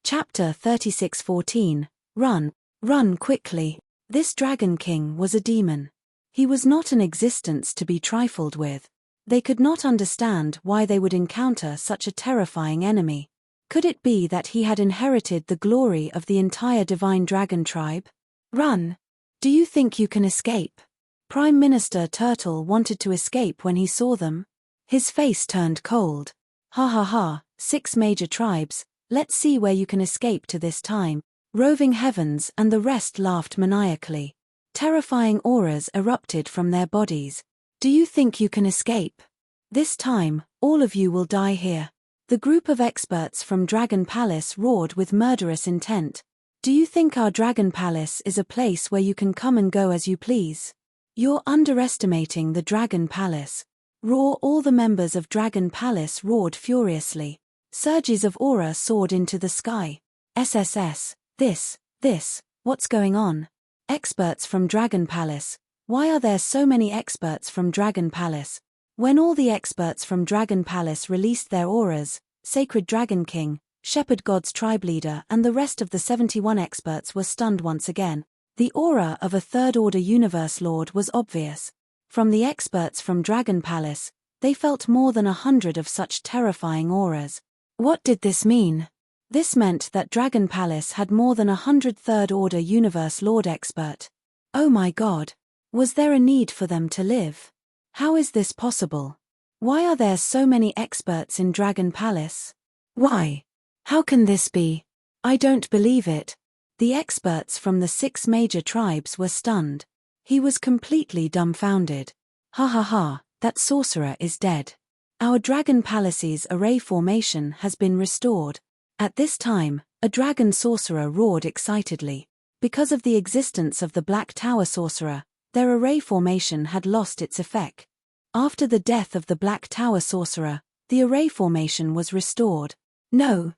Chapter 36:14. Run, run quickly. This Dragon King was a demon. He was not an existence to be trifled with. They could not understand why they would encounter such a terrifying enemy. Could it be that he had inherited the glory of the entire divine dragon tribe? Run! Do you think you can escape? Prime Minister Turtle wanted to escape when he saw them. His face turned cold. Ha ha ha, 6 major tribes, let's see where you can escape to this time. Roving Heavens and the rest laughed maniacally. Terrifying auras erupted from their bodies. Do you think you can escape? This time, all of you will die here. The group of experts from Dragon Palace roared with murderous intent. Do you think our Dragon Palace is a place where you can come and go as you please? You're underestimating the Dragon Palace. Roar! All the members of Dragon Palace roared furiously. Surges of aura soared into the sky. SSS, this, what's going on? Experts from Dragon Palace. Why are there so many experts from Dragon Palace? When all the experts from Dragon Palace released their auras, Sacred Dragon King, Shepherd God's tribe leader and the rest of the 71 experts were stunned once again. The aura of a third-order universe lord was obvious. From the experts from Dragon Palace, they felt more than 100 of such terrifying auras. What did this mean? This meant that Dragon Palace had more than 100 third-order universe lord expert. Oh my god! Was there a need for them to live? How is this possible? Why are there so many experts in Dragon Palace? Why? How can this be? I don't believe it. The experts from the 6 major tribes were stunned. He was completely dumbfounded. Ha ha ha, that sorcerer is dead. Our Dragon Palace's array formation has been restored. At this time, a dragon sorcerer roared excitedly. Because of the existence of the Black Tower sorcerer, their array formation had lost its effect. After the death of the Black Tower sorcerer, the array formation was restored. No.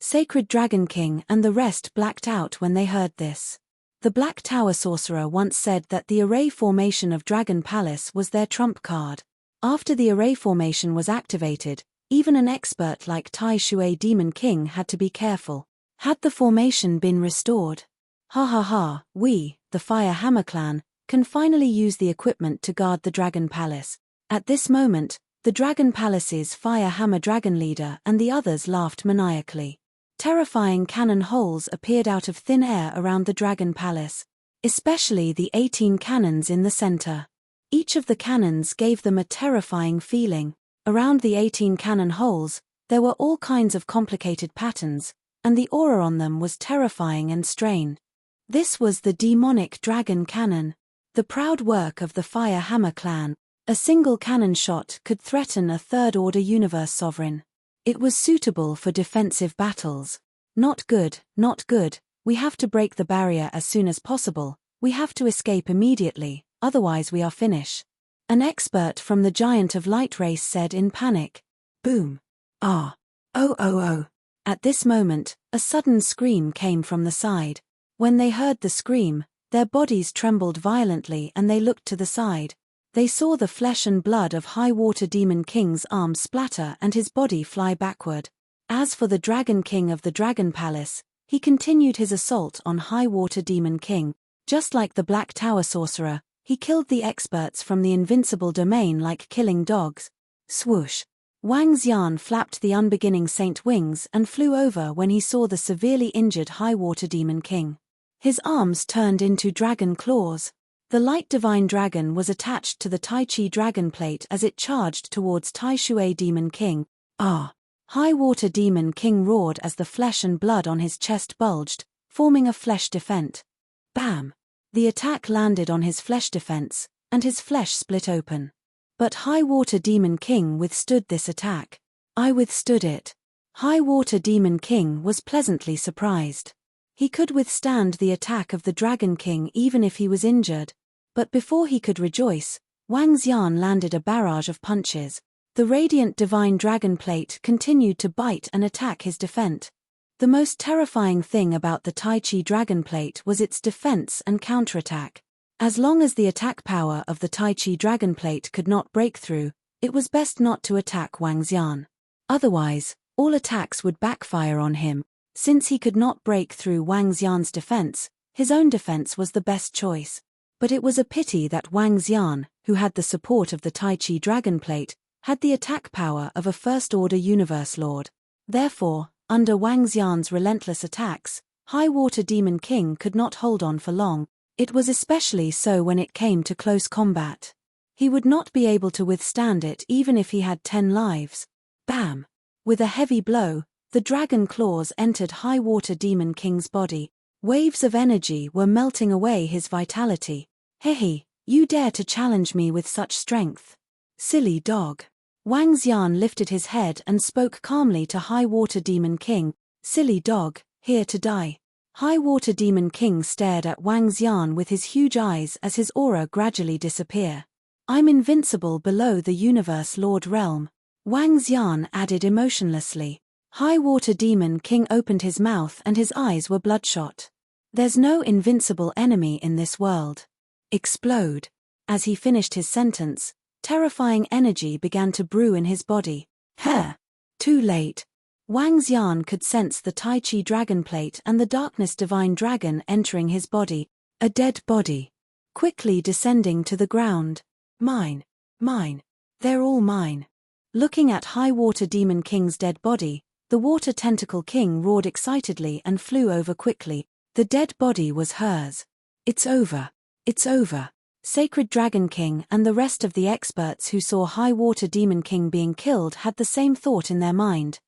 Sacred Dragon King and the rest blacked out when they heard this. The Black Tower sorcerer once said that the array formation of Dragon Palace was their trump card. After the array formation was activated, even an expert like Tai Shui Demon King had to be careful. Had the formation been restored? Ha ha ha, we, the Fire Hammer clan, can finally use the equipment to guard the Dragon Palace. At this moment, the Dragon Palace's Fire Hammer dragon leader and the others laughed maniacally. Terrifying cannon holes appeared out of thin air around the Dragon Palace, especially the 18 cannons in the center. Each of the cannons gave them a terrifying feeling. Around the 18 cannon holes, there were all kinds of complicated patterns, and the aura on them was terrifying and strained. This was the demonic dragon cannon, the proud work of the Fire Hammer clan. A single cannon shot could threaten a third-order universe sovereign. It was suitable for defensive battles. Not good, we have to break the barrier as soon as possible, we have to escape immediately, otherwise we are finished. An expert from the Giant of Light race said in panic. Boom. Ah. Oh. At this moment, a sudden scream came from the side. When they heard the scream, their bodies trembled violently and they looked to the side. They saw the flesh and blood of High Water Demon King's arms splatter and his body fly backward. As for the Dragon King of the Dragon Palace, he continued his assault on High Water Demon King. Just like the Black Tower sorcerer, he killed the experts from the Invincible domain like killing dogs. Swoosh! Wang Xian flapped the unbeginning saint wings and flew over when he saw the severely injured High Water Demon King. His arms turned into dragon claws. The light divine dragon was attached to the Tai Chi dragon plate as it charged towards Tai Shui Demon King. Ah! High Water Demon King roared as the flesh and blood on his chest bulged, forming a flesh defense. Bam! The attack landed on his flesh defense, and his flesh split open. But High Water Demon King withstood this attack. I withstood it. High Water Demon King was pleasantly surprised. He could withstand the attack of the Dragon King even if he was injured. But before he could rejoice, Wang Xian landed a barrage of punches. The radiant divine dragon plate continued to bite and attack his defense. The most terrifying thing about the Tai Chi dragon plate was its defense and counterattack. As long as the attack power of the Tai Chi dragon plate could not break through, it was best not to attack Wang Xian. Otherwise, All attacks would backfire on him. Since he could not break through Wang Xian's defense, his own defense was the best choice. But it was a pity that Wang Xian, who had the support of the Tai Chi Dragon Plate, had the attack power of a First-Order Universe Lord. Therefore, under Wang Xian's relentless attacks, High Water Demon King could not hold on for long. It was especially so when it came to close combat. He would not be able to withstand it even if he had 10 lives. Bam! With a heavy blow, the dragon claws entered High Water Demon King's body. Waves of energy were melting away his vitality. Hehe, you dare to challenge me with such strength? Silly dog. Wang Xian lifted his head and spoke calmly to High Water Demon King. Silly dog, here to die. High Water Demon King stared at Wang Xian with his huge eyes as his aura gradually disappeared. I'm invincible below the Universe Lord realm. Wang Xian added emotionlessly. High Water Demon King opened his mouth and his eyes were bloodshot. There's no invincible enemy in this world. Explode. As he finished his sentence, terrifying energy began to brew in his body. Too late. Wang Xian could sense the Tai Chi Dragon Plate and the Darkness Divine Dragon entering his body. A dead body. Quickly descending to the ground. Mine. They're all mine. Looking at High Water Demon King's dead body, the Water Tentacle King roared excitedly and flew over quickly. The dead body was hers. It's over. It's over. Sacred Dragon King and the rest of the experts who saw High Water Demon King being killed had the same thought in their mind.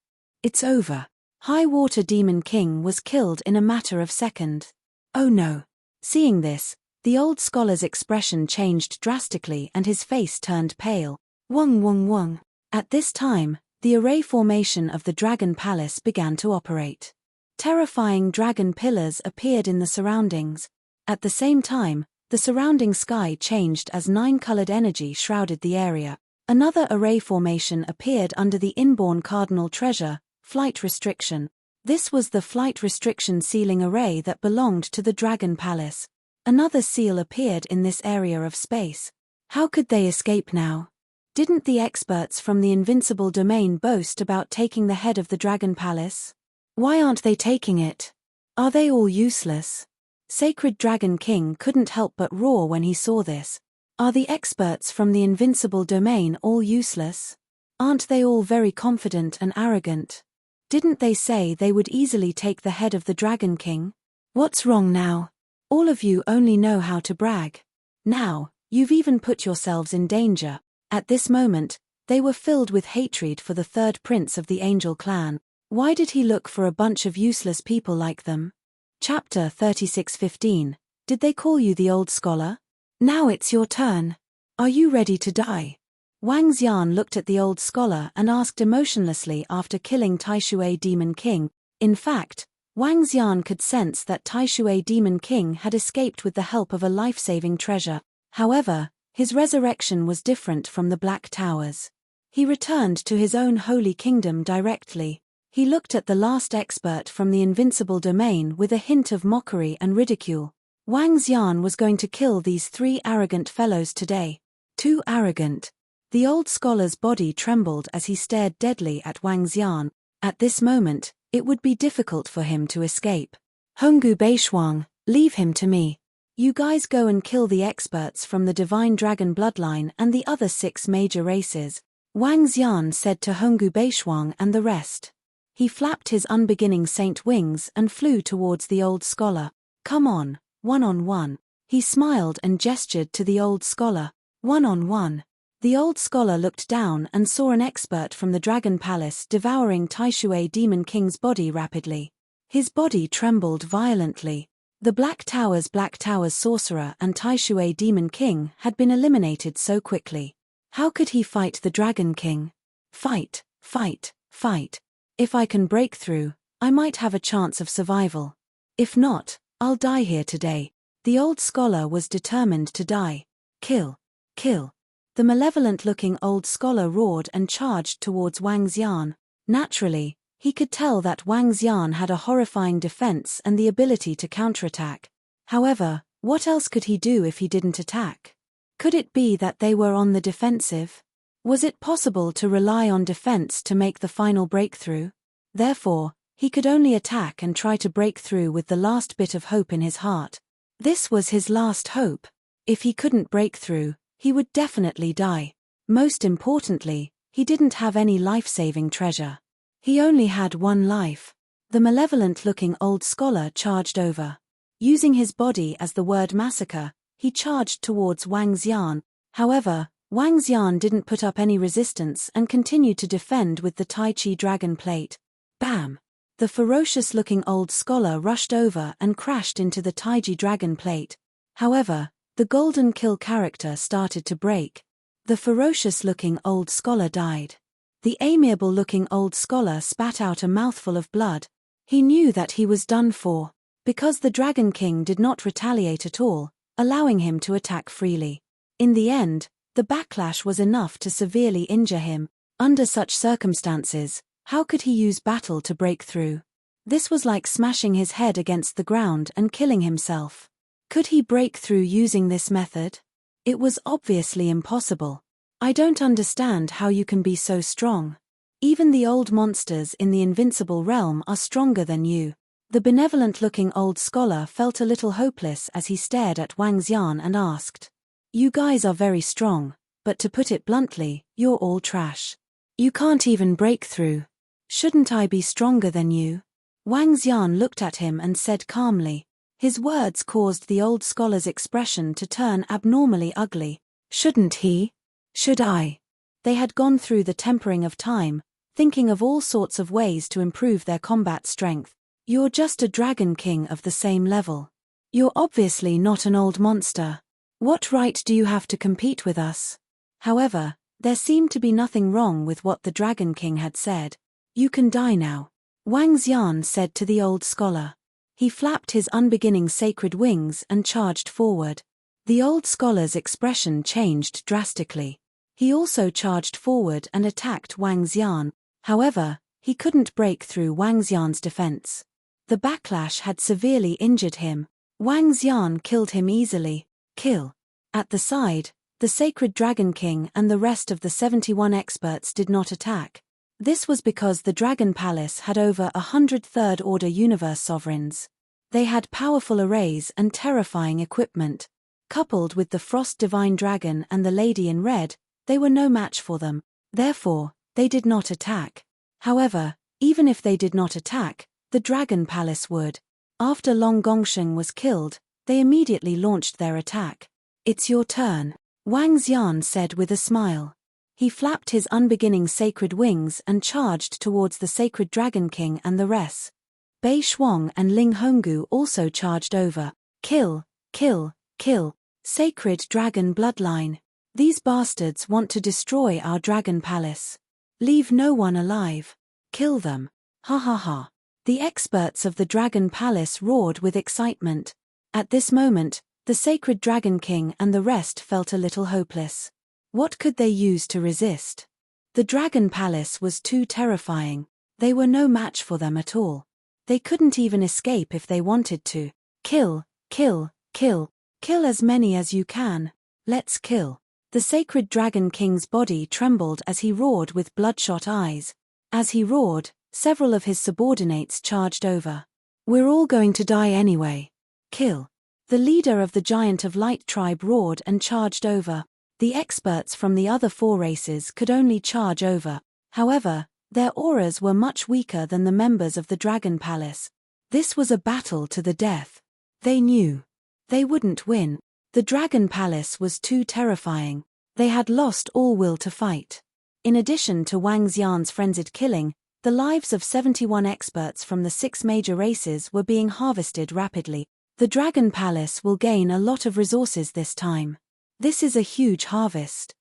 It's over. High Water Demon King was killed in a matter of seconds. Oh no. Seeing this, the old scholar's expression changed drastically and his face turned pale. Wong. At this time, the array formation of the Dragon Palace began to operate. Terrifying dragon pillars appeared in the surroundings. At the same time, the surrounding sky changed as 9-colored energy shrouded the area. Another array formation appeared under the inborn cardinal treasure, Flight Restriction. This was the Flight Restriction sealing array that belonged to the Dragon Palace. Another seal appeared in this area of space. How could they escape now? Didn't the experts from the Invincible domain boast about taking the head of the Dragon Palace? Why aren't they taking it? Are they all useless? Sacred Dragon King couldn't help but roar when he saw this. Are the experts from the Invincible domain all useless? Aren't they all very confident and arrogant? Didn't they say they would easily take the head of the Dragon King? What's wrong now? All of you only know how to brag. Now, you've even put yourselves in danger. At this moment, they were filled with hatred for the third prince of the Angel clan. Why did he look for a bunch of useless people like them? Chapter 36:15. Did they call you the old scholar? Now it's your turn. Are you ready to die? Wang Xian looked at the old scholar and asked emotionlessly after killing Taishui Demon King. In fact, Wang Xian could sense that Taishui Demon King had escaped with the help of a life-saving treasure. However, his resurrection was different from the Black Towers. He returned to his own holy kingdom directly. He looked at the last expert from the Invincible domain with a hint of mockery and ridicule. Wang Xian was going to kill these 3 arrogant fellows today. Too arrogant. The old scholar's body trembled as he stared deadly at Wang Xian. At this moment, it would be difficult for him to escape. Honggu Beishuang, leave him to me. You guys go and kill the experts from the Divine Dragon bloodline and the other 6 major races. Wang Xian said to Honggu Beishuang and the rest. He flapped his unbeginning saint wings and flew towards the old scholar. Come on, one-on-one. He smiled and gestured to the old scholar. One-on-one. The old scholar looked down and saw an expert from the Dragon Palace devouring Taishui Demon King's body rapidly. His body trembled violently. The Black Tower's sorcerer and Taishui Demon King had been eliminated so quickly. How could he fight the Dragon King? Fight. If I can break through, I might have a chance of survival. If not, I'll die here today. The old scholar was determined to die. Kill. The malevolent-looking old scholar roared and charged towards Wang Xian. Naturally, he could tell that Wang Xian had a horrifying defense and the ability to counterattack. However, what else could he do if he didn't attack? Could it be that they were on the defensive? Was it possible to rely on defense to make the final breakthrough? Therefore, he could only attack and try to break through with the last bit of hope in his heart. This was his last hope. If he couldn't break through, he would definitely die. Most importantly, he didn't have any life-saving treasure. He only had one life. The malevolent-looking old scholar charged over. Using his body as the word massacre, he charged towards Wang Xian. However, Wang Xian didn't put up any resistance and continued to defend with the Tai Chi dragon plate. Bam! The ferocious-looking old scholar rushed over and crashed into the Taiji dragon plate. However, the golden kill character started to break. The ferocious-looking old scholar died. The amiable-looking old scholar spat out a mouthful of blood. He knew that he was done for, because the Dragon King did not retaliate at all, allowing him to attack freely. In the end, the backlash was enough to severely injure him. Under such circumstances, how could he use battle to break through? This was like smashing his head against the ground and killing himself. Could he break through using this method? It was obviously impossible. I don't understand how you can be so strong. Even the old monsters in the Invincible realm are stronger than you. The benevolent-looking old scholar felt a little hopeless as he stared at Wang Xian and asked, "You guys are very strong, but to put it bluntly, you're all trash. You can't even break through. Shouldn't I be stronger than you?" Wang Xian looked at him and said calmly. His words caused the old scholar's expression to turn abnormally ugly. Shouldn't he? Should I? They had gone through the tempering of time, thinking of all sorts of ways to improve their combat strength. You're just a dragon king of the same level. You're obviously not an old monster. What right do you have to compete with us? However, there seemed to be nothing wrong with what the Dragon King had said. You can die now, Wang Xian said to the old scholar. He flapped his unbeginning sacred wings and charged forward. The old scholar's expression changed drastically. He also charged forward and attacked Wang Xian. However, he couldn't break through Wang Xian's defense. The backlash had severely injured him. Wang Xian killed him easily. Kill. At the side, the sacred Dragon King and the rest of the 71 experts did not attack. This was because the Dragon Palace had over 100 Third Order Universe sovereigns. They had powerful arrays and terrifying equipment. Coupled with the Frost Divine Dragon and the Lady in Red, they were no match for them. Therefore, they did not attack. However, even if they did not attack, the Dragon Palace would. After Long Gongsheng was killed, they immediately launched their attack. It's your turn, Wang Xian said with a smile. He flapped his unbeginning sacred wings and charged towards the sacred Dragon King and the rest. Bei Shuang and Ling Honggu also charged over. Kill, kill, kill. Sacred Dragon Bloodline. These bastards want to destroy our Dragon Palace. Leave no one alive. Kill them. Ha ha ha. The experts of the Dragon Palace roared with excitement. At this moment, the sacred Dragon King and the rest felt a little hopeless. What could they use to resist? The Dragon Palace was too terrifying. They were no match for them at all. They couldn't even escape if they wanted to. Kill, kill, kill. Kill as many as you can. Let's kill. The sacred Dragon King's body trembled as he roared with bloodshot eyes. As he roared, several of his subordinates charged over. We're all going to die anyway. Kill. The leader of the Giant of Light tribe roared and charged over. The experts from the other four races could only charge over. However, their auras were much weaker than the members of the Dragon Palace. This was a battle to the death. They knew. They wouldn't win. The Dragon Palace was too terrifying. They had lost all will to fight. In addition to Wang Xian's frenzied killing, the lives of 71 experts from the 6 major races were being harvested rapidly. The Dragon Palace will gain a lot of resources this time. This is a huge harvest.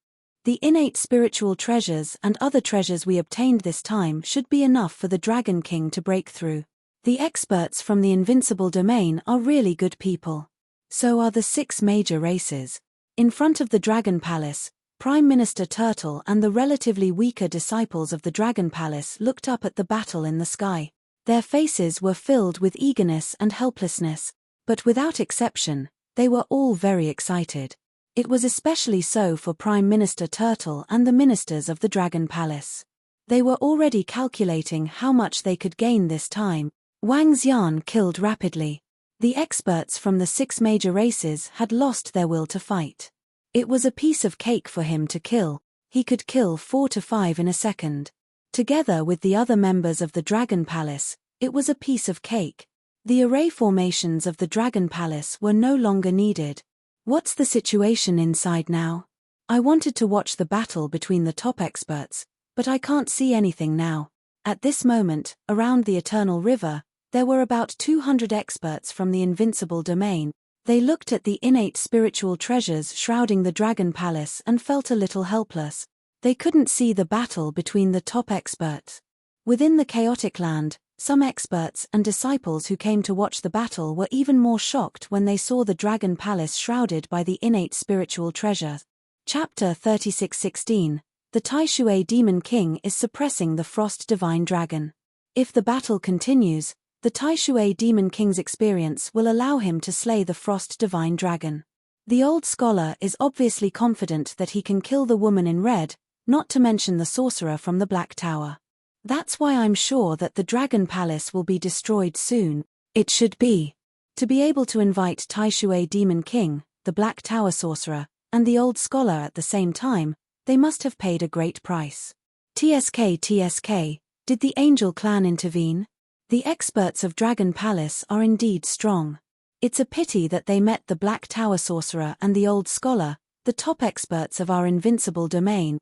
The innate spiritual treasures and other treasures we obtained this time should be enough for the Dragon King to break through. The experts from the Invincible domain are really good people. So are the 6 major races. In front of the Dragon Palace, Prime Minister Turtle and the relatively weaker disciples of the Dragon Palace looked up at the battle in the sky. Their faces were filled with eagerness and helplessness, but without exception, they were all very excited. It was especially so for Prime Minister Turtle and the ministers of the Dragon Palace. They were already calculating how much they could gain this time. Wang Xian killed rapidly. The experts from the 6 major races had lost their will to fight. It was a piece of cake for him to kill. He could kill 4 to 5 in a second. Together with the other members of the Dragon Palace, it was a piece of cake. The array formations of the Dragon Palace were no longer needed. What's the situation inside now? I wanted to watch the battle between the top experts, but I can't see anything now. At this moment, around the Eternal River, there were about 200 experts from the Invincible domain. They looked at the innate spiritual treasures shrouding the Dragon Palace and felt a little helpless. They couldn't see the battle between the top experts. Within the chaotic land, some experts and disciples who came to watch the battle were even more shocked when they saw the Dragon Palace shrouded by the innate spiritual treasure. Chapter 36:16. The Taishui Demon King is suppressing the Frost Divine Dragon. If the battle continues, the Taishui Demon King's experience will allow him to slay the Frost Divine Dragon. The old scholar is obviously confident that he can kill the woman in red, not to mention the sorcerer from the Black Tower. That's why I'm sure that the Dragon Palace will be destroyed soon. It should be. To be able to invite Taishui Demon King, the Black Tower sorcerer, and the old scholar at the same time, they must have paid a great price. TSK, did the Angel Clan intervene? The experts of Dragon Palace are indeed strong. It's a pity that they met the Black Tower sorcerer and the old scholar, the top experts of our Invincible domain.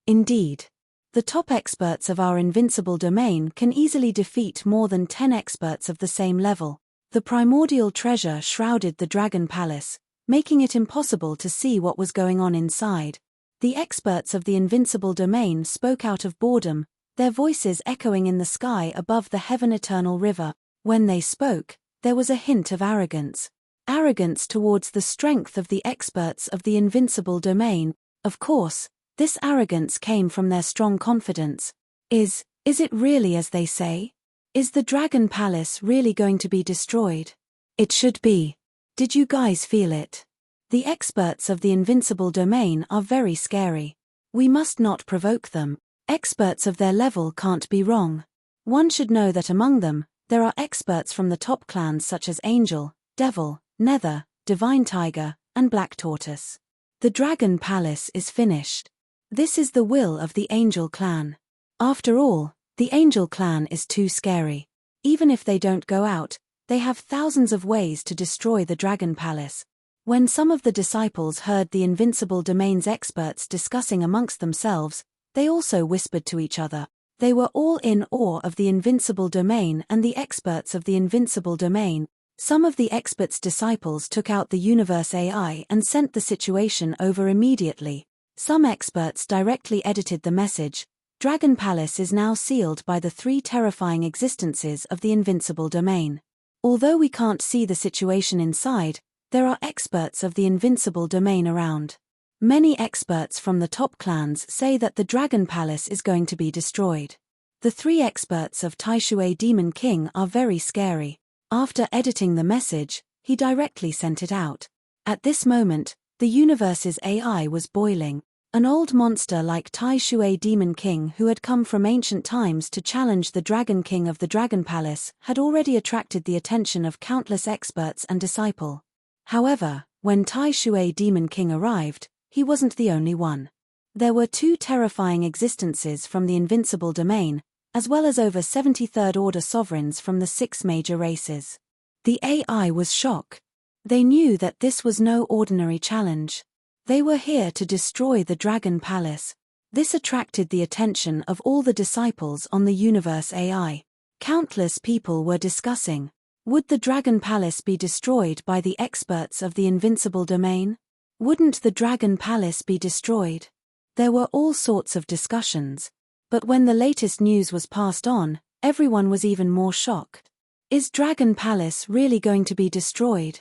Indeed. The top experts of our Invincible domain can easily defeat more than 10 experts of the same level. The primordial treasure shrouded the Dragon Palace, making it impossible to see what was going on inside. The experts of the Invincible domain spoke out of boredom, their voices echoing in the sky above the Heaven Eternal River. When they spoke, there was a hint of arrogance. Arrogance towards the strength of the experts of the Invincible domain. Of course, this arrogance came from their strong confidence. Is it really as they say? Is the Dragon Palace really going to be destroyed? It should be. Did you guys feel it? The experts of the Invincible domain are very scary. We must not provoke them. Experts of their level can't be wrong. One should know that among them, there are experts from the top clans such as Angel, Devil, Nether, Divine Tiger, and Black Tortoise. The Dragon Palace is finished. This is the will of the Angel Clan. After all, the Angel Clan is too scary. Even if they don't go out, they have thousands of ways to destroy the Dragon Palace. When some of the disciples heard the Invincible domain's experts discussing amongst themselves, they also whispered to each other. They were all in awe of the Invincible domain and the experts of the Invincible domain. Some of the experts' disciples took out the universe AI and sent the situation over immediately. Some experts directly edited the message. Dragon Palace is now sealed by the 3 terrifying existences of the Invincible domain. Although we can't see the situation inside, there are experts of the Invincible domain around. Many experts from the top clans say that the Dragon Palace is going to be destroyed. The 3 experts of Taishui Demon King are very scary. After editing the message, he directly sent it out. At this moment, the universe's AI was boiling. An old monster like Taishui Demon King who had come from ancient times to challenge the Dragon King of the Dragon Palace had already attracted the attention of countless experts and disciples. However, when Taishui Demon King arrived, he wasn't the only one. There were 2 terrifying existences from the Invincible domain, as well as over 70 third-order sovereigns from the 6 major races. The AI was shocked. They knew that this was no ordinary challenge. They were here to destroy the Dragon Palace. This attracted the attention of all the disciples on the universe AI. Countless people were discussing, would the Dragon Palace be destroyed by the experts of the Invincible domain? Wouldn't the Dragon Palace be destroyed? There were all sorts of discussions. But when the latest news was passed on, everyone was even more shocked. Is Dragon Palace really going to be destroyed?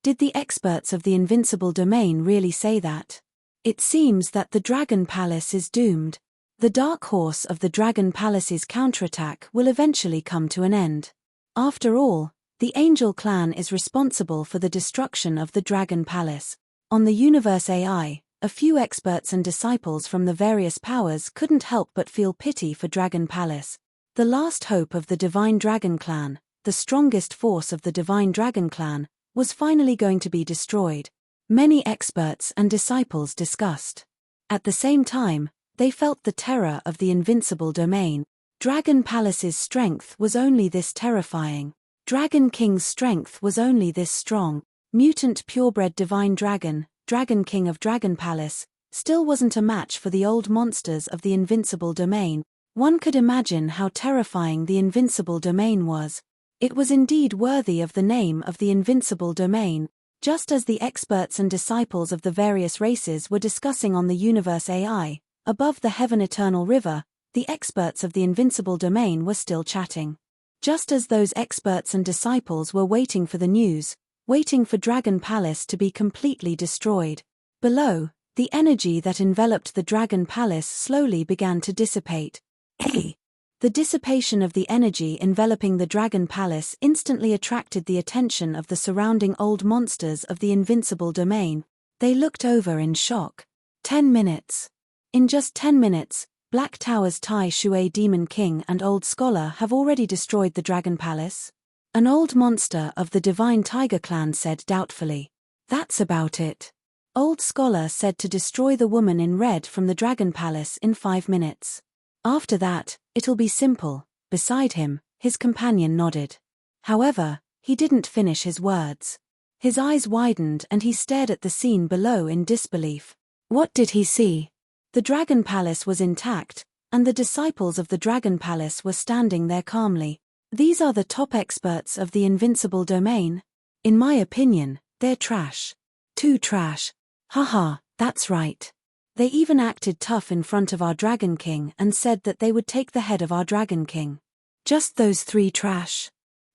Did the experts of the Invincible domain really say that? It seems that the Dragon Palace is doomed. The dark horse of the Dragon Palace's counterattack will eventually come to an end. After all, the Angel Clan is responsible for the destruction of the Dragon Palace. On the universe AI, a few experts and disciples from the various powers couldn't help but feel pity for Dragon Palace. The last hope of the Divine Dragon Clan, the strongest force of the Divine Dragon Clan, was finally going to be destroyed. Many experts and disciples discussed. At the same time, they felt the terror of the invincible domain. Dragon Palace's strength was only this terrifying. Dragon King's strength was only this strong. Mutant purebred divine dragon, Dragon King of Dragon Palace, still wasn't a match for the old monsters of the invincible domain. One could imagine how terrifying the invincible domain was. It was indeed worthy of the name of the invincible domain. Just as the experts and disciples of the various races were discussing on the universe AI, above the Heaven Eternal River, the experts of the invincible domain were still chatting. Just as those experts and disciples were waiting for the news, waiting for Dragon Palace to be completely destroyed. Below, the energy that enveloped the Dragon Palace slowly began to dissipate. The dissipation of the energy enveloping the Dragon Palace instantly attracted the attention of the surrounding old monsters of the invincible domain. They looked over in shock. 10 minutes. In just 10 minutes, Black Tower's Tai Shui Demon King and Old Scholar have already destroyed the Dragon Palace? An old monster of the Divine Tiger Clan said doubtfully. That's about it. Old Scholar said to destroy the woman in red from the Dragon Palace in 5 minutes. After that, it'll be simple. Beside him, his companion nodded. However, he didn't finish his words. His eyes widened and he stared at the scene below in disbelief. What did he see? The Dragon Palace was intact, and the disciples of the Dragon Palace were standing there calmly. These are the top experts of the invincible domain. In my opinion, they're trash. Too trash. Haha, that's right. They even acted tough in front of our Dragon King and said that they would take the head of our Dragon King. Just those 3 trash.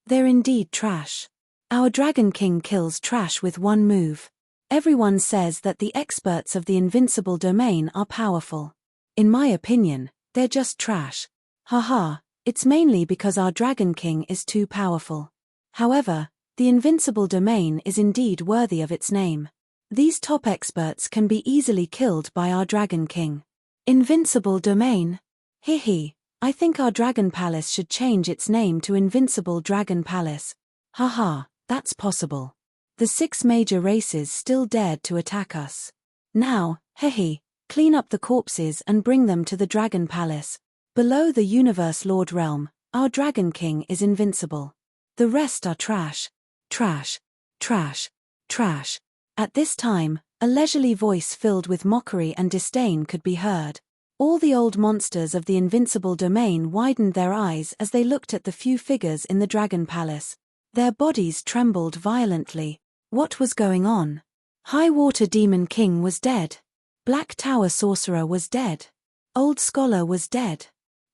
They're indeed trash. Our Dragon King kills trash with one move. Everyone says that the experts of the invincible domain are powerful. In my opinion, they're just trash. Haha, it's mainly because our Dragon King is too powerful. However, the invincible domain is indeed worthy of its name. These top experts can be easily killed by our Dragon King. Invincible domain? Hihi, I think our Dragon Palace should change its name to Invincible Dragon Palace. Haha, that's possible. The 6 major races still dared to attack us. Now, hehe, clean up the corpses and bring them to the Dragon Palace. Below the Universe Lord Realm, our Dragon King is invincible. The rest are trash. Trash. Trash. Trash. At this time, a leisurely voice filled with mockery and disdain could be heard. All the old monsters of the invincible domain widened their eyes as they looked at the few figures in the Dragon Palace. Their bodies trembled violently. What was going on? High Water Demon King was dead. Black Tower Sorcerer was dead. Old Scholar was dead.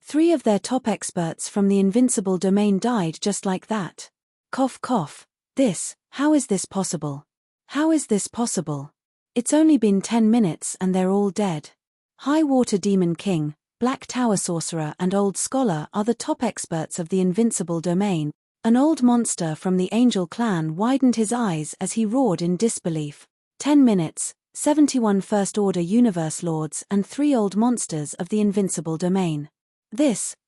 3 of their top experts from the invincible domain died just like that. Cough cough. How is this possible? How is this possible? It's only been 10 minutes and they're all dead. High Water Demon King, Black Tower Sorcerer and Old Scholar are the top experts of the invincible domain. An old monster from the Angel Clan widened his eyes as he roared in disbelief. 10 minutes, 71 First Order Universe Lords and 3 old monsters of the invincible domain.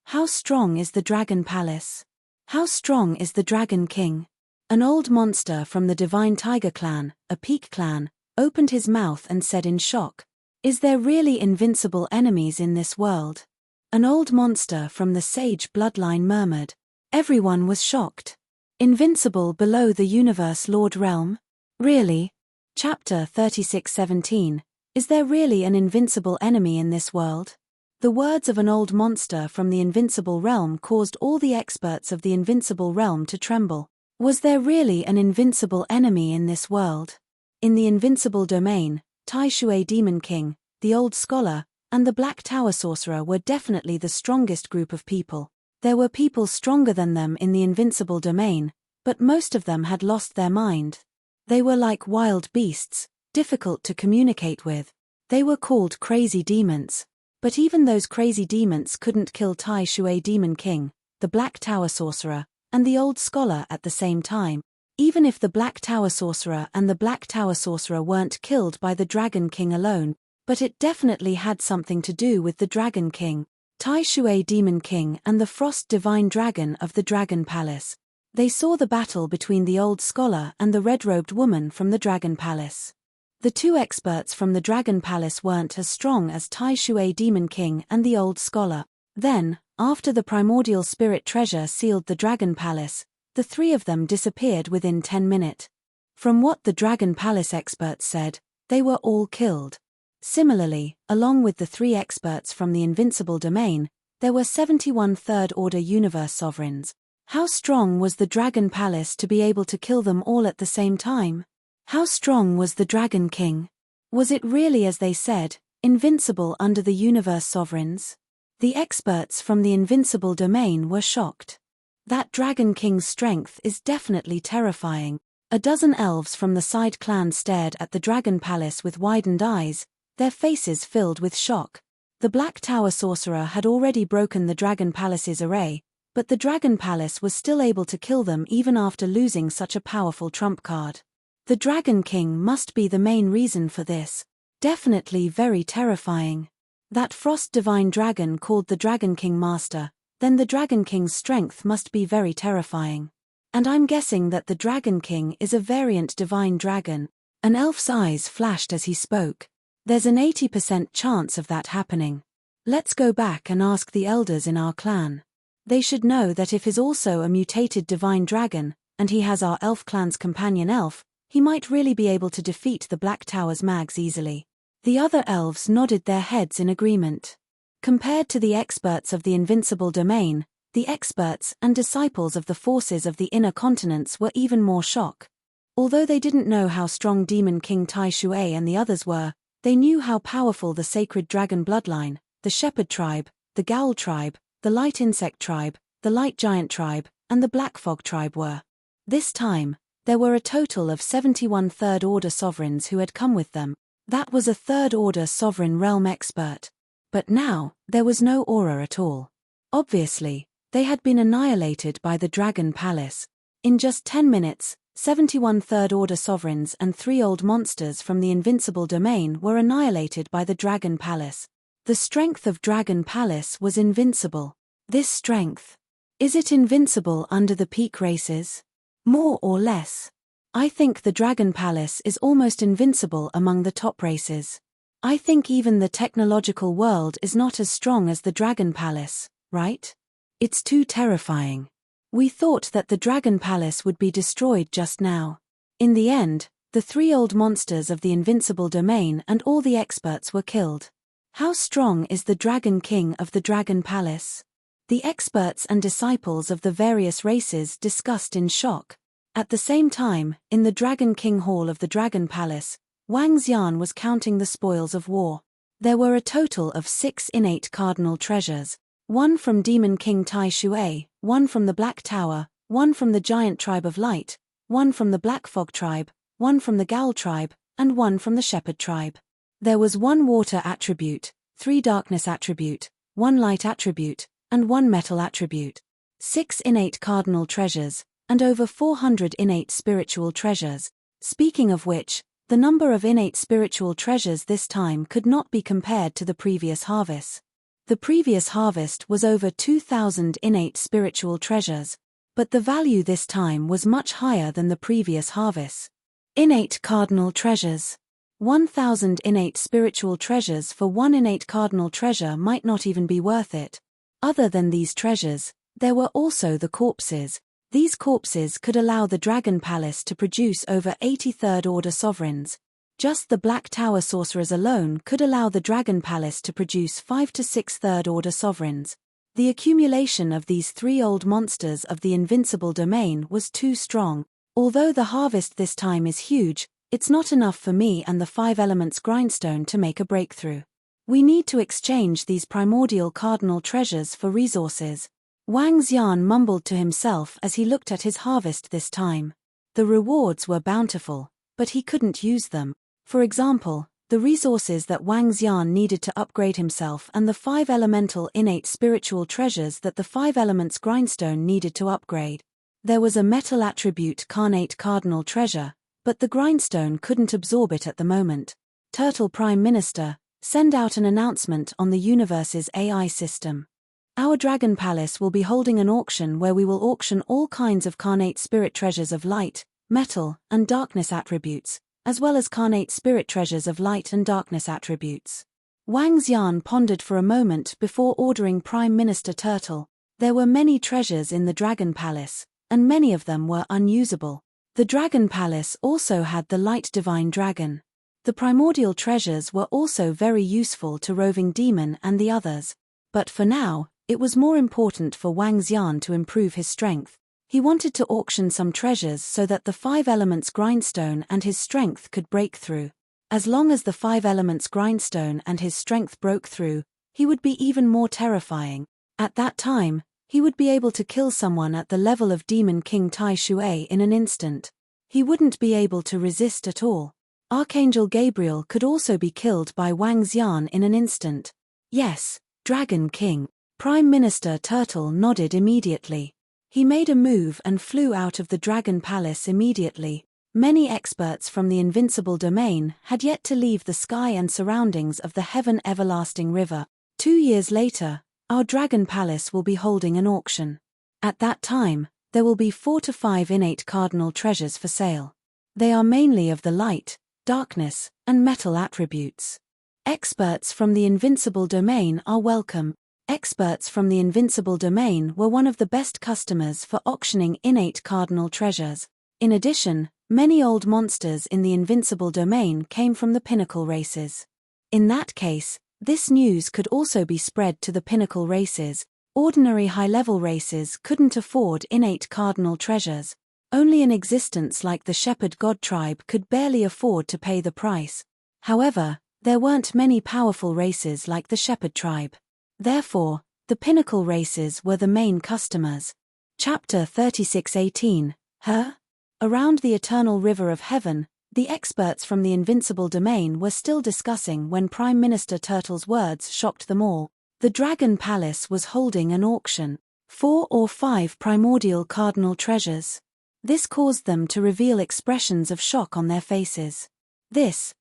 How strong is the Dragon Palace? How strong is the Dragon King? An old monster from the Divine Tiger Clan, a Peak Clan, opened his mouth and said in shock, "Is there really invincible enemies in this world?" An old monster from the Sage Bloodline murmured. Everyone was shocked. Invincible below the Universe Lord Realm? Really? Chapter 36:17. Is there really an invincible enemy in this world? The words of an old monster from the invincible realm caused all the experts of the invincible realm to tremble. Was there really an invincible enemy in this world? In the invincible domain, Tai Shui Demon King, the Old Scholar, and the Black Tower Sorcerer were definitely the strongest group of people. There were people stronger than them in the invincible domain, but most of them had lost their mind. They were like wild beasts, difficult to communicate with. They were called crazy demons. But even those crazy demons couldn't kill Tai Shui Demon King, the Black Tower Sorcerer, and the Old Scholar at the same time. Even if the Black Tower Sorcerer and the Black Tower Sorcerer weren't killed by the Dragon King alone, but it definitely had something to do with the Dragon King, Tai Shui Demon King and the Frost Divine Dragon of the Dragon Palace. They saw the battle between the old scholar and the red-robed woman from the Dragon Palace. The two experts from the Dragon Palace weren't as strong as Tai Shui Demon King and the old scholar. Then, after the primordial spirit treasure sealed the Dragon Palace, the three of them disappeared within 10 minutes. From what the Dragon Palace experts said, they were all killed. Similarly, along with the three experts from the Invincible domain, there were 71 Third Order Universe Sovereigns. How strong was the Dragon Palace to be able to kill them all at the same time? How strong was the Dragon King? Was it really, as they said, invincible under the Universe Sovereigns? The experts from the Invincible domain were shocked. That Dragon King's strength is definitely terrifying. A dozen elves from the side clan stared at the Dragon Palace with widened eyes, their faces filled with shock. The Black Tower Sorcerer had already broken the Dragon Palace's array, but the Dragon Palace was still able to kill them even after losing such a powerful trump card. The Dragon King must be the main reason for this. Definitely very terrifying. That Frost Divine Dragon called the Dragon King Master, then the Dragon King's strength must be very terrifying. And I'm guessing that the Dragon King is a variant Divine Dragon. An elf's eyes flashed as he spoke. There's an 80% chance of that happening. Let's go back and ask the elders in our clan. They should know that if he's also a mutated Divine Dragon, and he has our elf clan's companion elf, he might really be able to defeat the Black Tower's mags easily. The other elves nodded their heads in agreement. Compared to the experts of the Invincible domain, the experts and disciples of the forces of the inner continents were even more shocked. Although they didn't know how strong Demon King Tai Shui and the others were, they knew how powerful the Sacred Dragon bloodline, the Shepherd tribe, the Gowl tribe, the Light Insect tribe, the Light Giant tribe, and the Black Fog tribe were. This time, there were a total of 71 Third Order sovereigns who had come with them. That was a Third Order sovereign realm expert. But now, there was no aura at all. Obviously, they had been annihilated by the Dragon Palace. In just 10 minutes, 71 Third Order sovereigns and 3 old monsters from the Invincible domain were annihilated by the Dragon Palace. The strength of Dragon Palace was invincible. This strength. Is it invincible under the peak races? More or less. I think the Dragon Palace is almost invincible among the top races. I think even the technological world is not as strong as the Dragon Palace, right? It's too terrifying. We thought that the Dragon Palace would be destroyed just now. In the end, the 3 old monsters of the Invincible domain and all the experts were killed. How strong is the Dragon King of the Dragon Palace? The experts and disciples of the various races discussed in shock. At the same time, in the Dragon King Hall of the Dragon Palace, Wang Xian was counting the spoils of war. There were a total of 6 innate cardinal treasures. 1 from Demon King Tai Shui, 1 from the Black Tower, 1 from the Giant Tribe of Light, 1 from the Black Fog Tribe, 1 from the Gowl Tribe, and 1 from the Shepherd Tribe. There was 1 Water Attribute, 3 Darkness Attribute, 1 Light Attribute, and 1 Metal Attribute. 6 innate cardinal treasures, and over 400 innate spiritual treasures. Speaking of which, the number of innate spiritual treasures this time could not be compared to the previous harvest. The previous harvest was over 2,000 innate spiritual treasures, but the value this time was much higher than the previous harvest. Innate cardinal treasures. 1,000 innate spiritual treasures for 1 innate cardinal treasure might not even be worth it. Other than these treasures, there were also the corpses. These corpses could allow the Dragon Palace to produce over 80 Third Order sovereigns. Just the Black Tower sorcerers alone could allow the Dragon Palace to produce 5 to 6 Third Order sovereigns. The accumulation of these 3 old monsters of the Invincible domain was too strong. Although the harvest this time is huge, it's not enough for me and the 5 elements grindstone to make a breakthrough. We need to exchange these primordial cardinal treasures for resources. Wang Xian mumbled to himself as he looked at his harvest this time. The rewards were bountiful, but he couldn't use them. For example, the resources that Wang Xian needed to upgrade himself and the 5 elemental innate spiritual treasures that the 5 elements grindstone needed to upgrade. There was a metal attribute carnate cardinal treasure, but the grindstone couldn't absorb it at the moment. Turtle Prime Minister, send out an announcement on the universe's AI system. Our Dragon Palace will be holding an auction where we will auction all kinds of carnate spirit treasures of light, metal, and darkness attributes, as well as carnate spirit treasures of light and darkness attributes. Wang Xian pondered for a moment before ordering Prime Minister Turtle. There were many treasures in the Dragon Palace, and many of them were unusable. The Dragon Palace also had the light divine dragon. The primordial treasures were also very useful to Roving Demon and the others. But for now, it was more important for Wang Xian to improve his strength. He wanted to auction some treasures so that the 5 elements grindstone and his strength could break through. As long as the 5 elements grindstone and his strength broke through, he would be even more terrifying. At that time, he would be able to kill someone at the level of Demon King Tai Shui in an instant. He wouldn't be able to resist at all. Archangel Gabriel could also be killed by Wang Xian in an instant. Yes, Dragon King. Prime Minister Turtle nodded immediately. He made a move and flew out of the Dragon Palace immediately. Many experts from the Invincible domain had yet to leave the sky and surroundings of the Heaven Everlasting River. 2 years later, our Dragon Palace will be holding an auction. At that time, there will be 4 to 5 innate cardinal treasures for sale. They are mainly of the light, darkness, and metal attributes. Experts from the Invincible domain are welcome. Experts from the Invincible domain were one of the best customers for auctioning innate cardinal treasures. In addition, many old monsters in the Invincible domain came from the pinnacle races. In that case, this news could also be spread to the pinnacle races. Ordinary high-level races couldn't afford innate cardinal treasures. Only an existence like the Shepherd God tribe could barely afford to pay the price. However, there weren't many powerful races like the Shepherd tribe. Therefore, the pinnacle races were the main customers. Chapter 36:18. Around the eternal river of heaven, the experts from the Invincible domain were still discussing when Prime Minister Turtle's words shocked them all. The Dragon Palace was holding an auction. 4 or 5 primordial cardinal treasures. This caused them to reveal expressions of shock on their faces. This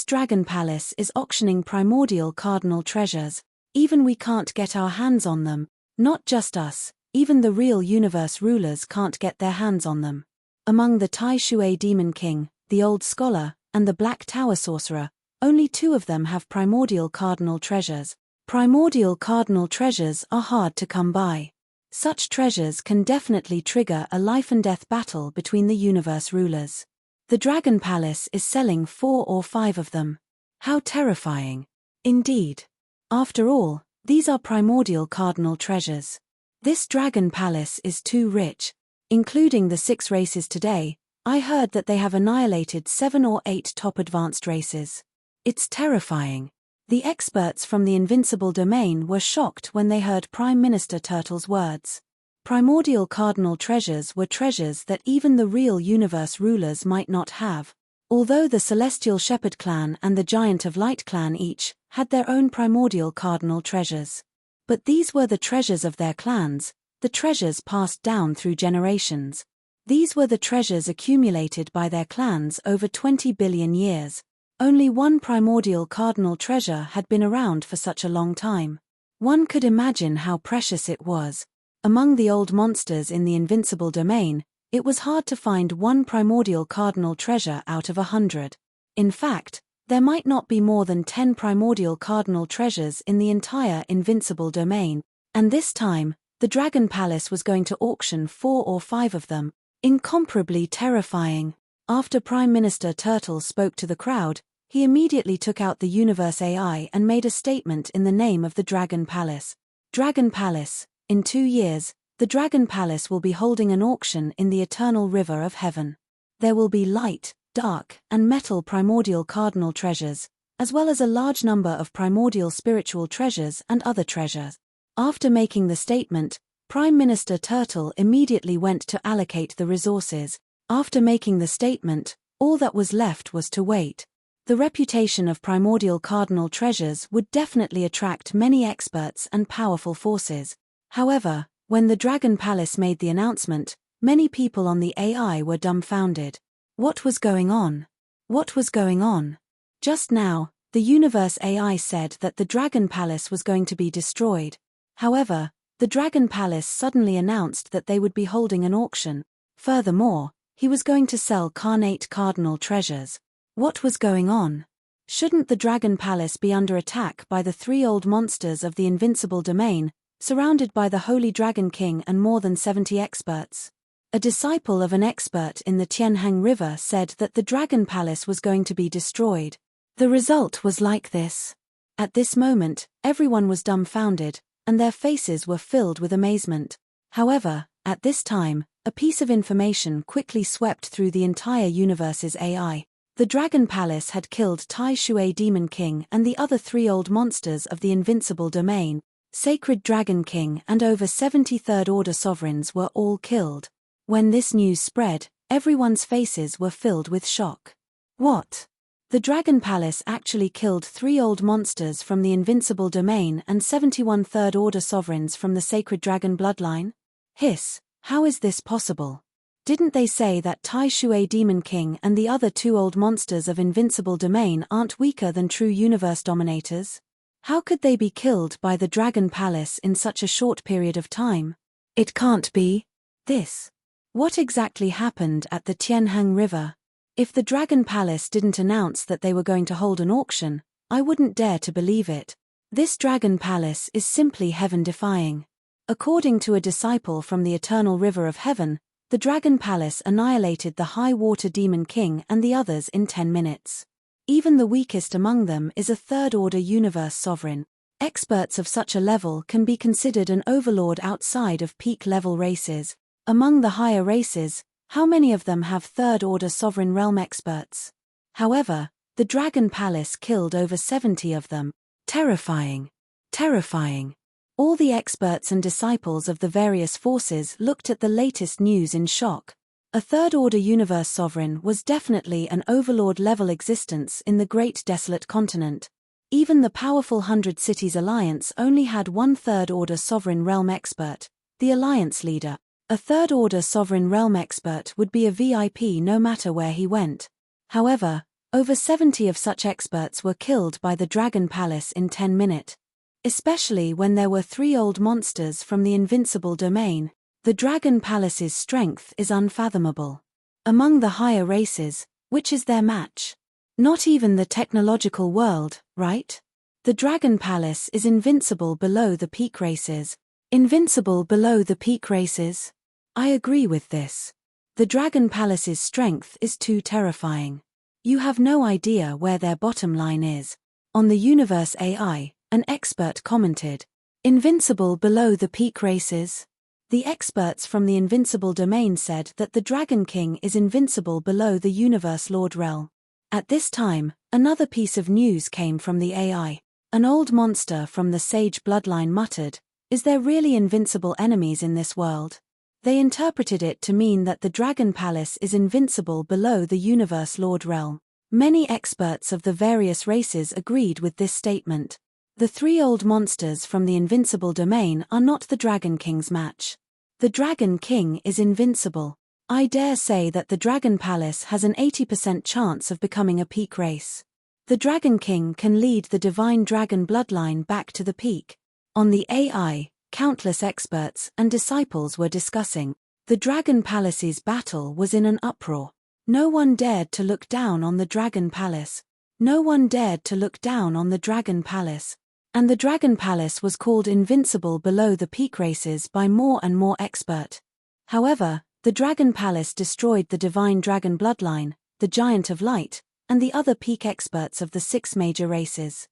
Dragon Palace is auctioning primordial cardinal treasures. Even we can't get our hands on them. Not just us, even the real universe rulers can't get their hands on them. Among the Tai Shui Demon King, the Old Scholar, and the Black Tower Sorcerer, only 2 of them have primordial cardinal treasures. Primordial cardinal treasures are hard to come by. Such treasures can definitely trigger a life-and-death battle between the universe rulers. The Dragon Palace is selling 4 or 5 of them. How terrifying. Indeed. After all, these are primordial cardinal treasures. This Dragon Palace is too rich. Including the 6 races today, I heard that they have annihilated 7 or 8 top advanced races. It's terrifying. The experts from the Invincible domain were shocked when they heard Prime Minister Turtle's words. Primordial cardinal treasures were treasures that even the real universe rulers might not have. Although the Celestial Shepherd clan and the Giant of Light clan each had their own primordial cardinal treasures. But these were the treasures of their clans, the treasures passed down through generations. These were the treasures accumulated by their clans over 20 billion years. Only one primordial cardinal treasure had been around for such a long time. One could imagine how precious it was. Among the old monsters in the Invincible domain, it was hard to find one primordial cardinal treasure out of 100. In fact, there might not be more than 10 primordial cardinal treasures in the entire Invincible domain, and this time, the Dragon Palace was going to auction 4 or 5 of them. Incomparably terrifying. After Prime Minister Turtle spoke to the crowd, he immediately took out the Universe AI and made a statement in the name of the Dragon Palace. Dragon Palace, in 2 years, the Dragon Palace will be holding an auction in the eternal river of heaven. There will be light, dark, and metal primordial cardinal treasures, as well as a large number of primordial spiritual treasures and other treasures. After making the statement, Prime Minister Turtle immediately went to allocate the resources. After making the statement, all that was left was to wait. The reputation of primordial cardinal treasures would definitely attract many experts and powerful forces. However, when the Dragon Palace made the announcement, Many people on the AI were dumbfounded. What was going on? What was going on? Just now, the universe AI said that the Dragon Palace was going to be destroyed. However, the Dragon Palace suddenly announced that they would be holding an auction. Furthermore, he was going to sell carnate cardinal treasures. What was going on? Shouldn't the Dragon Palace be under attack by the three old monsters of the Invincible domain, surrounded by the Holy Dragon King and more than 70 experts? A disciple of an expert in the Tianhang River said that the Dragon Palace was going to be destroyed. The result was like this. At this moment, everyone was dumbfounded, and their faces were filled with amazement. However, at this time, a piece of information quickly swept through the entire universe's AI. The Dragon Palace had killed Tai Shui Demon King and the other three old monsters of the Invincible domain. Sacred Dragon King and over 70 Third Order sovereigns were all killed. When this news spread, everyone's faces were filled with shock. What? The Dragon Palace actually killed three old monsters from the Invincible domain and 71 Third Order sovereigns from the Sacred Dragon bloodline? Hiss, how is this possible? Didn't they say that Tai Shui Demon King and the other two old monsters of Invincible domain aren't weaker than true universe dominators? How could they be killed by the Dragon Palace in such a short period of time? It can't be this. What exactly happened at the Tianhang River? If the Dragon Palace didn't announce that they were going to hold an auction, I wouldn't dare to believe it. This Dragon Palace is simply heaven-defying. According to a disciple from the Eternal River of Heaven, the Dragon Palace annihilated the High Water Demon King and the others in 10 minutes. Even the weakest among them is a third-order universe sovereign. Experts of such a level can be considered an overlord outside of peak-level races. Among the higher races, how many of them have third-order sovereign realm experts? However, the Dragon Palace killed over 70 of them. Terrifying. Terrifying. All the experts and disciples of the various forces looked at the latest news in shock. A third-order universe sovereign was definitely an overlord-level existence in the Great Desolate Continent. Even the powerful 100 Cities Alliance only had one third-order sovereign realm expert, the Alliance leader. A third-order sovereign realm expert would be a VIP no matter where he went. However, over 70 of such experts were killed by the Dragon Palace in 10 minutes. Especially when there were three old monsters from the Invincible domain, the Dragon Palace's strength is unfathomable. Among the higher races, which is their match? Not even the technological world, right? The Dragon Palace is invincible below the peak races. Invincible below the peak races? I agree with this. The Dragon Palace's strength is too terrifying. You have no idea where their bottom line is. On the Universe AI, an expert commented, "Invincible below the peak races?" The experts from the Invincible domain said that the Dragon King is invincible below the Universe Lord realm. At this time, another piece of news came from the AI. An old monster from the Sage bloodline muttered, "Is there really invincible enemies in this world?" They interpreted it to mean that the Dragon Palace is invincible below the Universe Lord realm. Many experts of the various races agreed with this statement. The three old monsters from the Invincible domain are not the Dragon King's match. The Dragon King is invincible. I dare say that the Dragon Palace has an 80% chance of becoming a peak race. The Dragon King can lead the Divine Dragon bloodline back to the peak. On the AI, countless experts and disciples were discussing. The Dragon Palace's battle was in an uproar. No one dared to look down on the Dragon Palace. No one dared to look down on the Dragon Palace. And the Dragon Palace was called invincible below the peak races by more and more expert. However, the Dragon Palace destroyed the Divine Dragon bloodline, the Giant of Light, and the other peak experts of the 6 major races.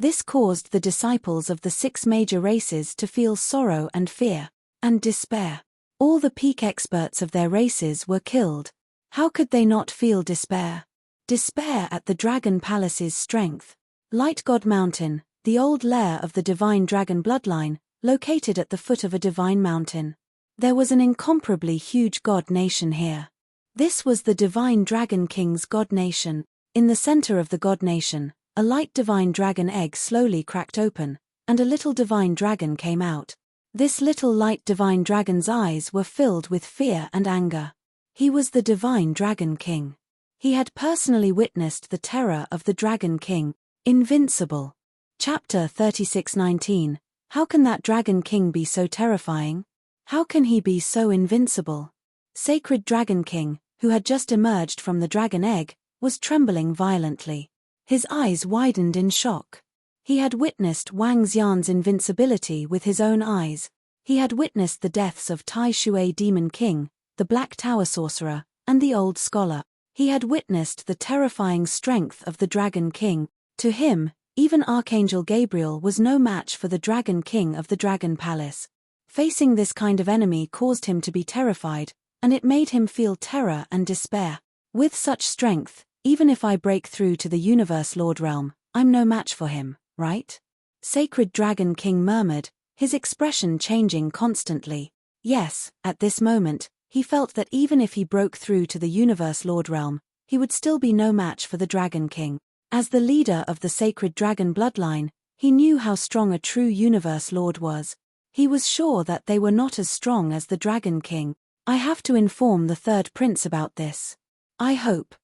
This caused the disciples of the 6 major races to feel sorrow and fear, and despair. All the peak experts of their races were killed. How could they not feel despair? Despair at the Dragon Palace's strength. Light God Mountain, the old lair of the Divine Dragon bloodline, located at the foot of a divine mountain. There was an incomparably huge god nation here. This was the Divine Dragon King's god nation. In the center of the god nation, a light divine dragon egg slowly cracked open, and a little divine dragon came out. This little light divine dragon's eyes were filled with fear and anger. He was the divine Dragon King. He had personally witnessed the terror of the Dragon King, Invincible. Chapter 36:19. How can that Dragon King be so terrifying? How can he be so invincible? Sacred Dragon King, who had just emerged from the dragon egg, was trembling violently. His eyes widened in shock. He had witnessed Wang Xian's invincibility with his own eyes. He had witnessed the deaths of Tai Shui Demon King, the Black Tower Sorcerer, and the Old Scholar. He had witnessed the terrifying strength of the Dragon King. To him, even Archangel Gabriel was no match for the Dragon King of the Dragon Palace. Facing this kind of enemy caused him to be terrified, and it made him feel terror and despair. With such strength, even if I break through to the Universe Lord realm, I'm no match for him, right? Sacred Dragon King murmured, his expression changing constantly. Yes, at this moment, he felt that even if he broke through to the Universe Lord realm, he would still be no match for the Dragon King. As the leader of the sacred dragon bloodline, he knew how strong a true Universe Lord was. He was sure that they were not as strong as the Dragon King. I have to inform the third prince about this. I hope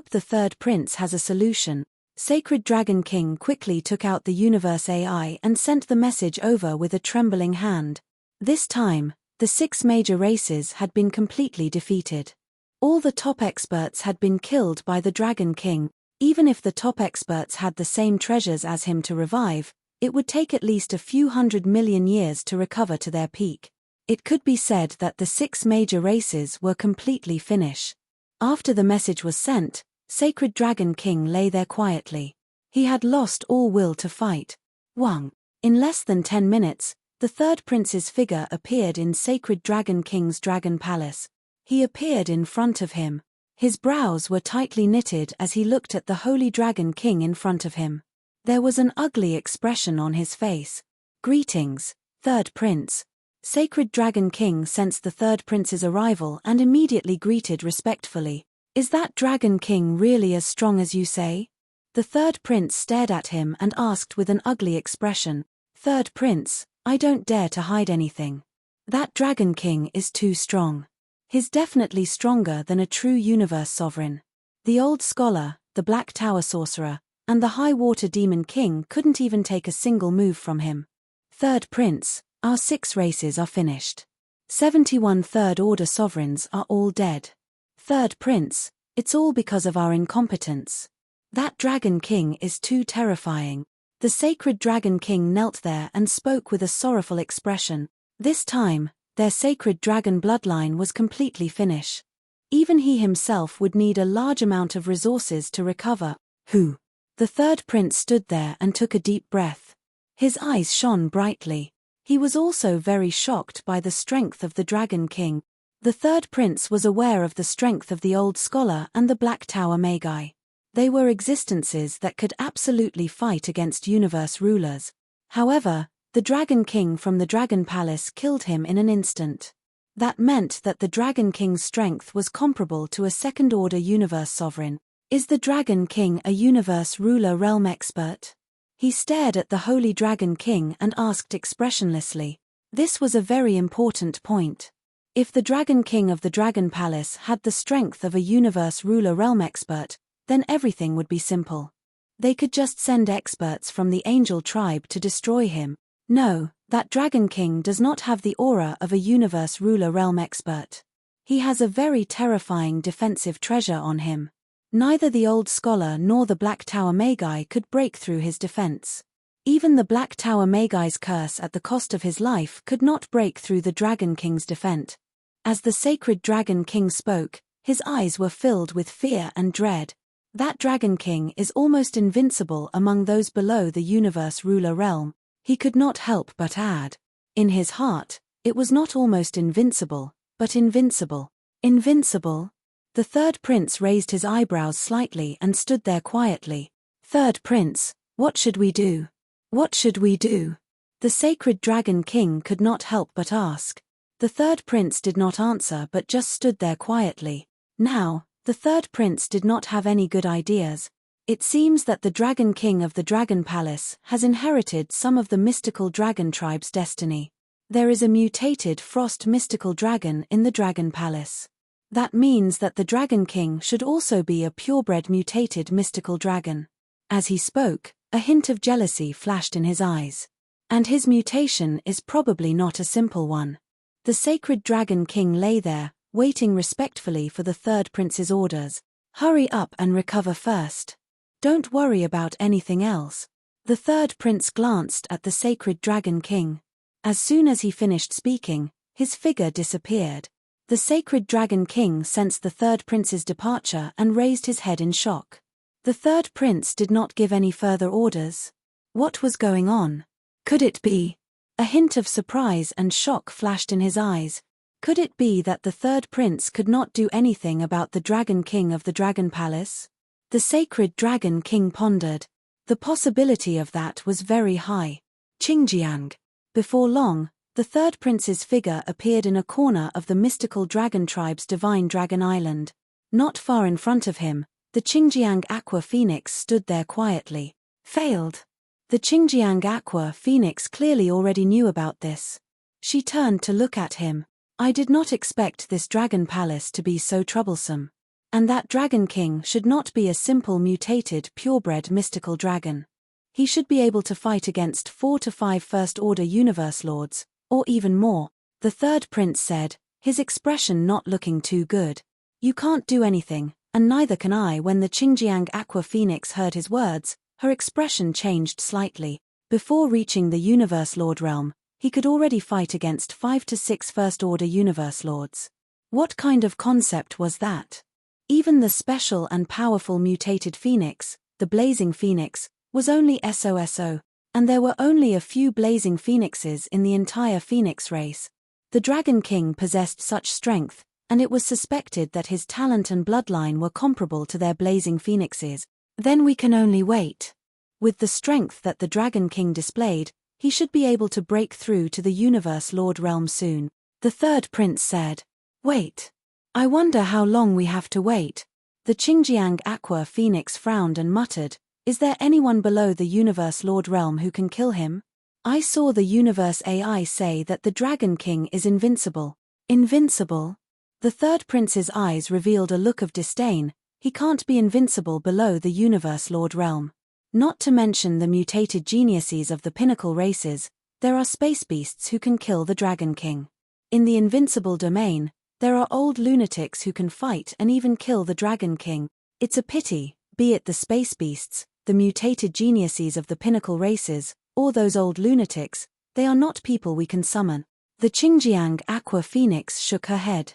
the third prince has a solution. Sacred Dragon King quickly took out the Universe AI and sent the message over with a trembling hand. This time, the 6 major races had been completely defeated. All the top experts had been killed by the Dragon King. Even if the top experts had the same treasures as him to revive, it would take at least a few 100 million years to recover to their peak. It could be said that the 6 major races were completely finished. After the message was sent, Sacred Dragon King lay there quietly. He had lost all will to fight. Wang. In less than 10 minutes, the third prince's figure appeared in Sacred Dragon King's Dragon Palace. He appeared in front of him. His brows were tightly knitted as he looked at the Holy Dragon King in front of him. There was an ugly expression on his face. Greetings, Third Prince. Sacred Dragon King sensed the Third Prince's arrival and immediately greeted respectfully. Is that Dragon King really as strong as you say? The Third Prince stared at him and asked with an ugly expression. Third Prince, I don't dare to hide anything. That Dragon King is too strong. He's definitely stronger than a true universe sovereign. The Old Scholar, the Black Tower Sorcerer, and the High Water Demon King couldn't even take a single move from him. Third Prince, our 6 races are finished. 71 Third Order sovereigns are all dead. Third Prince, it's all because of our incompetence. That Dragon King is too terrifying. The Sacred Dragon King knelt there and spoke with a sorrowful expression. This time, their sacred dragon bloodline was completely finished. Even he himself would need a large amount of resources to recover. Who? The third prince stood there and took a deep breath. His eyes shone brightly. He was also very shocked by the strength of the Dragon King. The third prince was aware of the strength of the Old Scholar and the Black Tower Magi. They were existences that could absolutely fight against universe rulers. However, the Dragon King from the Dragon Palace killed him in an instant. That meant that the Dragon King's strength was comparable to a second-order universe sovereign. Is the Dragon King a universe ruler realm expert? He stared at the Holy Dragon King and asked expressionlessly. This was a very important point. If the Dragon King of the Dragon Palace had the strength of a universe ruler realm expert, then everything would be simple. They could just send experts from the angel tribe to destroy him. No, that Dragon King does not have the aura of a universe ruler realm expert. He has a very terrifying defensive treasure on him. Neither the Old Scholar nor the Black Tower Magi could break through his defense. Even the Black Tower Magi's curse at the cost of his life could not break through the Dragon King's defense. As the sacred Dragon King spoke, his eyes were filled with fear and dread. That Dragon King is almost invincible among those below the universe ruler realm. He could not help but add. In his heart, it was not almost invincible, but invincible. Invincible? The third prince raised his eyebrows slightly and stood there quietly. Third prince, what should we do? What should we do? The sacred Dragon King could not help but ask. The third prince did not answer but just stood there quietly. Now, the third prince did not have any good ideas. It seems that the Dragon King of the Dragon Palace has inherited some of the mystical dragon tribe's destiny. There is a mutated frost mystical dragon in the Dragon Palace. That means that the Dragon King should also be a purebred mutated mystical dragon. As he spoke, a hint of jealousy flashed in his eyes. And his mutation is probably not a simple one. The sacred Dragon King lay there, waiting respectfully for the third prince's orders. Hurry up and recover first. Don't worry about anything else. The third prince glanced at the sacred Dragon King. As soon as he finished speaking, his figure disappeared. The sacred Dragon King sensed the third prince's departure and raised his head in shock. The third prince did not give any further orders. What was going on? Could it be? A hint of surprise and shock flashed in his eyes. Could it be that the third prince could not do anything about the Dragon King of the Dragon Palace? The sacred Dragon King pondered. The possibility of that was very high. Qingjiang. Before long, the third prince's figure appeared in a corner of the mystical dragon tribe's divine dragon island. Not far in front of him, the Qingjiang Aqua Phoenix stood there quietly. Failed. The Qingjiang Aqua Phoenix clearly already knew about this. She turned to look at him. I did not expect this dragon palace to be so troublesome. And that Dragon King should not be a simple mutated purebred mystical dragon. He should be able to fight against 4 to 5 First Order Universe Lords, or even more, the third prince said, his expression not looking too good. You can't do anything, and neither can I. When the Qingjiang Aqua Phoenix heard his words, her expression changed slightly. Before reaching the Universe Lord realm, he could already fight against 5 to 6 First Order Universe Lords. What kind of concept was that? Even the special and powerful mutated Phoenix, the Blazing Phoenix, was only SOSO. And there were only a few blazing phoenixes in the entire phoenix race. The Dragon King possessed such strength, and it was suspected that his talent and bloodline were comparable to their blazing phoenixes. Then we can only wait. With the strength that the Dragon King displayed, he should be able to break through to the Universe Lord realm soon. The third prince said, Wait. I wonder how long we have to wait. The Qingjiang Aqua Phoenix frowned and muttered, Is there anyone below the Universe Lord realm who can kill him? I saw the Universe AI say that the Dragon King is invincible. Invincible? The third prince's eyes revealed a look of disdain. He can't be invincible below the Universe Lord realm. Not to mention the mutated geniuses of the pinnacle races, there are space beasts who can kill the Dragon King. In the Invincible domain, there are old lunatics who can fight and even kill the Dragon King. It's a pity, be it the space beasts, the mutated geniuses of the pinnacle races, or those old lunatics, they are not people we can summon. The Qingjiang Aqua Phoenix shook her head.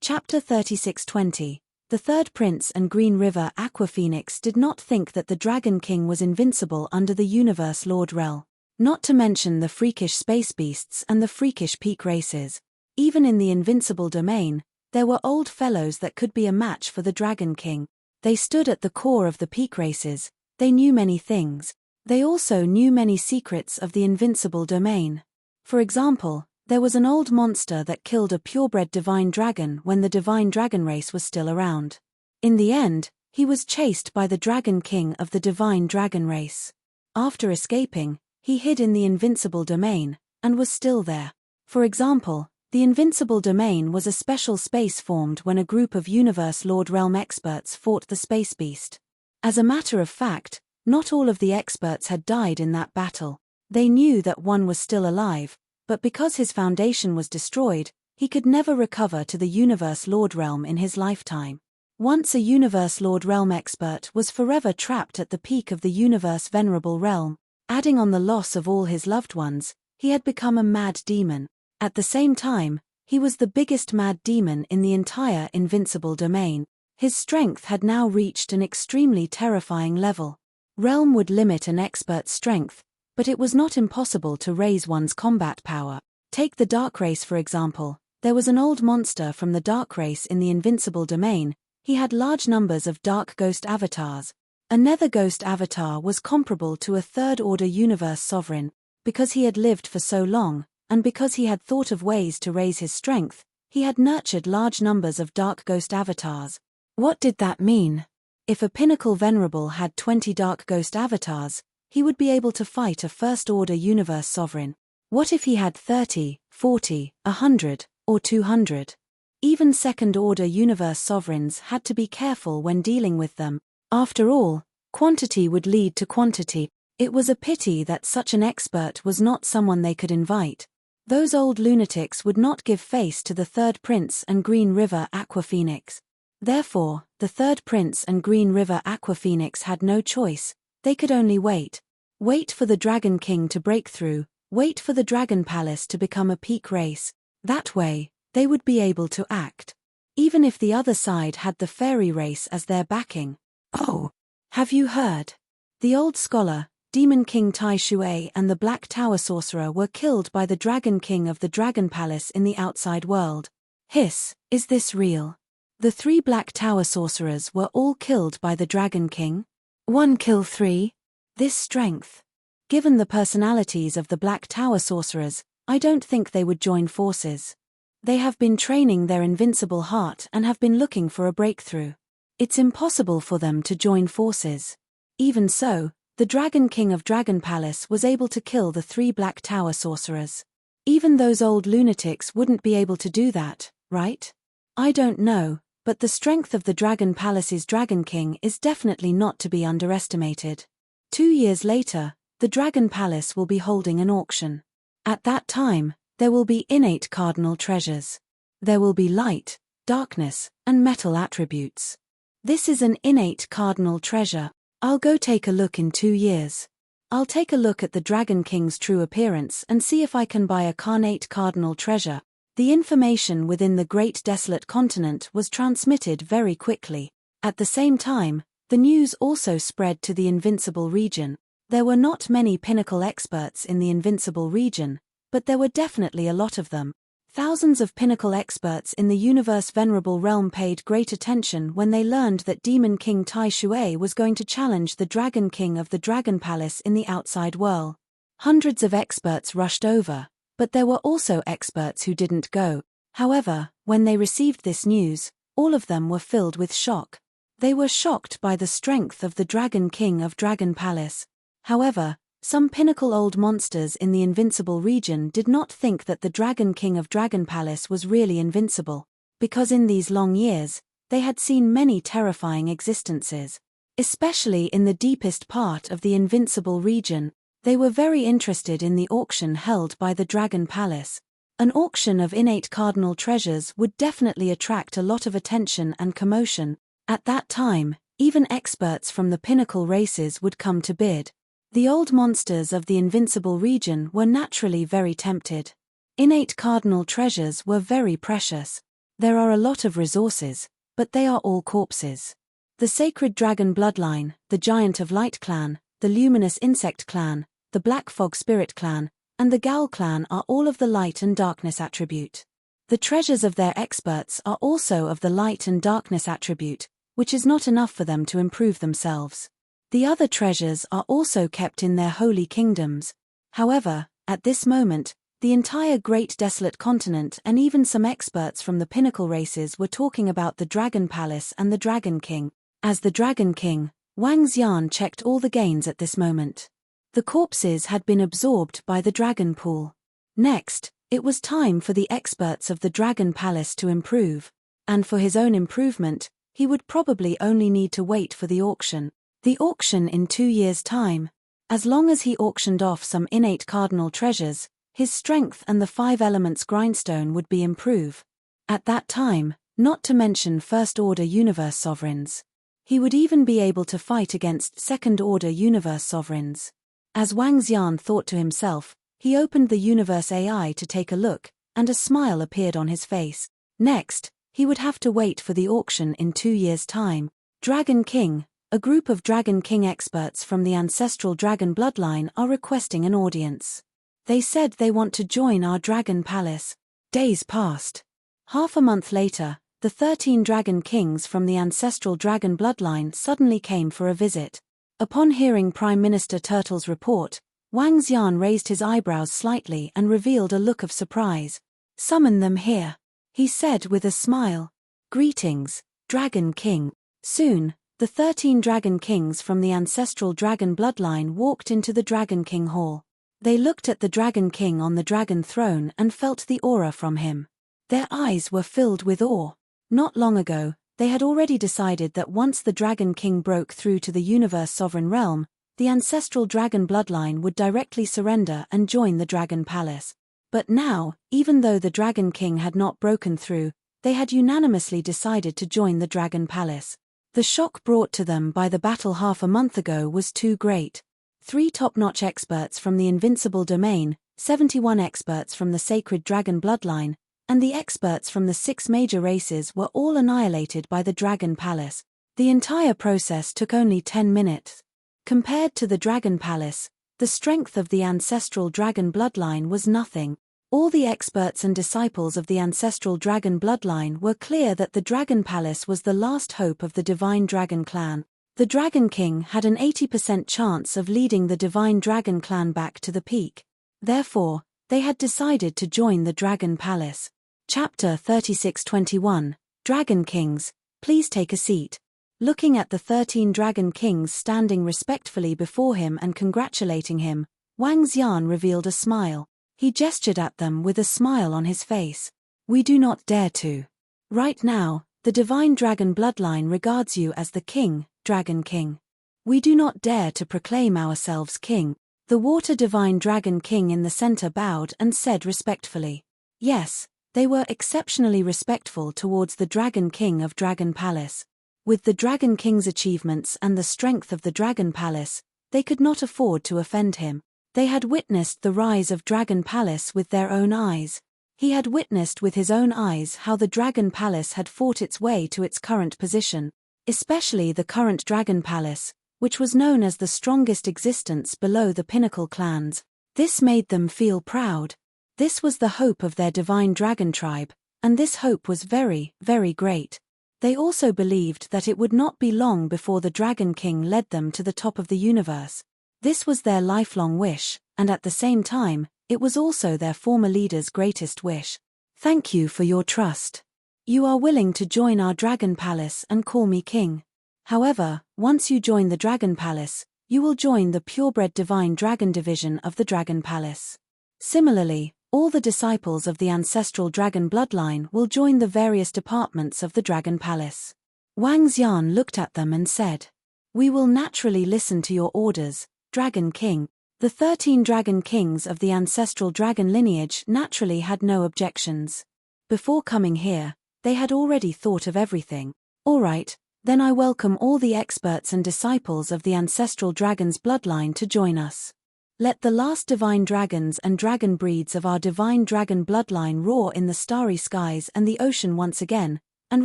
Chapter 36:20. The third prince and Green River Aqua Phoenix did not think that the Dragon King was invincible under the Universe Lord realm. Not to mention the freakish space beasts and the freakish peak races. Even in the Invincible domain, there were old fellows that could be a match for the Dragon King. They stood at the core of the peak races. They knew many things. They also knew many secrets of the Invincible domain. For example, there was an old monster that killed a purebred divine dragon when the divine dragon race was still around. In the end, he was chased by the Dragon King of the divine dragon race. After escaping, he hid in the Invincible domain, and was still there. For example, the Invincible domain was a special space formed when a group of Universe Lord realm experts fought the space beast. As a matter of fact, not all of the experts had died in that battle. They knew that one was still alive, but because his foundation was destroyed, he could never recover to the Universe Lord realm in his lifetime. Once a Universe Lord realm expert was forever trapped at the peak of the Universe Venerable realm. Adding on the loss of all his loved ones, he had become a mad demon. At the same time, he was the biggest mad demon in the entire Invincible domain. His strength had now reached an extremely terrifying level. Realm would limit an expert's strength, but it was not impossible to raise one's combat power. Take the Dark Race for example. There was an old monster from the Dark Race in the Invincible domain. He had large numbers of Dark Ghost avatars. A Nether Ghost avatar was comparable to a Third Order Universe Sovereign. Because he had lived for so long, and because he had thought of ways to raise his strength, he had nurtured large numbers of Dark Ghost avatars. What did that mean? If a Pinnacle Venerable had 20 Dark Ghost avatars, he would be able to fight a First Order Universe Sovereign. What if he had 30, 40, 100, or 200. Even second-order universe sovereigns had to be careful when dealing with them. After all, quantity would lead to quantity. It was a pity that such an expert was not someone they could invite. Those old lunatics would not give face to the Third Prince and Green River Aquaphoenix. Therefore, the Third Prince and Green River Aquaphoenix had no choice. They could only wait. Wait for the Dragon King to break through, wait for the Dragon Palace to become a peak race. That way, they would be able to act. Even if the other side had the fairy race as their backing. Oh, have you heard? The old scholar, Demon King Tai Shui and the Black Tower Sorcerer were killed by the Dragon King of the Dragon Palace in the outside world. Hiss, is this real? The 3 Black Tower Sorcerers were all killed by the Dragon King? 1 kill 3? This strength. Given the personalities of the Black Tower Sorcerers, I don't think they would join forces. They have been training their invincible heart and have been looking for a breakthrough. It's impossible for them to join forces. Even so, the Dragon King of Dragon Palace was able to kill the 3 Black Tower Sorcerers. Even those old lunatics wouldn't be able to do that, right? I don't know, but the strength of the Dragon Palace's Dragon King is definitely not to be underestimated. 2 years later, the Dragon Palace will be holding an auction. At that time, there will be innate cardinal treasures. There will be light, darkness, and metal attributes. This is an innate cardinal treasure. I'll go take a look in 2 years. I'll take a look at the Dragon King's true appearance and see if I can buy a carnate cardinal treasure. The information within the Great Desolate Continent was transmitted very quickly. At the same time, the news also spread to the Invincible region. There were not many pinnacle experts in the Invincible region, but there were definitely a lot of them. Thousands of pinnacle experts in the universe Venerable Realm paid great attention when they learned that Demon King Tai Shui was going to challenge the Dragon King of the Dragon Palace in the outside world. Hundreds of experts rushed over, but there were also experts who didn't go. However, when they received this news, all of them were filled with shock. They were shocked by the strength of the Dragon King of Dragon Palace. However, some pinnacle old monsters in the Invincible region did not think that the Dragon King of Dragon Palace was really invincible, because in these long years, they had seen many terrifying existences. Especially in the deepest part of the Invincible region, they were very interested in the auction held by the Dragon Palace. An auction of innate cardinal treasures would definitely attract a lot of attention and commotion. At that time, even experts from the pinnacle races would come to bid. The old monsters of the Invincible region were naturally very tempted. Innate cardinal treasures were very precious. There are a lot of resources, but they are all corpses. The Sacred Dragon Bloodline, the Giant of Light Clan, the Luminous Insect Clan, the Black Fog Spirit Clan, and the Gowl Clan are all of the light and darkness attribute. The treasures of their experts are also of the light and darkness attribute, which is not enough for them to improve themselves. The other treasures are also kept in their holy kingdoms. However, at this moment, the entire Great Desolate Continent and even some experts from the pinnacle races were talking about the Dragon Palace and the Dragon King. As the Dragon King, Wang Xian checked all the gains at this moment. The corpses had been absorbed by the Dragon Pool. Next, it was time for the experts of the Dragon Palace to improve. And for his own improvement, he would probably only need to wait for the auction. The auction in 2 years' time. As long as he auctioned off some innate cardinal treasures, his strength and the 5 elements grindstone would be improved. At that time, not to mention first-order universe sovereigns. He would even be able to fight against second-order universe sovereigns. As Wang Xian thought to himself, he opened the universe AI to take a look, and a smile appeared on his face. Next, he would have to wait for the auction in 2 years' time. Dragon King. A group of Dragon King experts from the ancestral dragon bloodline are requesting an audience. They said they want to join our Dragon Palace. Days passed. Half a month later, the 13 Dragon Kings from the ancestral dragon bloodline suddenly came for a visit. Upon hearing Prime Minister Turtle's report, Wang Xian raised his eyebrows slightly and revealed a look of surprise. "Summon them here," he said with a smile. "Greetings, Dragon King." Soon, the 13 Dragon Kings from the ancestral dragon bloodline walked into the Dragon King Hall. They looked at the Dragon King on the dragon throne and felt the aura from him. Their eyes were filled with awe. Not long ago, they had already decided that once the Dragon King broke through to the universe sovereign realm, the ancestral dragon bloodline would directly surrender and join the Dragon Palace. But now, even though the Dragon King had not broken through, they had unanimously decided to join the Dragon Palace. The shock brought to them by the battle half a month ago was too great. 3 top-notch experts from the Invincible domain, 71 experts from the Sacred Dragon bloodline, and the experts from the 6 major races were all annihilated by the Dragon Palace. The entire process took only 10 minutes. Compared to the Dragon Palace, the strength of the ancestral dragon bloodline was nothing. All the experts and disciples of the ancestral dragon bloodline were clear that the Dragon Palace was the last hope of the Divine Dragon clan. The Dragon King had an 80% chance of leading the Divine Dragon clan back to the peak. Therefore, they had decided to join the Dragon Palace. Chapter 36:21, Dragon Kings, please take a seat. Looking at the 13 Dragon Kings standing respectfully before him and congratulating him, Wang Xian revealed a smile. He gestured at them with a smile on his face. We do not dare to. Right now, the Divine Dragon bloodline regards you as the king, Dragon King. We do not dare to proclaim ourselves king. The Water Divine Dragon King in the center bowed and said respectfully. Yes, they were exceptionally respectful towards the Dragon King of Dragon Palace. With the Dragon King's achievements and the strength of the Dragon Palace, they could not afford to offend him. They had witnessed the rise of Dragon Palace with their own eyes. He had witnessed with his own eyes how the Dragon Palace had fought its way to its current position. Especially the current Dragon Palace, which was known as the strongest existence below the Pinnacle clans. This made them feel proud. This was the hope of their Divine Dragon tribe, and this hope was very, very great. They also believed that it would not be long before the Dragon King led them to the top of the universe. This was their lifelong wish, and at the same time, it was also their former leader's greatest wish. Thank you for your trust. You are willing to join our Dragon Palace and call me king. However, once you join the Dragon Palace, you will join the purebred Divine Dragon division of the Dragon Palace. Similarly, all the disciples of the ancestral dragon bloodline will join the various departments of the Dragon Palace. Wang Xian looked at them and said, We will naturally listen to your orders, Dragon King. The 13 Dragon Kings of the ancestral dragon lineage naturally had no objections. Before coming here, they had already thought of everything. All right, then I welcome all the experts and disciples of the ancestral dragon's bloodline to join us. Let the last divine dragons and dragon breeds of our divine dragon bloodline roar in the starry skies and the ocean once again, and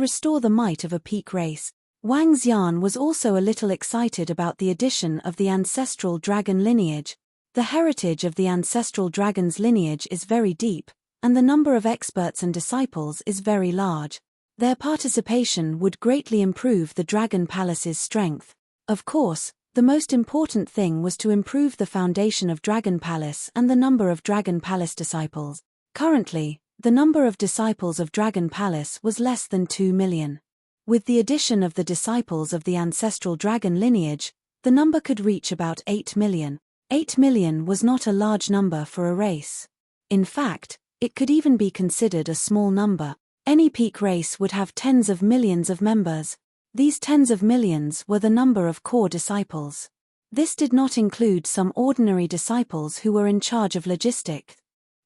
restore the might of a peak race. Wang Xian was also a little excited about the addition of the ancestral dragon lineage. The heritage of the ancestral dragon's lineage is very deep, and the number of experts and disciples is very large. Their participation would greatly improve the Dragon Palace's strength. Of course, the most important thing was to improve the foundation of Dragon Palace and the number of Dragon Palace disciples. Currently, the number of disciples of Dragon Palace was less than 2 million. With the addition of the disciples of the ancestral dragon lineage, the number could reach about 8 million. 8 million was not a large number for a race. In fact, it could even be considered a small number. Any peak race would have tens of millions of members. These tens of millions were the number of core disciples. This did not include some ordinary disciples who were in charge of logistics.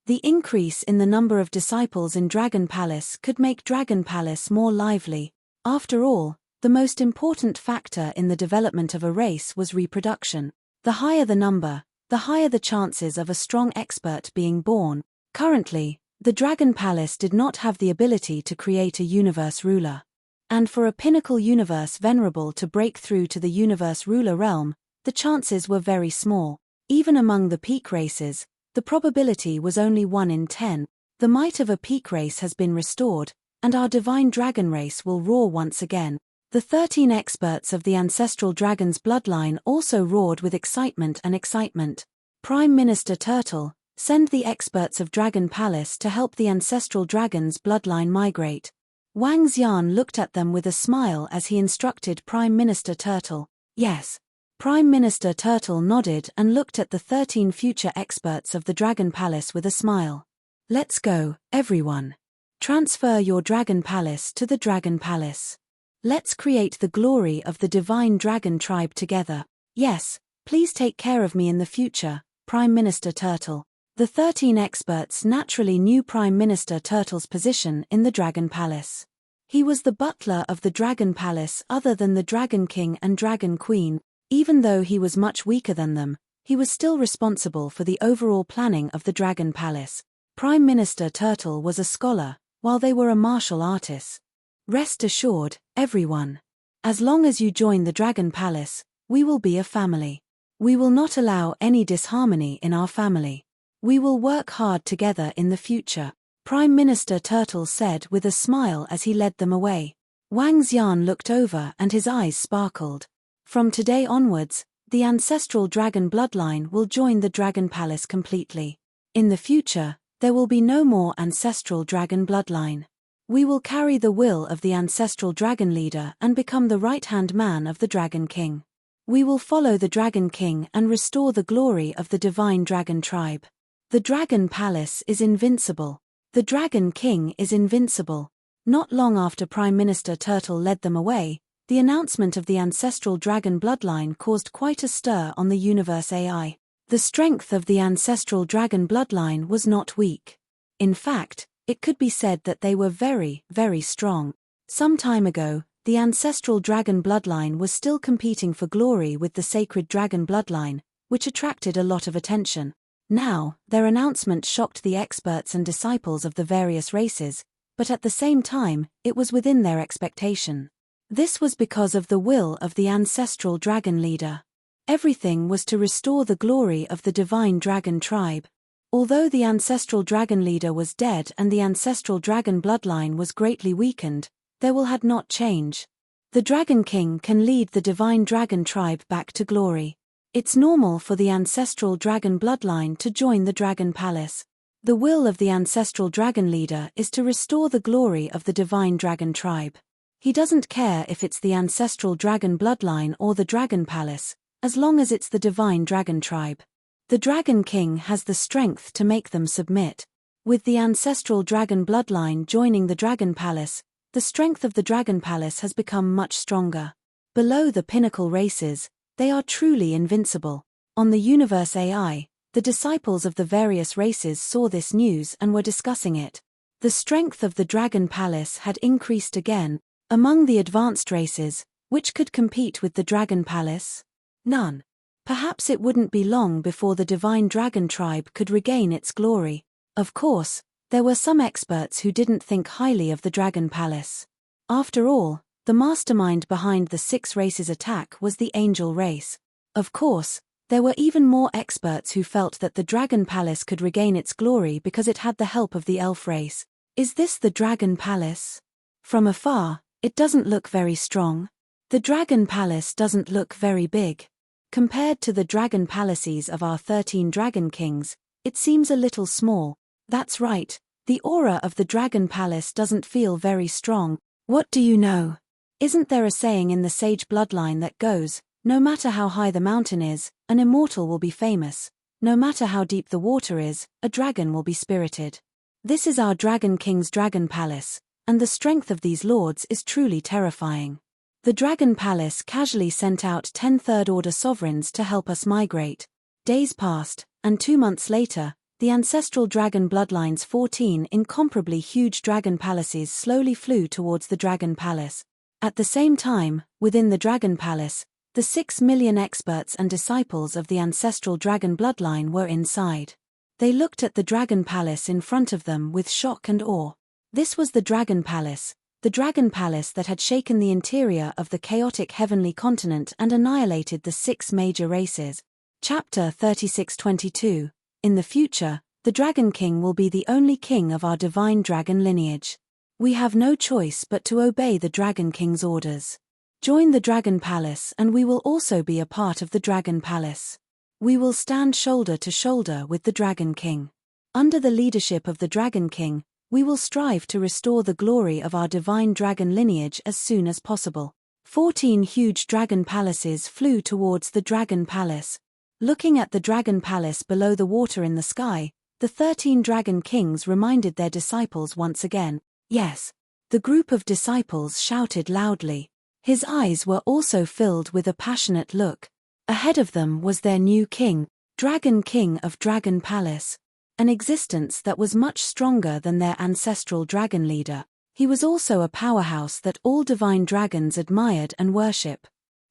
The increase in the number of disciples in Dragon Palace could make Dragon Palace more lively. After all, the most important factor in the development of a race was reproduction. The higher the number, the higher the chances of a strong expert being born. Currently, the Dragon Palace did not have the ability to create a universe ruler. And for a pinnacle universe venerable to break through to the universe ruler realm, the chances were very small. Even among the peak races, the probability was only 1 in 10. The might of a peak race has been restored, and our divine dragon race will roar once again. The 13 experts of the ancestral dragon's bloodline also roared with excitement and excitement. Prime Minister Turtle, send the experts of Dragon Palace to help the ancestral dragon's bloodline migrate. Wang Xian looked at them with a smile as he instructed Prime Minister Turtle. Yes. Prime Minister Turtle nodded and looked at the 13 future experts of the Dragon Palace with a smile. Let's go, everyone. Transfer your Dragon Palace to the Dragon Palace. Let's create the glory of the divine dragon tribe together. Yes, please take care of me in the future, Prime Minister Turtle. The 13 experts naturally knew Prime Minister Turtle's position in the Dragon Palace. He was the butler of the Dragon Palace other than the Dragon King and Dragon Queen. Even though he was much weaker than them, he was still responsible for the overall planning of the Dragon Palace. Prime Minister Turtle was a scholar, while they were a martial artist. Rest assured, everyone. As long as you join the Dragon Palace, we will be a family. We will not allow any disharmony in our family. We will work hard together in the future, Prime Minister Turtle said with a smile as he led them away. Wang Xian looked over and his eyes sparkled. From today onwards, the ancestral dragon bloodline will join the Dragon Palace completely. In the future, there will be no more ancestral dragon bloodline. We will carry the will of the ancestral dragon leader and become the right-hand man of the Dragon King. We will follow the Dragon King and restore the glory of the divine dragon tribe. The Dragon Palace is invincible. The Dragon King is invincible. Not long after Prime Minister Turtle led them away, the announcement of the ancestral dragon bloodline caused quite a stir on the universe AI. The strength of the ancestral dragon bloodline was not weak. In fact, it could be said that they were very, very strong. Some time ago, the ancestral dragon bloodline was still competing for glory with the sacred dragon bloodline, which attracted a lot of attention. Now, their announcement shocked the experts and disciples of the various races, but at the same time, it was within their expectation. This was because of the will of the ancestral dragon leader. Everything was to restore the glory of the divine dragon tribe. Although the ancestral dragon leader was dead and the ancestral dragon bloodline was greatly weakened, their will had not changed. The Dragon King can lead the divine dragon tribe back to glory. It's normal for the ancestral dragon bloodline to join the Dragon Palace. The will of the ancestral dragon leader is to restore the glory of the divine dragon tribe. He doesn't care if it's the ancestral dragon bloodline or the Dragon Palace, as long as it's the divine dragon tribe. The Dragon King has the strength to make them submit. With the ancestral dragon bloodline joining the Dragon Palace, the strength of the Dragon Palace has become much stronger. Below the pinnacle races, they are truly invincible. On the universe AI, the disciples of the various races saw this news and were discussing it. The strength of the Dragon Palace had increased again. Among the advanced races, which could compete with the Dragon Palace? None. Perhaps it wouldn't be long before the divine dragon tribe could regain its glory. Of course, there were some experts who didn't think highly of the Dragon Palace. After all, the mastermind behind the 6 races attack was the angel race. Of course, there were even more experts who felt that the Dragon Palace could regain its glory because it had the help of the elf race. Is this the Dragon Palace? From afar, it doesn't look very strong. The Dragon Palace doesn't look very big. Compared to the dragon palaces of our 13 Dragon Kings, it seems a little small. That's right, the aura of the Dragon Palace doesn't feel very strong. What do you know? Isn't there a saying in the sage bloodline that goes, no matter how high the mountain is, an immortal will be famous. No matter how deep the water is, a dragon will be spirited. This is our Dragon King's Dragon Palace, and the strength of these lords is truly terrifying. The Dragon Palace casually sent out 10 third-order sovereigns to help us migrate. Days passed, and 2 months later, the ancestral dragon bloodline's 14 incomparably huge dragon palaces slowly flew towards the Dragon Palace. At the same time, within the Dragon Palace, the 6 million experts and disciples of the ancestral dragon bloodline were inside. They looked at the Dragon Palace in front of them with shock and awe. This was the Dragon Palace that had shaken the interior of the chaotic heavenly continent and annihilated the 6 major races. Chapter 3622. In the future, the Dragon King will be the only king of our divine dragon lineage. We have no choice but to obey the Dragon King's orders. Join the Dragon Palace and we will also be a part of the Dragon Palace. We will stand shoulder to shoulder with the Dragon King. Under the leadership of the Dragon King, we will strive to restore the glory of our divine dragon lineage as soon as possible. 14 huge dragon palaces flew towards the dragon palace. Looking at the dragon palace below the water in the sky, the 13 dragon kings reminded their disciples once again. Yes. The group of disciples shouted loudly. His eyes were also filled with a passionate look. Ahead of them was their new king, Dragon King of Dragon Palace. An existence that was much stronger than their ancestral dragon leader. He was also a powerhouse that all divine dragons admired and worship.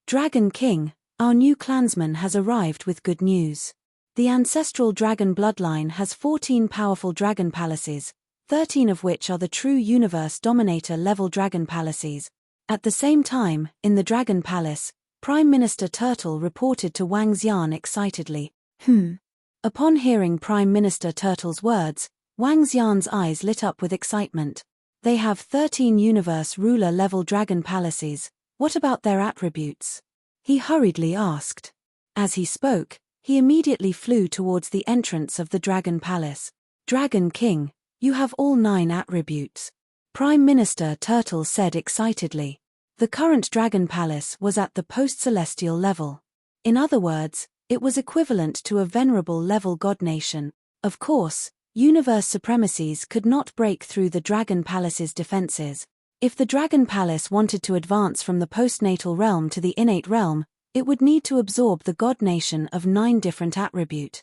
Dragon King, our new clansman has arrived with good news. The ancestral dragon bloodline has 14 powerful dragon palaces, 13 of which are the true universe dominator level dragon palaces. At the same time, in the Dragon Palace, Prime Minister Turtle reported to Wang Xian excitedly. Upon hearing Prime Minister Turtle's words, Wang Xian's eyes lit up with excitement. They have 13 universe ruler level dragon palaces. What about their attributes? He hurriedly asked. As he spoke, he immediately flew towards the entrance of the Dragon Palace. Dragon King, you have all 9 attributes. Prime Minister Turtle said excitedly. The current Dragon Palace was at the post-celestial level. In other words, it was equivalent to a venerable level god nation. Of course, universe supremacies could not break through the Dragon Palace's defenses. If the Dragon Palace wanted to advance from the postnatal realm to the innate realm, it would need to absorb the god nation of 9 different attributes.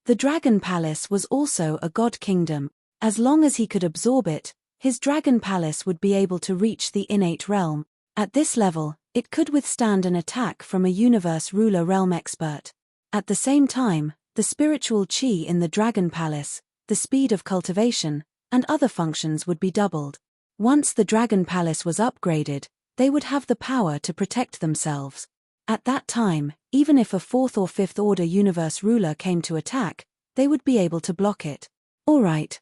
The Dragon Palace was also a god kingdom. As long as he could absorb it, his Dragon Palace would be able to reach the innate realm. At this level, it could withstand an attack from a universe ruler realm expert. At the same time, the spiritual chi in the Dragon Palace, the speed of cultivation, and other functions would be doubled. Once the Dragon Palace was upgraded, they would have the power to protect themselves. At that time, even if a 4th or 5th order universe ruler came to attack, they would be able to block it. All right.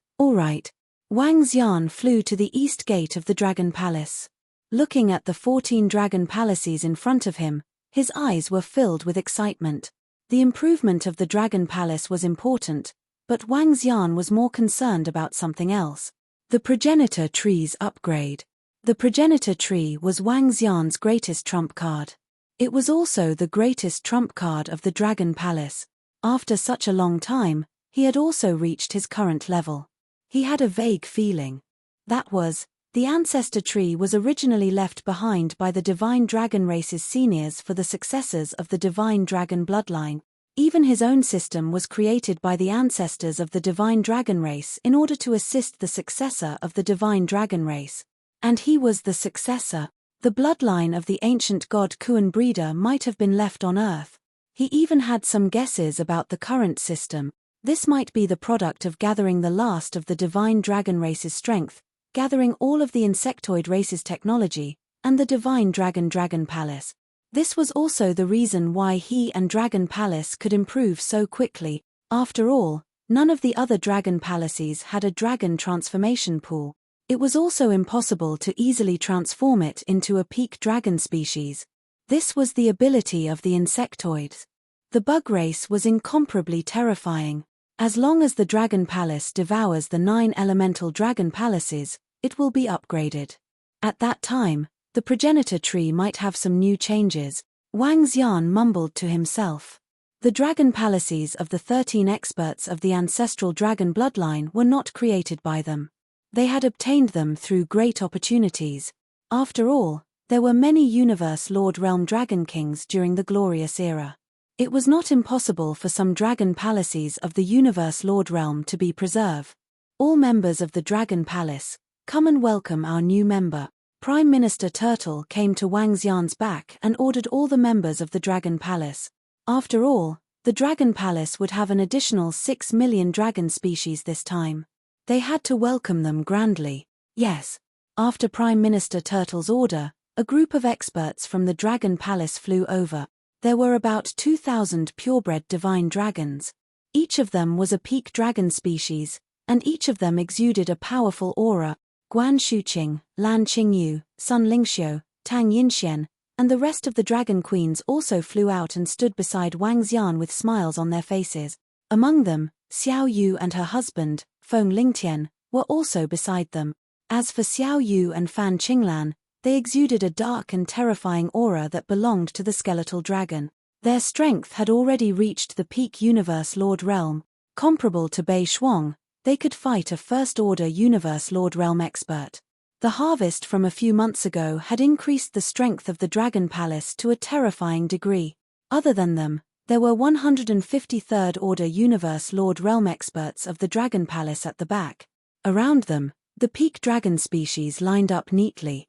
Wang Xian flew to the east gate of the Dragon Palace. Looking at the 14 dragon palaces in front of him, his eyes were filled with excitement. The improvement of the Dragon Palace was important, but Wang Xian was more concerned about something else. The progenitor tree's upgrade. The progenitor tree was Wang Xian's greatest trump card. It was also the greatest trump card of the Dragon Palace. After such a long time, he had also reached his current level. He had a vague feeling. That was, the ancestor tree was originally left behind by the divine dragon race's seniors for the successors of the divine dragon bloodline. Even his own system was created by the ancestors of the divine dragon race in order to assist the successor of the divine dragon race. And he was the successor. The bloodline of the ancient god Kuan breeder might have been left on Earth. He even had some guesses about the current system. This might be the product of gathering the last of the divine dragon race's strength, gathering all of the insectoid race's technology, and the divine dragon palace. This was also the reason why he and Dragon Palace could improve so quickly. After all, none of the other dragon palaces had a dragon transformation pool. It was also impossible to easily transform it into a peak dragon species. This was the ability of the insectoids. The bug race was incomparably terrifying. As long as the Dragon Palace devours the 9 elemental dragon palaces, it will be upgraded. At that time, the progenitor tree might have some new changes. Wang Xian mumbled to himself. The dragon palaces of the 13 experts of the ancestral dragon bloodline were not created by them. They had obtained them through great opportunities. After all, there were many universe Lord Realm Dragon Kings during the glorious era. It was not impossible for some dragon palaces of the universe Lord Realm to be preserved. All members of the Dragon Palace, come and welcome our new member. Prime Minister Turtle came to Wang Xian's back and ordered all the members of the Dragon Palace. After all, the Dragon Palace would have an additional 6 million dragon species this time. They had to welcome them grandly. Yes. After Prime Minister Turtle's order, a group of experts from the Dragon Palace flew over. There were about 2,000 purebred divine dragons. Each of them was a peak dragon species, and each of them exuded a powerful aura. Guan Shuqing, Lan Qingyu, Sun Lingxiu, Tang Yinxian, and the rest of the dragon queens also flew out and stood beside Wang Xian with smiles on their faces. Among them, Xiao Yu and her husband, Feng Lingtian, were also beside them. As for Xiao Yu and Fan Qinglan, they exuded a dark and terrifying aura that belonged to the skeletal dragon. Their strength had already reached the peak Universe Lord realm. Comparable to Bei Shuang, they could fight a First-Order Universe Lord realm expert. The harvest from a few months ago had increased the strength of the Dragon Palace to a terrifying degree. Other than them, there were 150 Third-Order Universe Lord realm experts of the Dragon Palace at the back. Around them, the peak dragon species lined up neatly.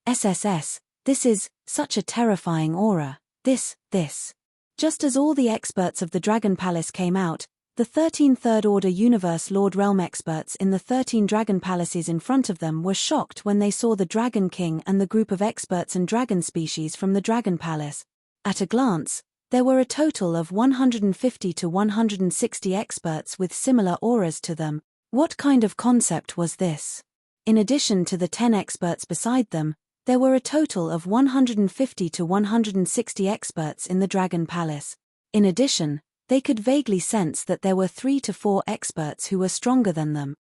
SSS, this is such a terrifying aura. This. Just as all the experts of the Dragon Palace came out, the 13 Third-Order Universe Lord Realm experts in the 13 Dragon Palaces in front of them were shocked when they saw the Dragon King and the group of experts and dragon species from the Dragon Palace. At a glance, there were a total of 150 to 160 experts with similar auras to them. What kind of concept was this? In addition to the 10 experts beside them, there were a total of 150 to 160 experts in the Dragon Palace. In addition, they could vaguely sense that there were 3 to 4 experts who were stronger than them.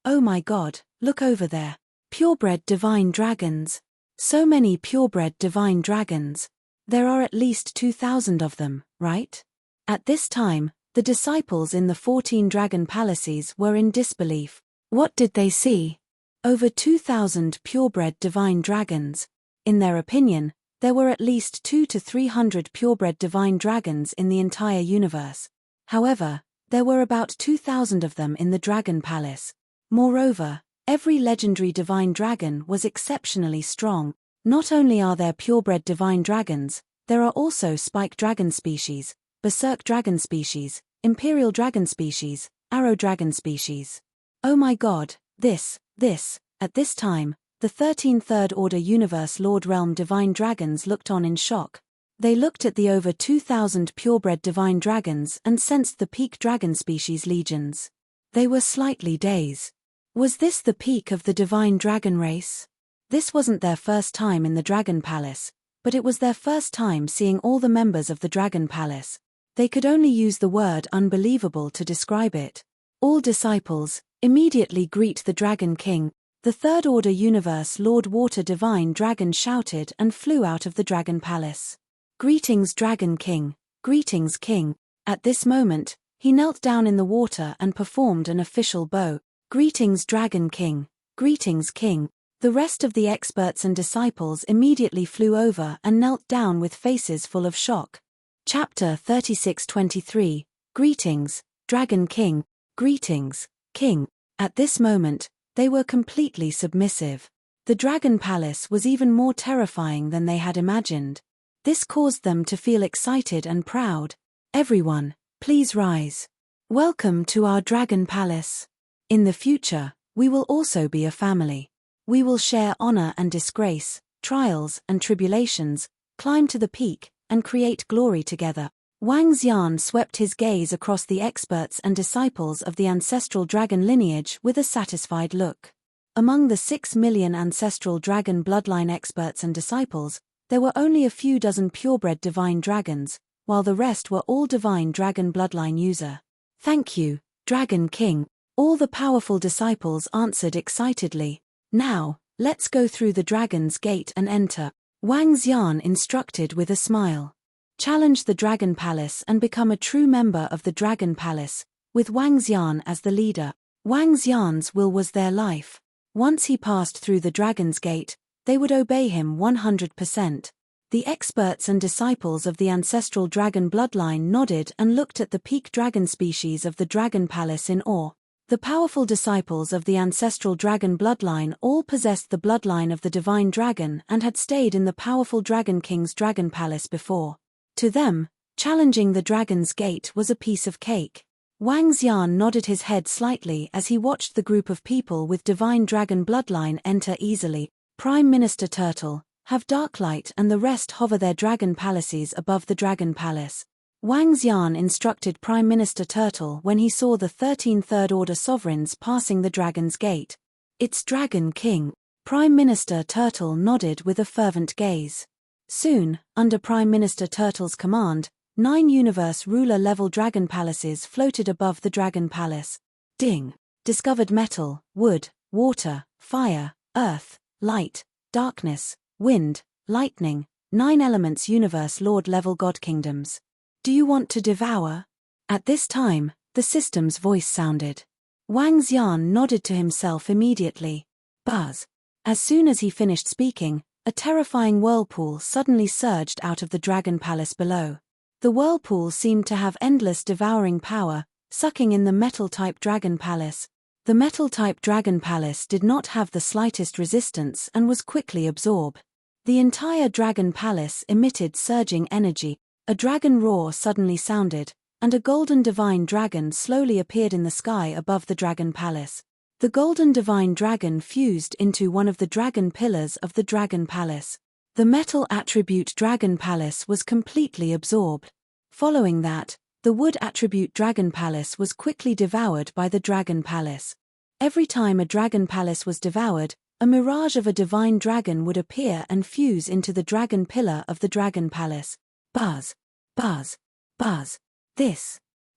Oh my god, look over there. Purebred divine dragons. So many purebred divine dragons. There are at least 2,000 of them, right? At this time, the disciples in the 14 Dragon Palaces were in disbelief. What did they see? Over 2,000 purebred divine dragons. In their opinion, there were at least 200 to 300 purebred divine dragons in the entire universe. However, there were about 2,000 of them in the Dragon Palace. Moreover, every legendary divine dragon was exceptionally strong. Not only are there purebred divine dragons, there are also spike dragon species, berserk dragon species, imperial dragon species, arrow dragon species. Oh my god, at this time, the 13 Third-Order Universe Lord Realm Divine Dragons looked on in shock. They looked at the over 2,000 purebred divine dragons and sensed the peak dragon species legions. They were slightly dazed. Was this the peak of the divine dragon race? This wasn't their first time in the Dragon Palace, but it was their first time seeing all the members of the Dragon Palace. They could only use the word unbelievable to describe it. All disciples, immediately greet the Dragon King. The Third-Order Universe Lord Water Divine Dragon shouted and flew out of the Dragon Palace. Greetings Dragon King, greetings King. At this moment, he knelt down in the water and performed an official bow. Greetings Dragon King, greetings King. The rest of the experts and disciples immediately flew over and knelt down with faces full of shock. Chapter 36-23, Greetings, Dragon King, greetings, King. At this moment, they were completely submissive. The Dragon Palace was even more terrifying than they had imagined. This caused them to feel excited and proud. Everyone, please rise. Welcome to our Dragon Palace. In the future, we will also be a family. We will share honor and disgrace, trials and tribulations, climb to the peak, and create glory together. Wang Xian swept his gaze across the experts and disciples of the ancestral dragon lineage with a satisfied look. Among the 6 million ancestral dragon bloodline experts and disciples, there were only a few dozen purebred divine dragons, while the rest were all divine dragon bloodline user. Thank you, Dragon King, all the powerful disciples answered excitedly. Now, let's go through the Dragon's Gate and enter. Wang Xian instructed with a smile. Challenge the Dragon Palace and become a true member of the Dragon Palace, with Wang Xian as the leader. Wang Xian's will was their life. Once he passed through the Dragon's Gate, they would obey him 100%. The experts and disciples of the ancestral dragon bloodline nodded and looked at the peak dragon species of the Dragon Palace in awe. The powerful disciples of the ancestral dragon bloodline all possessed the bloodline of the divine dragon and had stayed in the powerful Dragon King's Dragon Palace before. To them, challenging the Dragon's Gate was a piece of cake. Wang Xian nodded his head slightly as he watched the group of people with divine dragon bloodline enter easily. Prime Minister Turtle, have Darklight and the rest hover their dragon palaces above the Dragon Palace. Wang Xian instructed Prime Minister Turtle when he saw the 13 Third-Order sovereigns passing the Dragon's Gate. It's Dragon King. Prime Minister Turtle nodded with a fervent gaze. Soon, under Prime Minister Turtle's command, 9 universe ruler-level dragon palaces floated above the Dragon Palace. Ding! Discovered metal, wood, water, fire, earth, light, darkness, wind, lightning, 9 elements universe lord level god kingdoms. Do you want to devour? At this time, the system's voice sounded. Wang Xian nodded to himself immediately. Buzz. As soon as he finished speaking, a terrifying whirlpool suddenly surged out of the dragon palace below. The whirlpool seemed to have endless devouring power, sucking in the metal-type dragon palace. The metal-type dragon palace did not have the slightest resistance and was quickly absorbed. The entire dragon palace emitted surging energy. A dragon roar suddenly sounded, and a golden divine dragon slowly appeared in the sky above the dragon palace. The golden divine dragon fused into one of the dragon pillars of the dragon palace. The metal attribute dragon palace was completely absorbed. Following that, the wood attribute dragon palace was quickly devoured by the dragon palace. Every time a dragon palace was devoured, a mirage of a divine dragon would appear and fuse into the dragon pillar of the dragon palace. Buzz. Buzz. Buzz.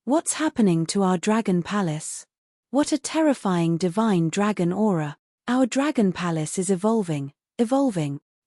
What's happening to our dragon palace? What a terrifying divine dragon aura. Our dragon palace is evolving.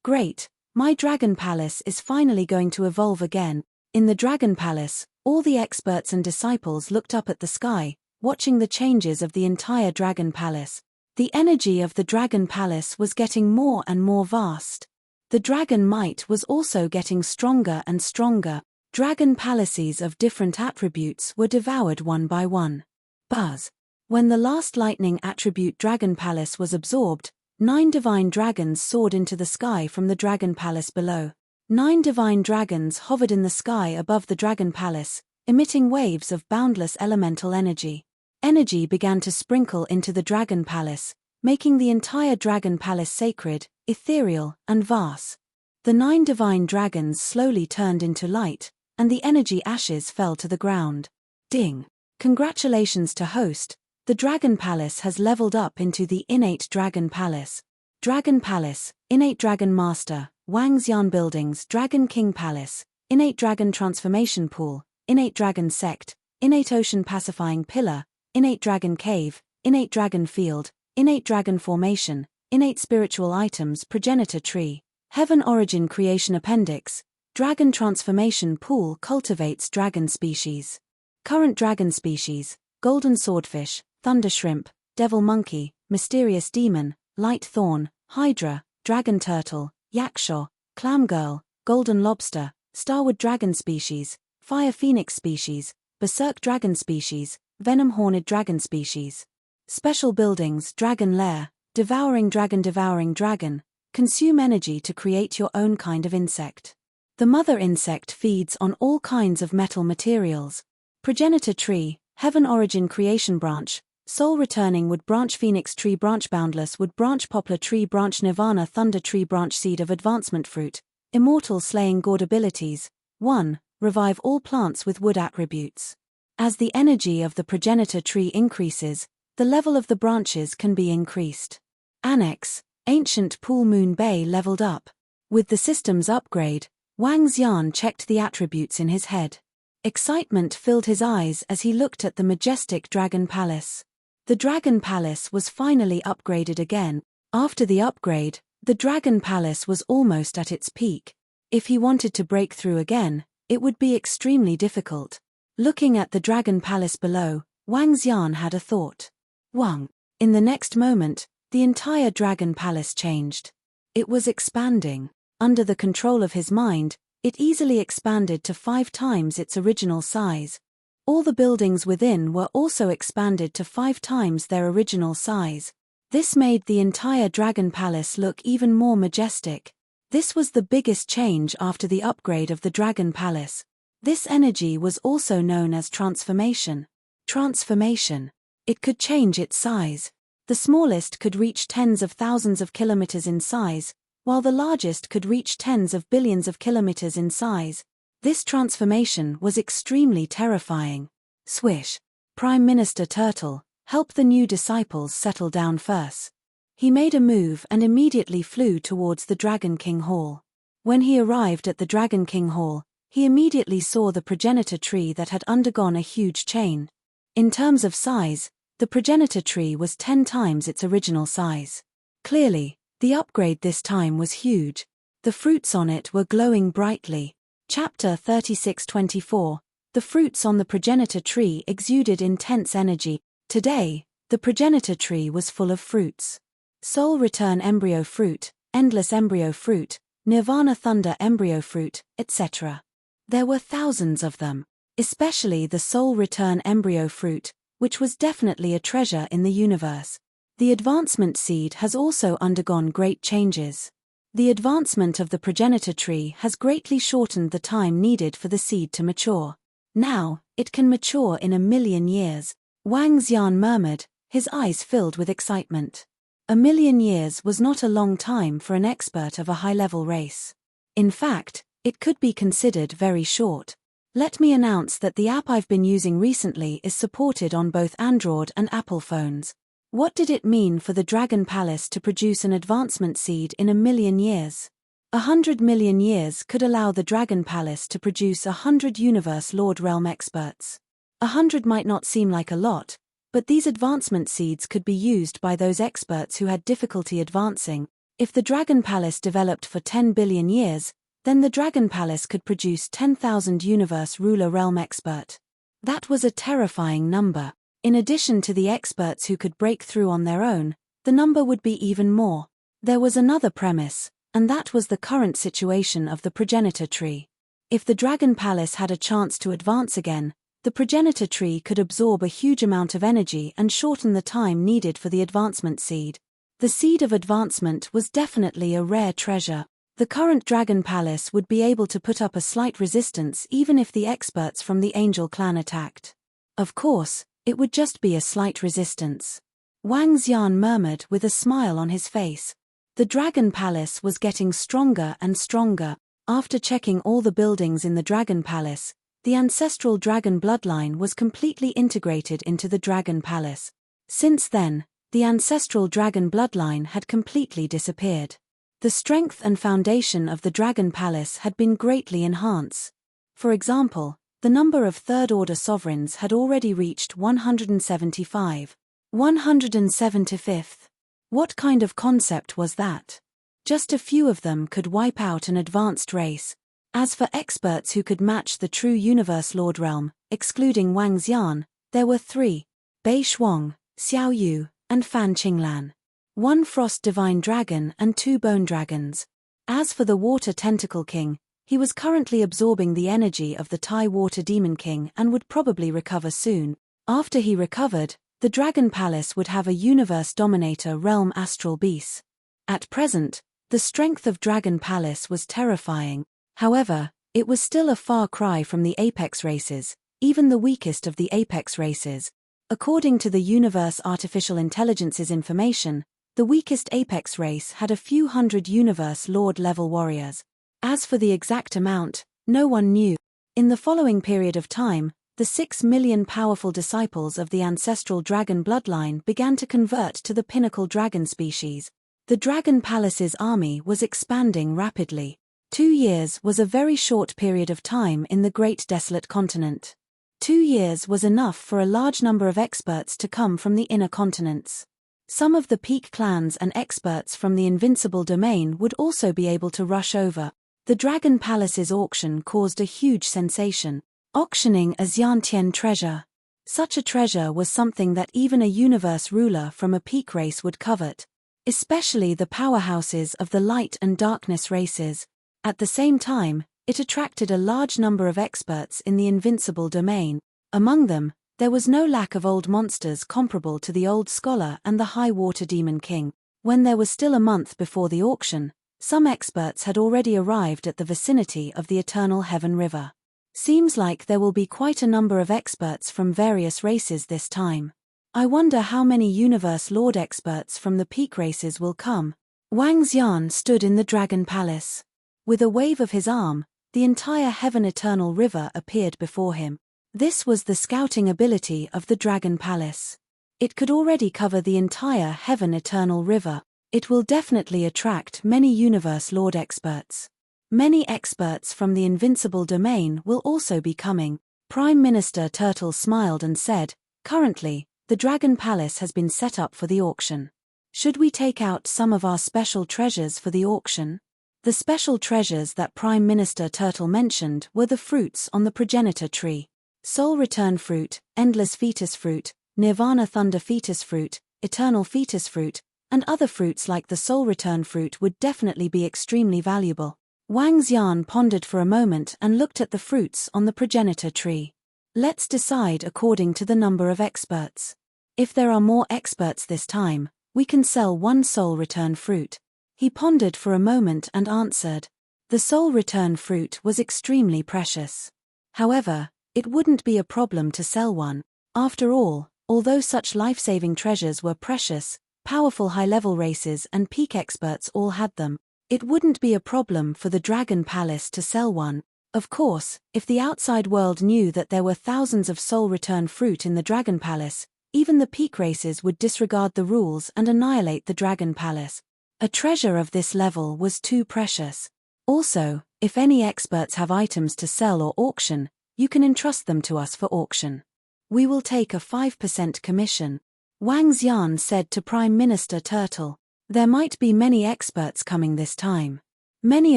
Great, my dragon palace is finally going to evolve again. In the dragon palace, all the experts and disciples looked up at the sky, watching the changes of the entire dragon palace. The energy of the dragon palace was getting more and more vast. The dragon might was also getting stronger and stronger. Dragon palaces of different attributes were devoured one by one. Buzz. When the last lightning attribute dragon palace was absorbed, 9 divine dragons soared into the sky from the dragon palace below. 9 divine dragons hovered in the sky above the dragon palace, emitting waves of boundless elemental energy. Energy began to sprinkle into the dragon palace, making the entire dragon palace sacred, ethereal, and vast. The 9 divine dragons slowly turned into light, and the energy ashes fell to the ground. Ding! Congratulations to host, the Dragon Palace has leveled up into the Innate Dragon Palace. Dragon Palace, Innate Dragon Master, Wang Xian Buildings Dragon King Palace, Innate Dragon Transformation Pool, Innate Dragon Sect, Innate Ocean Pacifying Pillar, Innate Dragon Cave, Innate Dragon Field, Innate Dragon Formation, Innate Spiritual Items Progenitor Tree, Heaven Origin Creation Appendix. Dragon Transformation Pool cultivates dragon species. Current dragon species: golden swordfish, thunder shrimp, devil monkey, mysterious demon, light thorn, hydra, dragon turtle, yakshaw, clam girl, golden lobster, starwood dragon species, fire phoenix species, berserk dragon species, venom horned dragon species. Special buildings: dragon lair, devouring dragon, consume energy to create your own kind of insect. The mother insect feeds on all kinds of metal materials. Progenitor tree, heaven origin creation branch, soul returning wood branch phoenix tree branch boundless wood branch poplar tree branch nirvana thunder tree branch seed of advancement fruit, immortal slaying god abilities. 1. Revive all plants with wood attributes. As the energy of the progenitor tree increases, the level of the branches can be increased. Annex, ancient pool moon bay leveled up. With the system's upgrade, Wang Xian checked the attributes in his head. Excitement filled his eyes as he looked at the majestic Dragon Palace. The Dragon Palace was finally upgraded again. After the upgrade, the Dragon Palace was almost at its peak. If he wanted to break through again, it would be extremely difficult. Looking at the Dragon Palace below, Wang Xian had a thought. Wang. In the next moment, the entire Dragon Palace changed. It was expanding. Under the control of his mind, it easily expanded to 5 times its original size. All the buildings within were also expanded to 5 times their original size. This made the entire Dragon Palace look even more majestic. This was the biggest change after the upgrade of the Dragon Palace. This energy was also known as transformation. Transformation. It could change its size. The smallest could reach tens of thousands of kilometers in size, while the largest could reach tens of billions of kilometers in size. This transformation was extremely terrifying. Swish. Prime Minister Turtle, help the new disciples settle down first. He made a move and immediately flew towards the Dragon King Hall. When he arrived at the Dragon King Hall, he immediately saw the progenitor tree that had undergone a huge change. In terms of size, the progenitor tree was 10 times its original size. Clearly, The upgrade this time was huge. The fruits on it were glowing brightly. Chapter 36:24. The fruits on the progenitor tree exuded intense energy. Today, the progenitor tree was full of fruits. Soul return embryo fruit, endless embryo fruit, nirvana thunder embryo fruit, etc. There were thousands of them, especially the soul return embryo fruit, which was definitely a treasure in the universe. The advancement seed has also undergone great changes. The advancement of the progenitor tree has greatly shortened the time needed for the seed to mature. Now, it can mature in 1,000,000 years. Wang Xian murmured, his eyes filled with excitement. 1,000,000 years was not a long time for an expert of a high-level race. In fact, it could be considered very short. Let me announce that the app I've been using recently is supported on both Android and Apple phones. What did it mean for the Dragon Palace to produce an advancement seed in 1,000,000 years? 100,000,000 years could allow the Dragon Palace to produce 100 Universe Lord Realm experts. 100 might not seem like a lot, but these advancement seeds could be used by those experts who had difficulty advancing. If the Dragon Palace developed for 10 billion years, then the Dragon Palace could produce 10,000 Universe Ruler Realm expert. That was a terrifying number. In addition to the experts who could break through on their own, the number would be even more. There was another premise, and that was the current situation of the progenitor tree. If the Dragon Palace had a chance to advance again, the progenitor tree could absorb a huge amount of energy and shorten the time needed for the advancement seed. The seed of advancement was definitely a rare treasure. The current Dragon Palace would be able to put up a slight resistance even if the experts from the Angel clan attacked. Of course, it would just be a slight resistance. Wang Xian murmured with a smile on his face. The Dragon Palace was getting stronger and stronger. After checking all the buildings in the Dragon Palace, the ancestral dragon bloodline was completely integrated into the Dragon Palace. Since then, the ancestral dragon bloodline had completely disappeared. The strength and foundation of the Dragon Palace had been greatly enhanced. For example, the number of third-order sovereigns had already reached 175. 175th. What kind of concept was that? Just a few of them could wipe out an advanced race. As for experts who could match the true Universe Lord Realm, excluding Wang Xian, there were 3. Bei Shuang, Xiao Yu, and Fan Qinglan. 1 Frost Divine Dragon and 2 Bone Dragons. As for the Water Tentacle King, he was currently absorbing the energy of the Tai Water Demon King and would probably recover soon. After he recovered, the Dragon Palace would have a Universe Dominator Realm Astral Beast. At present, the strength of Dragon Palace was terrifying. However, it was still a far cry from the Apex races, even the weakest of the Apex races. According to the Universe Artificial Intelligence's information, the weakest Apex race had a few hundred Universe Lord-level warriors. As for the exact amount, no one knew. In the following period of time, the 6 million powerful disciples of the ancestral dragon bloodline began to convert to the pinnacle dragon species. The Dragon Palace's army was expanding rapidly. 2 years was a very short period of time in the Great Desolate Continent. 2 years was enough for a large number of experts to come from the inner continents. Some of the peak clans and experts from the Invincible domain would also be able to rush over. The Dragon Palace's auction caused a huge sensation. Auctioning a Xiantian treasure. Such a treasure was something that even a universe ruler from a peak race would covet, especially the powerhouses of the light and darkness races. At the same time, it attracted a large number of experts in the Invincible domain. Among them, there was no lack of old monsters comparable to the Old Scholar and the High Water Demon King. When there was still a month before the auction, some experts had already arrived at the vicinity of the Eternal Heaven River. Seems like there will be quite a number of experts from various races this time. I wonder how many Universe Lord experts from the peak races will come. Wang Xian stood in the Dragon Palace. With a wave of his arm, the entire Heaven Eternal River appeared before him. This was the scouting ability of the Dragon Palace. It could already cover the entire Heaven Eternal River. It will definitely attract many Universe Lord experts. Many experts from the Invincible domain will also be coming. Prime Minister Turtle smiled and said, "Currently, the Dragon Palace has been set up for the auction. Should we take out some of our special treasures for the auction? The special treasures that Prime Minister Turtle mentioned were the fruits on the progenitor tree. Soul Return Fruit, Endless Fetus Fruit, Nirvana Thunder Fetus Fruit, Eternal Fetus Fruit, and other fruits like the Soul Return Fruit would definitely be extremely valuable. Wang Xian pondered for a moment and looked at the fruits on the progenitor tree. Let's decide according to the number of experts. If there are more experts this time, we can sell one Soul Return Fruit. He pondered for a moment and answered. The Soul Return Fruit was extremely precious. However, it wouldn't be a problem to sell one. After all, although such life-saving treasures were precious, powerful high-level races and peak experts all had them. It wouldn't be a problem for the Dragon Palace to sell one. Of course, if the outside world knew that there were thousands of Soul Return Fruit in the Dragon Palace, even the peak races would disregard the rules and annihilate the Dragon Palace. A treasure of this level was too precious. Also, if any experts have items to sell or auction, you can entrust them to us for auction. We will take a 5% commission. Wang Xian said to Prime Minister Turtle. There might be many experts coming this time. Many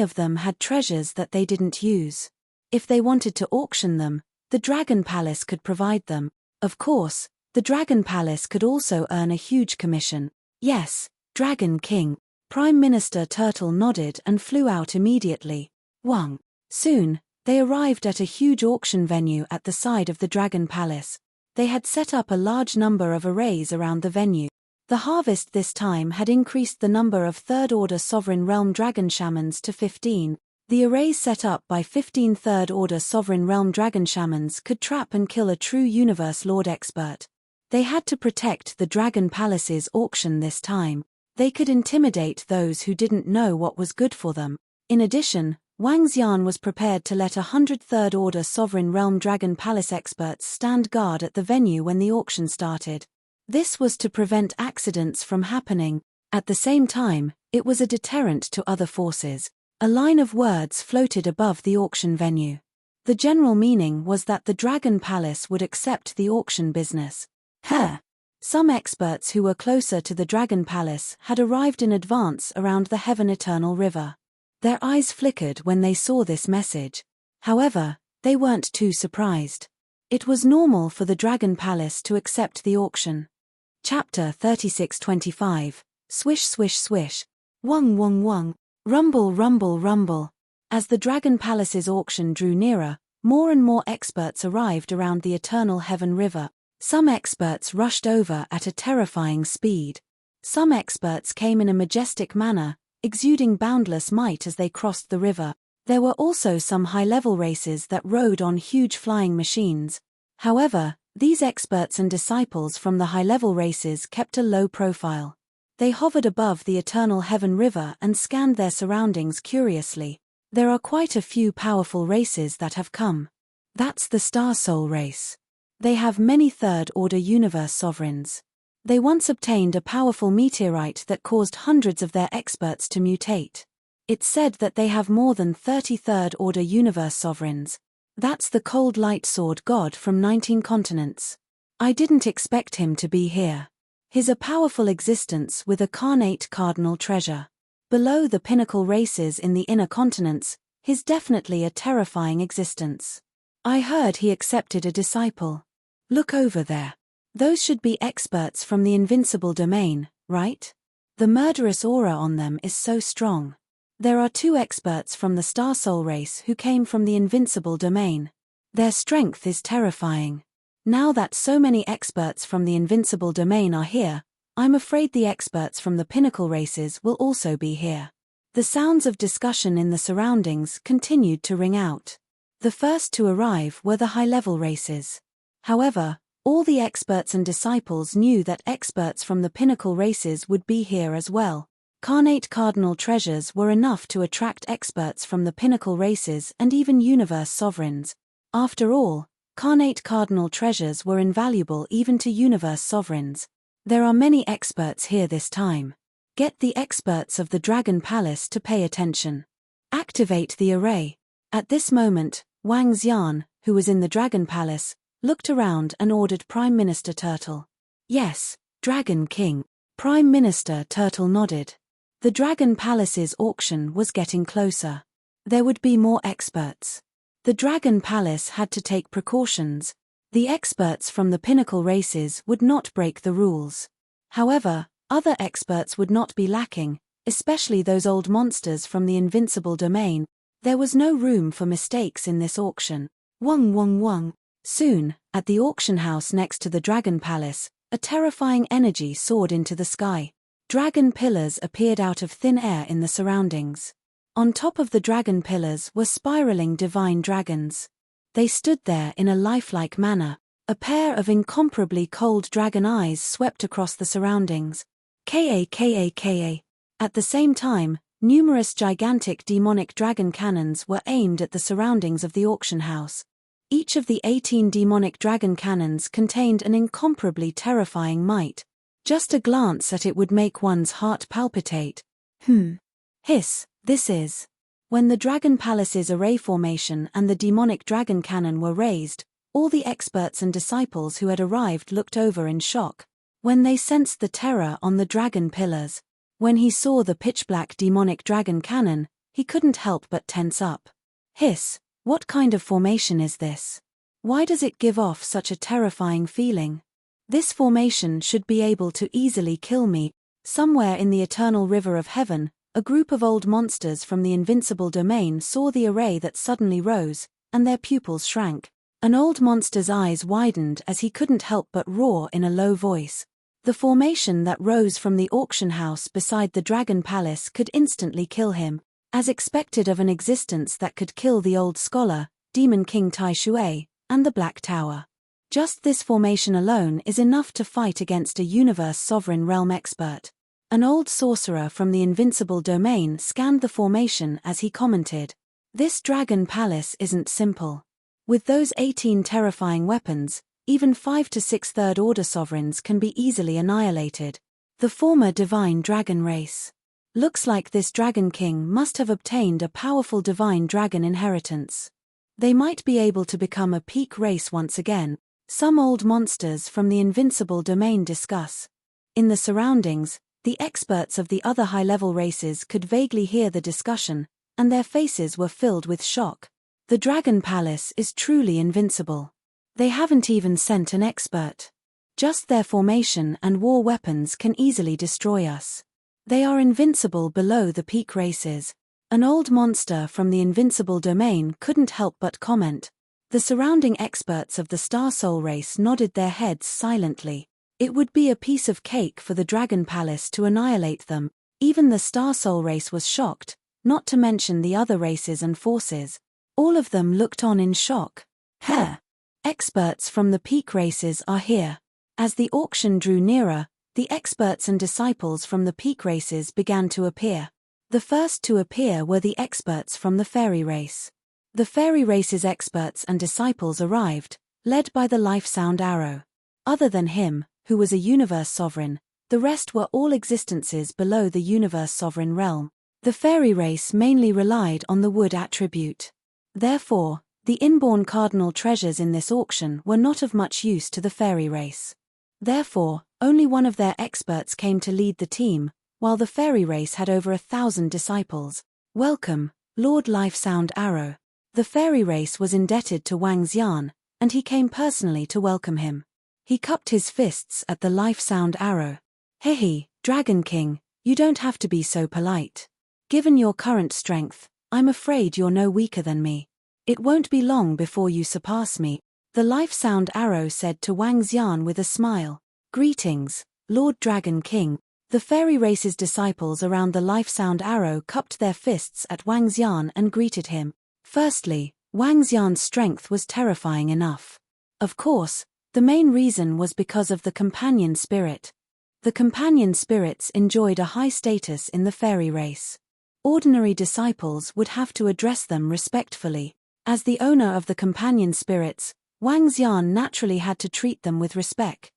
of them had treasures that they didn't use. If they wanted to auction them, the Dragon Palace could provide them. Of course, the Dragon Palace could also earn a huge commission. Yes, Dragon King. Prime Minister Turtle nodded and flew out immediately. Wang. Soon, they arrived at a huge auction venue at the side of the Dragon Palace. They had set up a large number of arrays around the venue. The harvest this time had increased the number of third-order Sovereign Realm Dragon Shamans to 15. The arrays set up by 15 third-order Sovereign Realm Dragon Shamans could trap and kill a true Universe Lord expert. They had to protect the Dragon Palace's auction this time. They could intimidate those who didn't know what was good for them. In addition, Wang Xian was prepared to let 100 third-order Sovereign Realm Dragon Palace experts stand guard at the venue when the auction started. This was to prevent accidents from happening. At the same time, it was a deterrent to other forces. A line of words floated above the auction venue. The general meaning was that the Dragon Palace would accept the auction business. Some experts who were closer to the Dragon Palace had arrived in advance around the Heaven Eternal River. Their eyes flickered when they saw this message. However, they weren't too surprised. It was normal for the Dragon Palace to accept the auction. Chapter 3625. Swish swish swish. Wung wung wung. Rumble rumble rumble. As the Dragon Palace's auction drew nearer, more and more experts arrived around the Eternal Heaven River. Some experts rushed over at a terrifying speed. Some experts came in a majestic manner, exuding boundless might as they crossed the river. There were also some high-level races that rode on huge flying machines. However, these experts and disciples from the high-level races kept a low profile. They hovered above the Eternal Heaven River and scanned their surroundings curiously. There are quite a few powerful races that have come. That's the Star Soul race. They have many third-order universe sovereigns. They once obtained a powerful meteorite that caused hundreds of their experts to mutate. It's said that they have more than 30 third-order universe sovereigns. That's the Cold Light Sword God from 19 continents. I didn't expect him to be here. He's a powerful existence with a carnate cardinal treasure. Below the pinnacle races in the inner continents, he's definitely a terrifying existence. I heard he accepted a disciple. Look over there. Those should be experts from the Invincible domain, right? The murderous aura on them is so strong. There are 2 experts from the Star Soul race who came from the Invincible domain. Their strength is terrifying. Now that so many experts from the Invincible domain are here, I'm afraid the experts from the pinnacle races will also be here. The sounds of discussion in the surroundings continued to ring out. The first to arrive were the high-level races. However, all the experts and disciples knew that experts from the pinnacle races would be here as well. Carnate cardinal treasures were enough to attract experts from the pinnacle races and even universe sovereigns. After all, carnate cardinal treasures were invaluable even to universe sovereigns. There are many experts here this time. Get the experts of the Dragon Palace to pay attention. Activate the array. At this moment, Wang Xian, who was in the Dragon Palace, looked around and ordered Prime Minister Turtle. Yes, Dragon King. Prime Minister Turtle nodded. The Dragon Palace's auction was getting closer. There would be more experts. The Dragon Palace had to take precautions. The experts from the pinnacle races would not break the rules. However, other experts would not be lacking, especially those old monsters from the Invincible domain. There was no room for mistakes in this auction. Wung wung wung. Soon, at the auction house next to the Dragon Palace, a terrifying energy soared into the sky. Dragon pillars appeared out of thin air in the surroundings. On top of the dragon pillars were spiraling divine dragons. They stood there in a lifelike manner. A pair of incomparably cold dragon eyes swept across the surroundings. Ka. At the same time, numerous gigantic demonic dragon cannons were aimed at the surroundings of the auction house. Each of the 18 demonic dragon cannons contained an incomparably terrifying might. Just a glance at it would make one's heart palpitate. Hiss, this is. When the Dragon Palace's array formation and the demonic dragon cannon were raised, all the experts and disciples who had arrived looked over in shock. When they sensed the terror on the dragon pillars, when he saw the pitch-black demonic dragon cannon, he couldn't help but tense up. Hiss, what kind of formation is this? Why does it give off such a terrifying feeling? This formation should be able to easily kill me. Somewhere in the eternal river of heaven, a group of old monsters from the Invincible domain saw the array that suddenly rose, and their pupils shrank. An old monster's eyes widened as he couldn't help but roar in a low voice. The formation that rose from the auction house beside the Dragon Palace could instantly kill him, as expected of an existence that could kill the old scholar, Demon King Tai Shui, and the Black Tower. Just this formation alone is enough to fight against a universe sovereign realm expert. An old sorcerer from the Invincible domain scanned the formation as he commented. This Dragon Palace isn't simple. With those 18 terrifying weapons, even 5 to 6 third-order sovereigns can be easily annihilated. The former divine dragon race. Looks like this Dragon King must have obtained a powerful divine dragon inheritance. They might be able to become a peak race once again. Some old monsters from the Invincible domain discuss. In the surroundings, the experts of the other high-level races could vaguely hear the discussion, and their faces were filled with shock. The Dragon Palace is truly invincible. They haven't even sent an expert. Just their formation and war weapons can easily destroy us. They are invincible below the peak races. An old monster from the Invincible domain couldn't help but comment. The surrounding experts of the Star Soul race nodded their heads silently. It would be a piece of cake for the Dragon Palace to annihilate them. Even the Star Soul race was shocked, not to mention the other races and forces. All of them looked on in shock. Experts from the peak races are here. As the auction drew nearer, the experts and disciples from the peak races began to appear. The first to appear were the experts from the fairy race. The fairy race's experts and disciples arrived, led by the Life Sound Arrow. Other than him, who was a universe sovereign, the rest were all existences below the universe sovereign realm. The fairy race mainly relied on the wood attribute. Therefore, the inborn cardinal treasures in this auction were not of much use to the fairy race. Therefore, only one of their experts came to lead the team, while the fairy race had over 1,000 disciples. Welcome, Lord Life Sound Arrow. The fairy race was indebted to Wang Xian, and he came personally to welcome him. He cupped his fists at the Life Sound Arrow. Hehe, Dragon King, you don't have to be so polite. Given your current strength, I'm afraid you're no weaker than me. It won't be long before you surpass me, the Life Sound Arrow said to Wang Xian with a smile. Greetings, Lord Dragon King. The fairy race's disciples around the Life Sound Arrow cupped their fists at Wang Xian and greeted him. Firstly, Wang Xian's strength was terrifying enough. Of course, the main reason was because of the companion spirit. The companion spirits enjoyed a high status in the fairy race. Ordinary disciples would have to address them respectfully. As the owner of the companion spirits, Wang Xian naturally had to treat them with respect.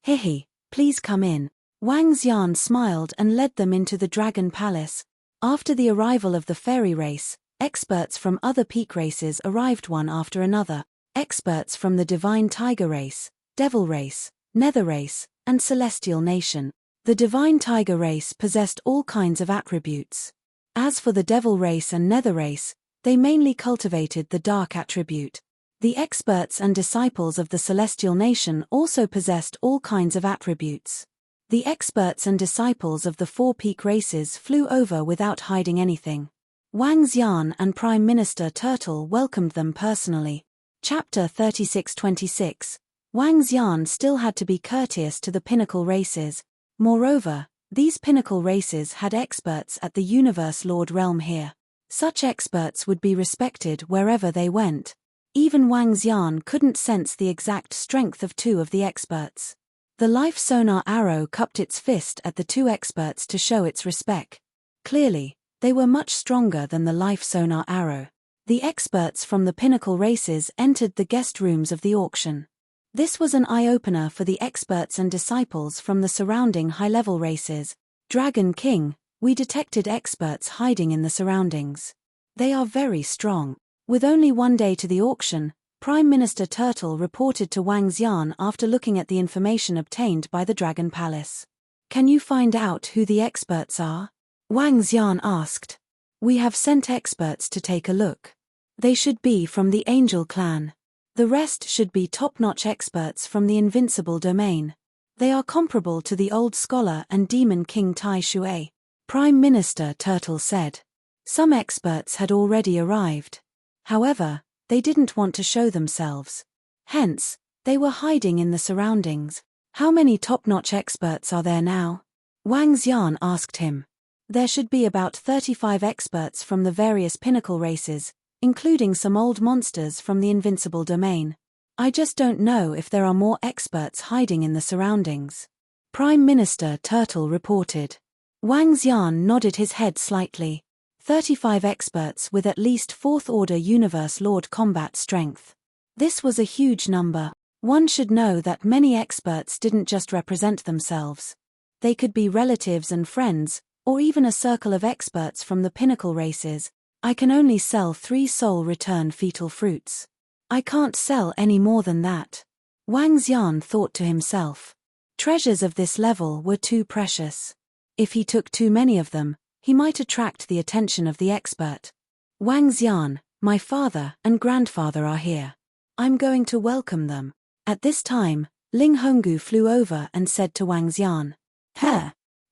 Hehe, please come in. Wang Xian smiled and led them into the Dragon Palace. After the arrival of the fairy race, experts from other peak races arrived one after another. Experts from the Divine Tiger race, Devil race, Nether race, and Celestial Nation. The divine tiger race possessed all kinds of attributes. As for the devil race and nether race, they mainly cultivated the dark attribute. The experts and disciples of the celestial nation also possessed all kinds of attributes. The experts and disciples of the four peak races flew over without hiding anything. Wang Xian and Prime Minister Turtle welcomed them personally. Chapter 36-26. Wang Xian still had to be courteous to the pinnacle races. Moreover, these pinnacle races had experts at the Universe Lord realm here. Such experts would be respected wherever they went. Even Wang Xian couldn't sense the exact strength of two of the experts. The life sonar arrow cupped its fist at the two experts to show its respect. Clearly, they were much stronger than the life sonar arrow. The experts from the pinnacle races entered the guest rooms of the auction. This was an eye-opener for the experts and disciples from the surrounding high-level races. Dragon King, we detected experts hiding in the surroundings. They are very strong. With only one day to the auction, Prime Minister Turtle reported to Wang Xian after looking at the information obtained by the Dragon Palace. Can you find out who the experts are? Wang Xian asked. We have sent experts to take a look. They should be from the Angel Clan. The rest should be top-notch experts from the Invincible domain. They are comparable to the Old Scholar and Demon King Tai Shui. Prime Minister Turtle said. Some experts had already arrived. However, they didn't want to show themselves. Hence, they were hiding in the surroundings. How many top-notch experts are there now? Wang Xian asked him. There should be about 35 experts from the various pinnacle races, including some old monsters from the Invincible domain. I just don't know if there are more experts hiding in the surroundings. Prime Minister Turtle reported. Wang Xian nodded his head slightly. 35 experts with at least 4th Order Universe Lord combat strength. This was a huge number. One should know that many experts didn't just represent themselves. They could be relatives and friends, or even a circle of experts from the pinnacle races. I can only sell 3 soul return fetal fruits. I can't sell any more than that. Wang Xian thought to himself. Treasures of this level were too precious. If he took too many of them, he might attract the attention of the expert. Wang Xian, my father and grandfather are here. I'm going to welcome them. At this time, Ling Honggu flew over and said to Wang Xian.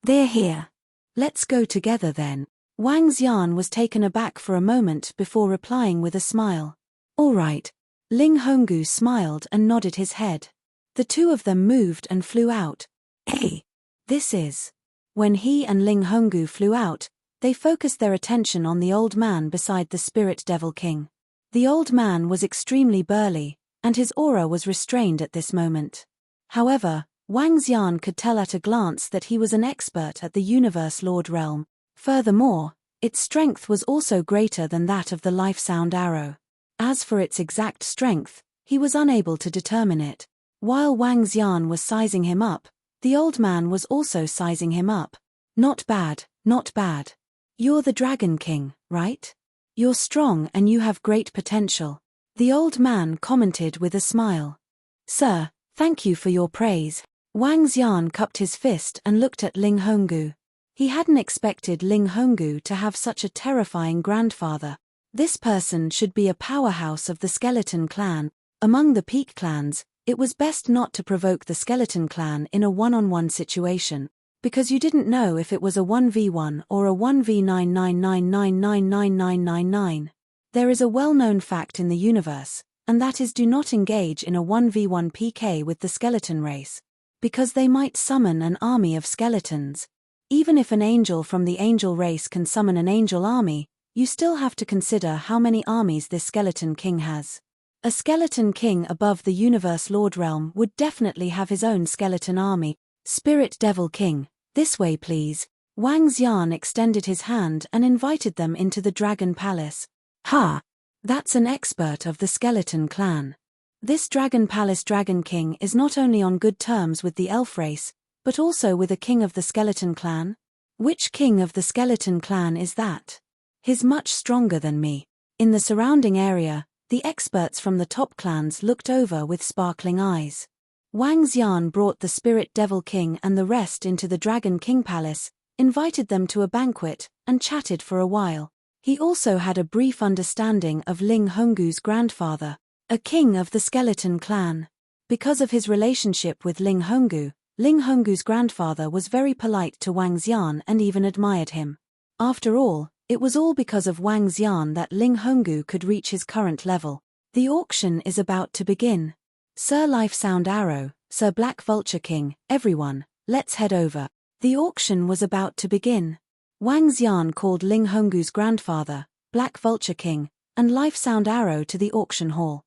They're here. Let's go together then. Wang Xian was taken aback for a moment before replying with a smile. All right. Ling Honggu smiled and nodded his head. The two of them moved and flew out. Hey! This is. When he and Ling Honggu flew out, they focused their attention on the old man beside the Spirit Devil King. The old man was extremely burly, and his aura was restrained at this moment. However, Wang Xian could tell at a glance that he was an expert at the Universe Lord realm. Furthermore, its strength was also greater than that of the life sound arrow. As for its exact strength, he was unable to determine it. While Wang Xian was sizing him up, the old man was also sizing him up. Not bad, not bad. You're the Dragon King, right? You're strong and you have great potential. The old man commented with a smile. Sir, thank you for your praise. Wang Xian cupped his fist and looked at Ling Honggu. He hadn't expected Ling Honggu to have such a terrifying grandfather. This person should be a powerhouse of the Skeleton Clan. Among the peak clans, it was best not to provoke the Skeleton Clan in a one-on-one situation, because you didn't know if it was a 1v1 or a 1v999999999. There is a well-known fact in the universe, and that is do not engage in a 1v1 PK with the skeleton race, because they might summon an army of skeletons. Even if an angel from the angel race can summon an angel army, you still have to consider how many armies this Skeleton King has. A Skeleton King above the Universe Lord realm would definitely have his own skeleton army. Spirit Devil King, this way please. Wang Xian extended his hand and invited them into the Dragon Palace. Ha! That's an expert of the Skeleton Clan. This Dragon Palace Dragon King is not only on good terms with the elf race, but also with a king of the Skeleton Clan? Which king of the Skeleton Clan is that? He's much stronger than me. In the surrounding area, the experts from the top clans looked over with sparkling eyes. Wang Xian brought the Spirit Devil King and the rest into the Dragon King Palace, invited them to a banquet, and chatted for a while. He also had a brief understanding of Ling Honggu's grandfather, a king of the Skeleton Clan. Because of his relationship with Ling Honggu's grandfather was very polite to Wang Xian and even admired him. After all, it was all because of Wang Xian that Ling Honggu could reach his current level. The auction is about to begin. Sir Life Sound Arrow, Sir Black Vulture King, everyone, let's head over. The auction was about to begin. Wang Xian called Ling Honggu's grandfather, Black Vulture King, and Life Sound Arrow to the auction hall.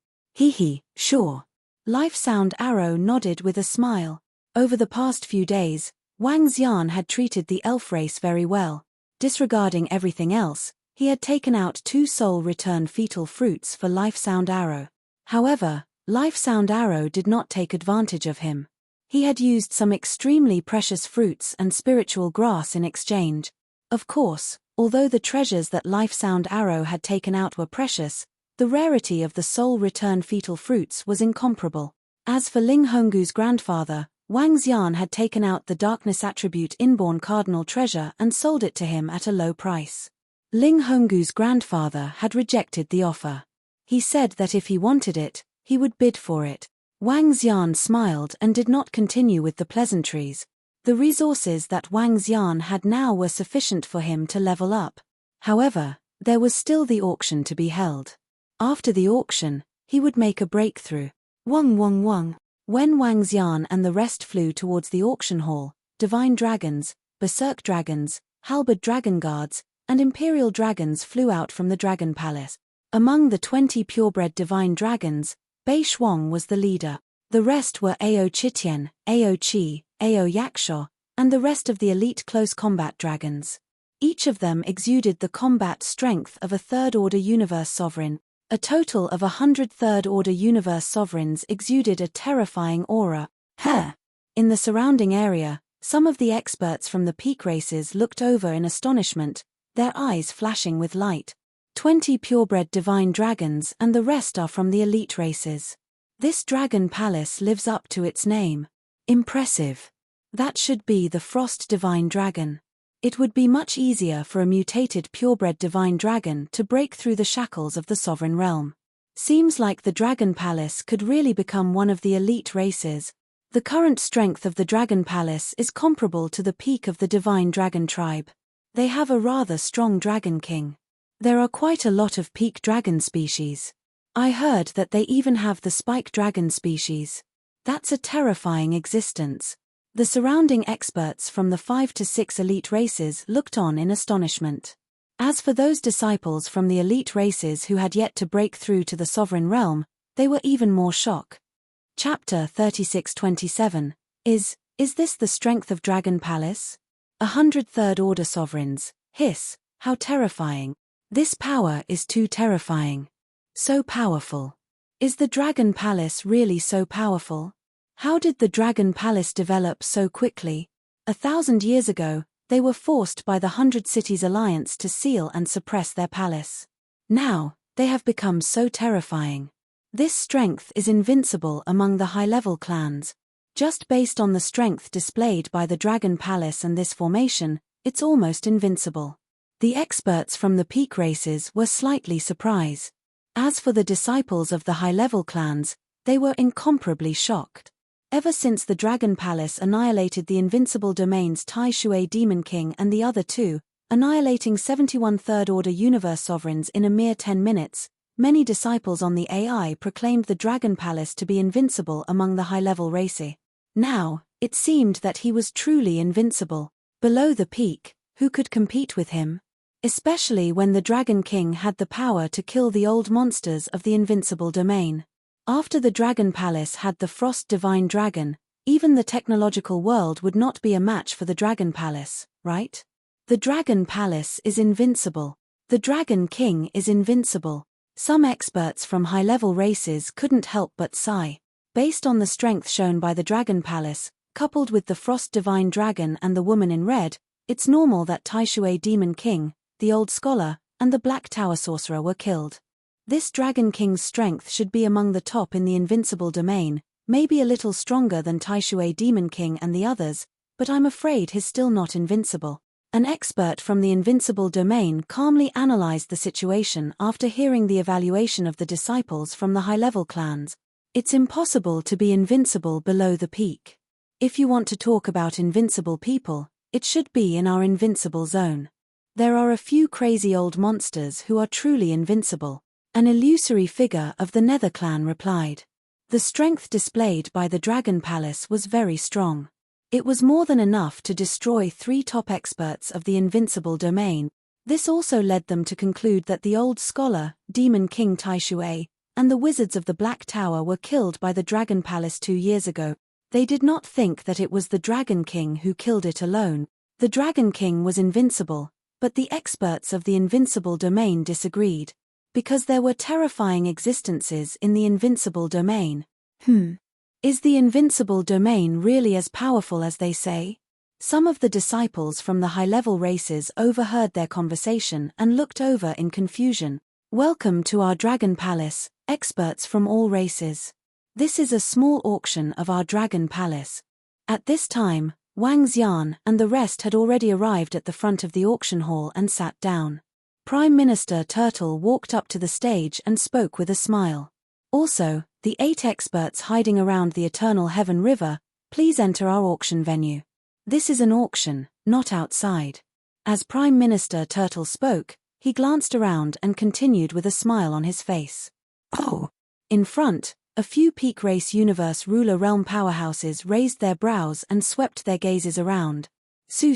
Sure. Life Sound Arrow nodded with a smile. Over the past few days, Wang Xian had treated the elf race very well. Disregarding everything else, he had taken out 2 soul return fetal fruits for Life Sound Arrow. However, Life Sound Arrow did not take advantage of him. He had used some extremely precious fruits and spiritual grass in exchange. Of course, although the treasures that Life Sound Arrow had taken out were precious, the rarity of the soul return fetal fruits was incomparable. As for Ling Honggu's grandfather, Wang Xian had taken out the darkness attribute inborn cardinal treasure and sold it to him at a low price. Ling Honggu's grandfather had rejected the offer. He said that if he wanted it, he would bid for it. Wang Xian smiled and did not continue with the pleasantries. The resources that Wang Xian had now were sufficient for him to level up. However, there was still the auction to be held. After the auction, he would make a breakthrough. When Wang Xian and the rest flew towards the auction hall, divine dragons, berserk dragons, halberd dragon guards, and imperial dragons flew out from the dragon palace. Among the 20 purebred divine dragons, Bei Shuang was the leader. The rest were Ao Chitian, Ao Qi, Ao Yaksho, and the rest of the elite close combat dragons. Each of them exuded the combat strength of a third-order universe sovereign. A total of 100 third-order universe sovereigns exuded a terrifying aura. In the surrounding area, some of the experts from the peak races looked over in astonishment, their eyes flashing with light. 20 purebred divine dragons and the rest are from the elite races. This dragon palace lives up to its name. Impressive. That should be the Frost Divine Dragon. It would be much easier for a mutated purebred divine dragon to break through the shackles of the sovereign realm. Seems like the dragon palace could really become one of the elite races. The current strength of the dragon palace is comparable to the peak of the divine dragon tribe. They have a rather strong dragon king. There are quite a lot of peak dragon species. I heard that they even have the spike dragon species. That's a terrifying existence. The surrounding experts from the 5 to 6 elite races looked on in astonishment. As for those disciples from the elite races who had yet to break through to the sovereign realm, they were even more shocked. Chapter 3627. Is this the strength of Dragon Palace? 100 third-order sovereigns. Hiss, how terrifying. This power is too terrifying. So powerful. Is the Dragon Palace really so powerful? How did the Dragon Palace develop so quickly? 1,000 years ago, they were forced by the 100 Cities Alliance to seal and suppress their palace. Now, they have become so terrifying. This strength is invincible among the high-level clans. Just based on the strength displayed by the Dragon Palace and this formation, it's almost invincible. The experts from the peak races were slightly surprised. As for the disciples of the high-level clans, they were incomparably shocked. Ever since the Dragon Palace annihilated the Invincible Domain's Tai Shui Demon King and the other 2, annihilating 71 third-order universe sovereigns in a mere 10 minutes, many disciples on the AI proclaimed the Dragon Palace to be invincible among the high-level races. Now, it seemed that he was truly invincible. Below the peak, who could compete with him? Especially when the Dragon King had the power to kill the old monsters of the Invincible Domain. After the Dragon Palace had the Frost Divine Dragon, even the technological world would not be a match for the Dragon Palace, right? The Dragon Palace is invincible. The Dragon King is invincible. Some experts from high-level races couldn't help but sigh. Based on the strength shown by the Dragon Palace, coupled with the Frost Divine Dragon and the Woman in Red, it's normal that Tai Shui Demon King, the Old Scholar, and the Black Tower Sorcerer were killed. This Dragon King's strength should be among the top in the Invincible Domain, maybe a little stronger than Taishui Demon King and the others, but I'm afraid he's still not invincible. An expert from the Invincible domain calmly analyzed the situation after hearing the evaluation of the disciples from the high-level clans. It's impossible to be invincible below the peak. If you want to talk about invincible people, it should be in our invincible zone. There are a few crazy old monsters who are truly invincible. An illusory figure of the Nether clan replied. The strength displayed by the Dragon Palace was very strong. It was more than enough to destroy 3 top experts of the Invincible domain. This also led them to conclude that the old scholar, Demon King Taishui, and the wizards of the Black Tower were killed by the Dragon Palace 2 years ago. They did not think that it was the Dragon King who killed it alone. The Dragon King was invincible, but the experts of the Invincible domain disagreed. Because there were terrifying existences in the Invincible domain. Is the Invincible domain really as powerful as they say? Some of the disciples from the high-level races overheard their conversation and looked over in confusion. Welcome to our Dragon Palace, experts from all races. This is a small auction of our Dragon Palace. At this time, Wang Xian and the rest had already arrived at the front of the auction hall and sat down. Prime Minister Turtle walked up to the stage and spoke with a smile. Also, the 8 experts hiding around the Eternal Heaven River, please enter our auction venue. This is an auction, not outside. As Prime Minister Turtle spoke, he glanced around and continued with a smile on his face. Oh! In front, a few Peak Race Universe Ruler Realm powerhouses raised their brows and swept their gazes around. Su.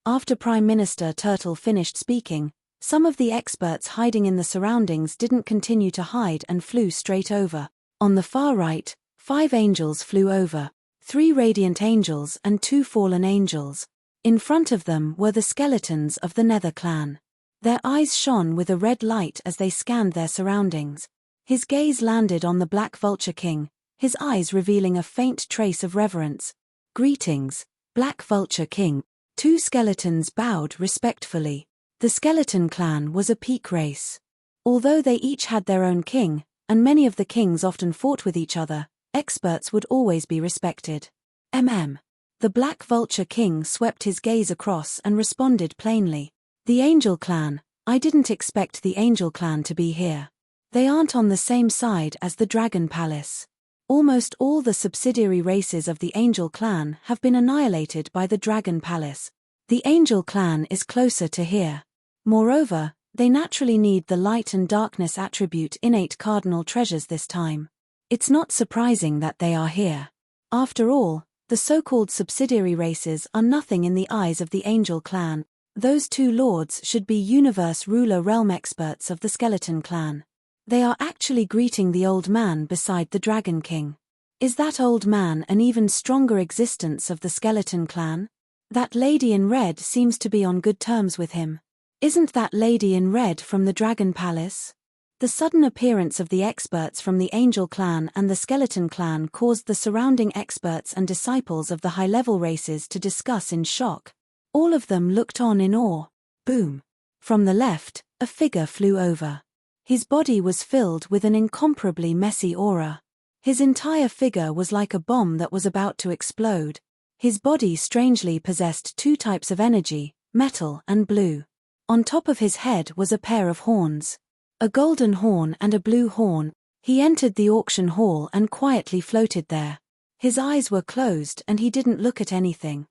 After Prime Minister Turtle finished speaking, some of the experts hiding in the surroundings didn't continue to hide and flew straight over. On the far right, 5 angels flew over, 3 radiant angels and 2 fallen angels. In front of them were the skeletons of the Nether clan. Their eyes shone with a red light as they scanned their surroundings. His gaze landed on the Black Vulture King, his eyes revealing a faint trace of reverence. Greetings, Black Vulture King. 2 skeletons bowed respectfully. The skeleton clan was a peak race. Although they each had their own king, and many of the kings often fought with each other, experts would always be respected. The Black Vulture King swept his gaze across and responded plainly. The Angel Clan, I didn't expect the Angel Clan to be here. They aren't on the same side as the Dragon Palace. Almost all the subsidiary races of the Angel Clan have been annihilated by the Dragon Palace. The Angel Clan is closer to here. Moreover, they naturally need the light and darkness attribute innate cardinal treasures this time. It's not surprising that they are here. After all, the so-called subsidiary races are nothing in the eyes of the Angel Clan. Those 2 lords should be Universe Ruler Realm experts of the Skeleton Clan. They are actually greeting the old man beside the Dragon King. Is that old man an even stronger existence of the Skeleton Clan? That lady in red seems to be on good terms with him. Isn't that lady in red from the Dragon Palace? The sudden appearance of the experts from the Angel Clan and the Skeleton Clan caused the surrounding experts and disciples of the high-level races to discuss in shock. All of them looked on in awe. Boom! From the left, a figure flew over. His body was filled with an incomparably messy aura. His entire figure was like a bomb that was about to explode. His body strangely possessed 2 types of energy, metal and blue. On top of his head was a pair of horns. A golden horn and a blue horn. He entered the auction hall and quietly floated there. His eyes were closed and he didn't look at anything.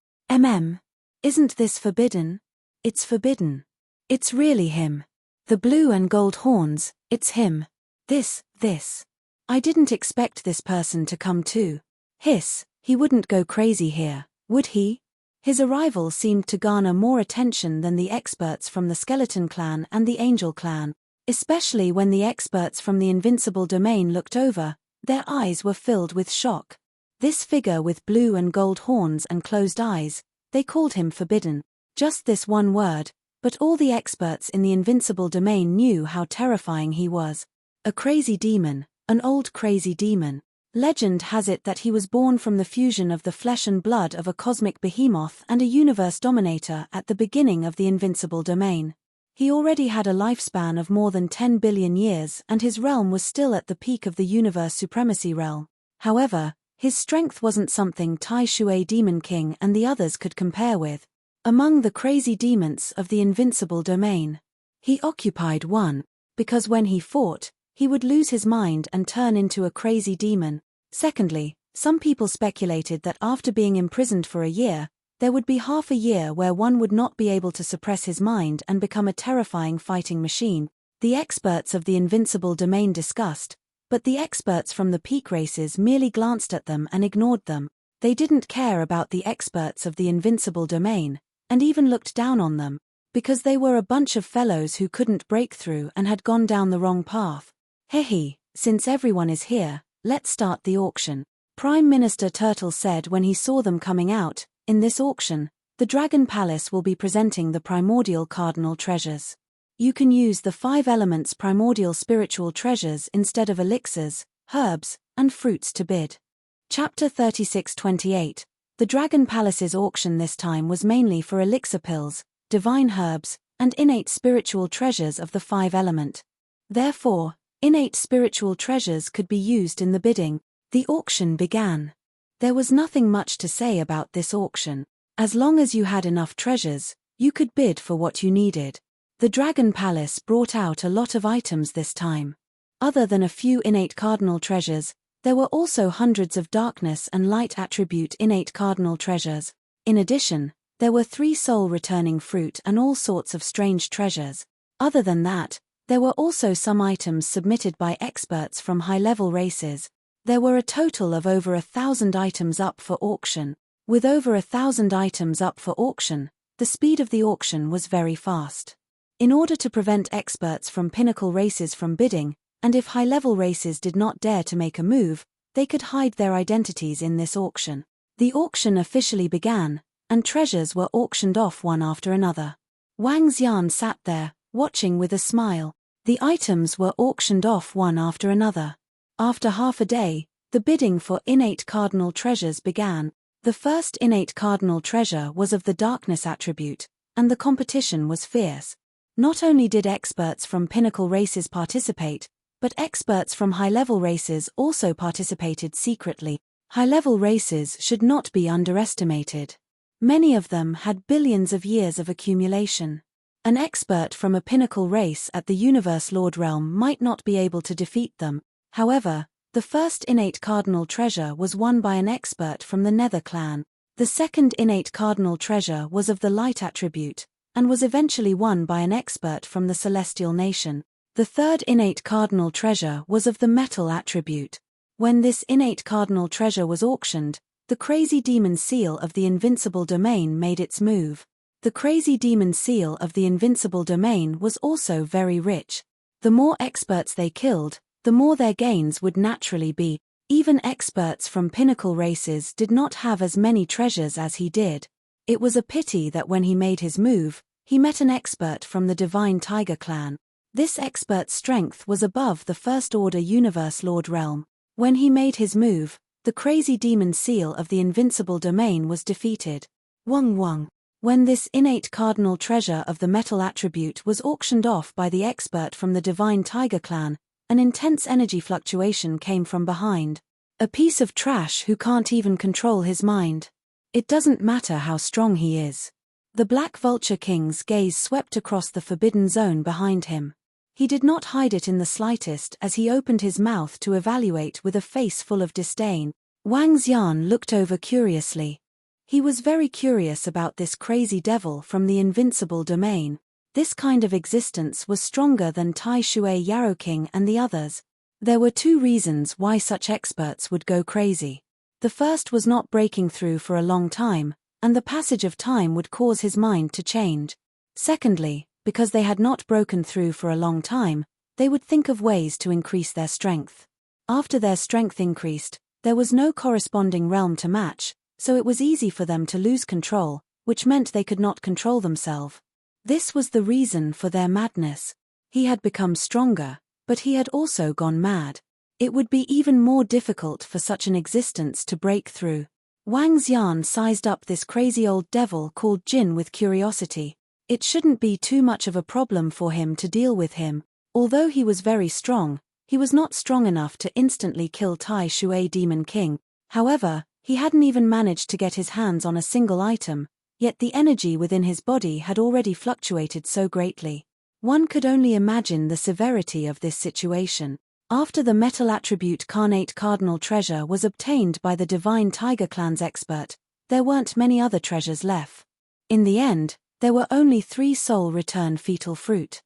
Isn't this forbidden? It's forbidden. It's really him. The blue and gold horns, it's him. This. I didn't expect this person to come too. Hiss, he wouldn't go crazy here, would he? His arrival seemed to garner more attention than the experts from the Skeleton Clan and the Angel Clan, especially when the experts from the Invincible domain looked over, their eyes were filled with shock. This figure with blue and gold horns and closed eyes, they called him forbidden. Just this one word, but all the experts in the Invincible domain knew how terrifying he was. A crazy demon, an old crazy demon. Legend has it that he was born from the fusion of the flesh and blood of a cosmic behemoth and a universe dominator at the beginning of the Invincible domain. He already had a lifespan of more than 10 billion years and his realm was still at the peak of the universe supremacy realm. However, his strength wasn't something Tai Shui Demon King and the others could compare with. Among the crazy demons of the Invincible domain, he occupied one, because when he fought, he would lose his mind and turn into a crazy demon. Secondly, some people speculated that after being imprisoned for a year, there would be half a year where one would not be able to suppress his mind and become a terrifying fighting machine. The experts of the Invincible domain discussed, but the experts from the peak races merely glanced at them and ignored them. They didn't care about the experts of the Invincible domain, and even looked down on them, because they were a bunch of fellows who couldn't break through and had gone down the wrong path. Hehe, since everyone is here, let's start the auction. Prime Minister Turtle said when he saw them coming out. In this auction, the Dragon Palace will be presenting the primordial cardinal treasures. You can use the 5 elements primordial spiritual treasures instead of elixirs, herbs, and fruits to bid. Chapter 36-28. The Dragon Palace's auction this time was mainly for elixir pills, divine herbs, and innate spiritual treasures of the 5 element. Therefore, innate spiritual treasures could be used in the bidding. The auction began. There was nothing much to say about this auction. As long as you had enough treasures, you could bid for what you needed. The Dragon Palace brought out a lot of items this time. Other than a few innate cardinal treasures, there were also hundreds of darkness and light attribute innate cardinal treasures. In addition, there were 3 soul-returning fruit and all sorts of strange treasures. Other than that, there were also some items submitted by experts from high-level races. There were a total of over 1,000 items up for auction. With over 1,000 items up for auction, the speed of the auction was very fast. In order to prevent experts from pinnacle races from bidding, and if high-level races did not dare to make a move, they could hide their identities in this auction. The auction officially began, and treasures were auctioned off one after another. Wang Xian sat there, watching with a smile. The items were auctioned off one after another. After half a day, the bidding for innate cardinal treasures began. The first innate cardinal treasure was of the darkness attribute, and the competition was fierce. Not only did experts from pinnacle races participate, but experts from high-level races also participated secretly. High-level races should not be underestimated. Many of them had billions of years of accumulation. An expert from a pinnacle race at the Universe Lord realm might not be able to defeat them. However, the first innate cardinal treasure was won by an expert from the Nether clan. The second innate cardinal treasure was of the light attribute, and was eventually won by an expert from the Celestial Nation. The third innate cardinal treasure was of the metal attribute. When this innate cardinal treasure was auctioned, the crazy demon seal of the Invincible domain made its move. The crazy demon seal of the Invincible domain was also very rich. The more experts they killed, the more their gains would naturally be. Even experts from pinnacle races did not have as many treasures as he did. It was a pity that when he made his move, he met an expert from the Divine Tiger clan. This expert's strength was above the First Order Universe Lord realm. When he made his move, the crazy demon seal of the Invincible domain was defeated. Wong. When this innate cardinal treasure of the metal attribute was auctioned off by the expert from the Divine Tiger clan, an intense energy fluctuation came from behind. A piece of trash who can't even control his mind. It doesn't matter how strong he is. The Black Vulture King's gaze swept across the forbidden zone behind him. He did not hide it in the slightest as he opened his mouth to evaluate with a face full of disdain. Wang Xian looked over curiously. He was very curious about this crazy devil from the Invincible domain. This kind of existence was stronger than Tai Shui Yarrow King and the others. There were 2 reasons why such experts would go crazy. The first was not breaking through for a long time, and the passage of time would cause his mind to change. Secondly, because they had not broken through for a long time, they would think of ways to increase their strength. After their strength increased, there was no corresponding realm to match, so it was easy for them to lose control, which meant they could not control themselves. This was the reason for their madness. He had become stronger, but he had also gone mad. It would be even more difficult for such an existence to break through. Wang Xian sized up this crazy old devil called Jin with curiosity. It shouldn't be too much of a problem for him to deal with him. Although he was very strong, He was not strong enough to instantly kill Tai Shui Demon King. However, he hadn't even managed to get his hands on a single item, yet the energy within his body had already fluctuated so greatly. One could only imagine the severity of this situation. After the metal attribute Carnate Cardinal Treasure was obtained by the Divine Tiger Clan's expert, there weren't many other treasures left. In the end, there were only 3 soul return fetal fruit.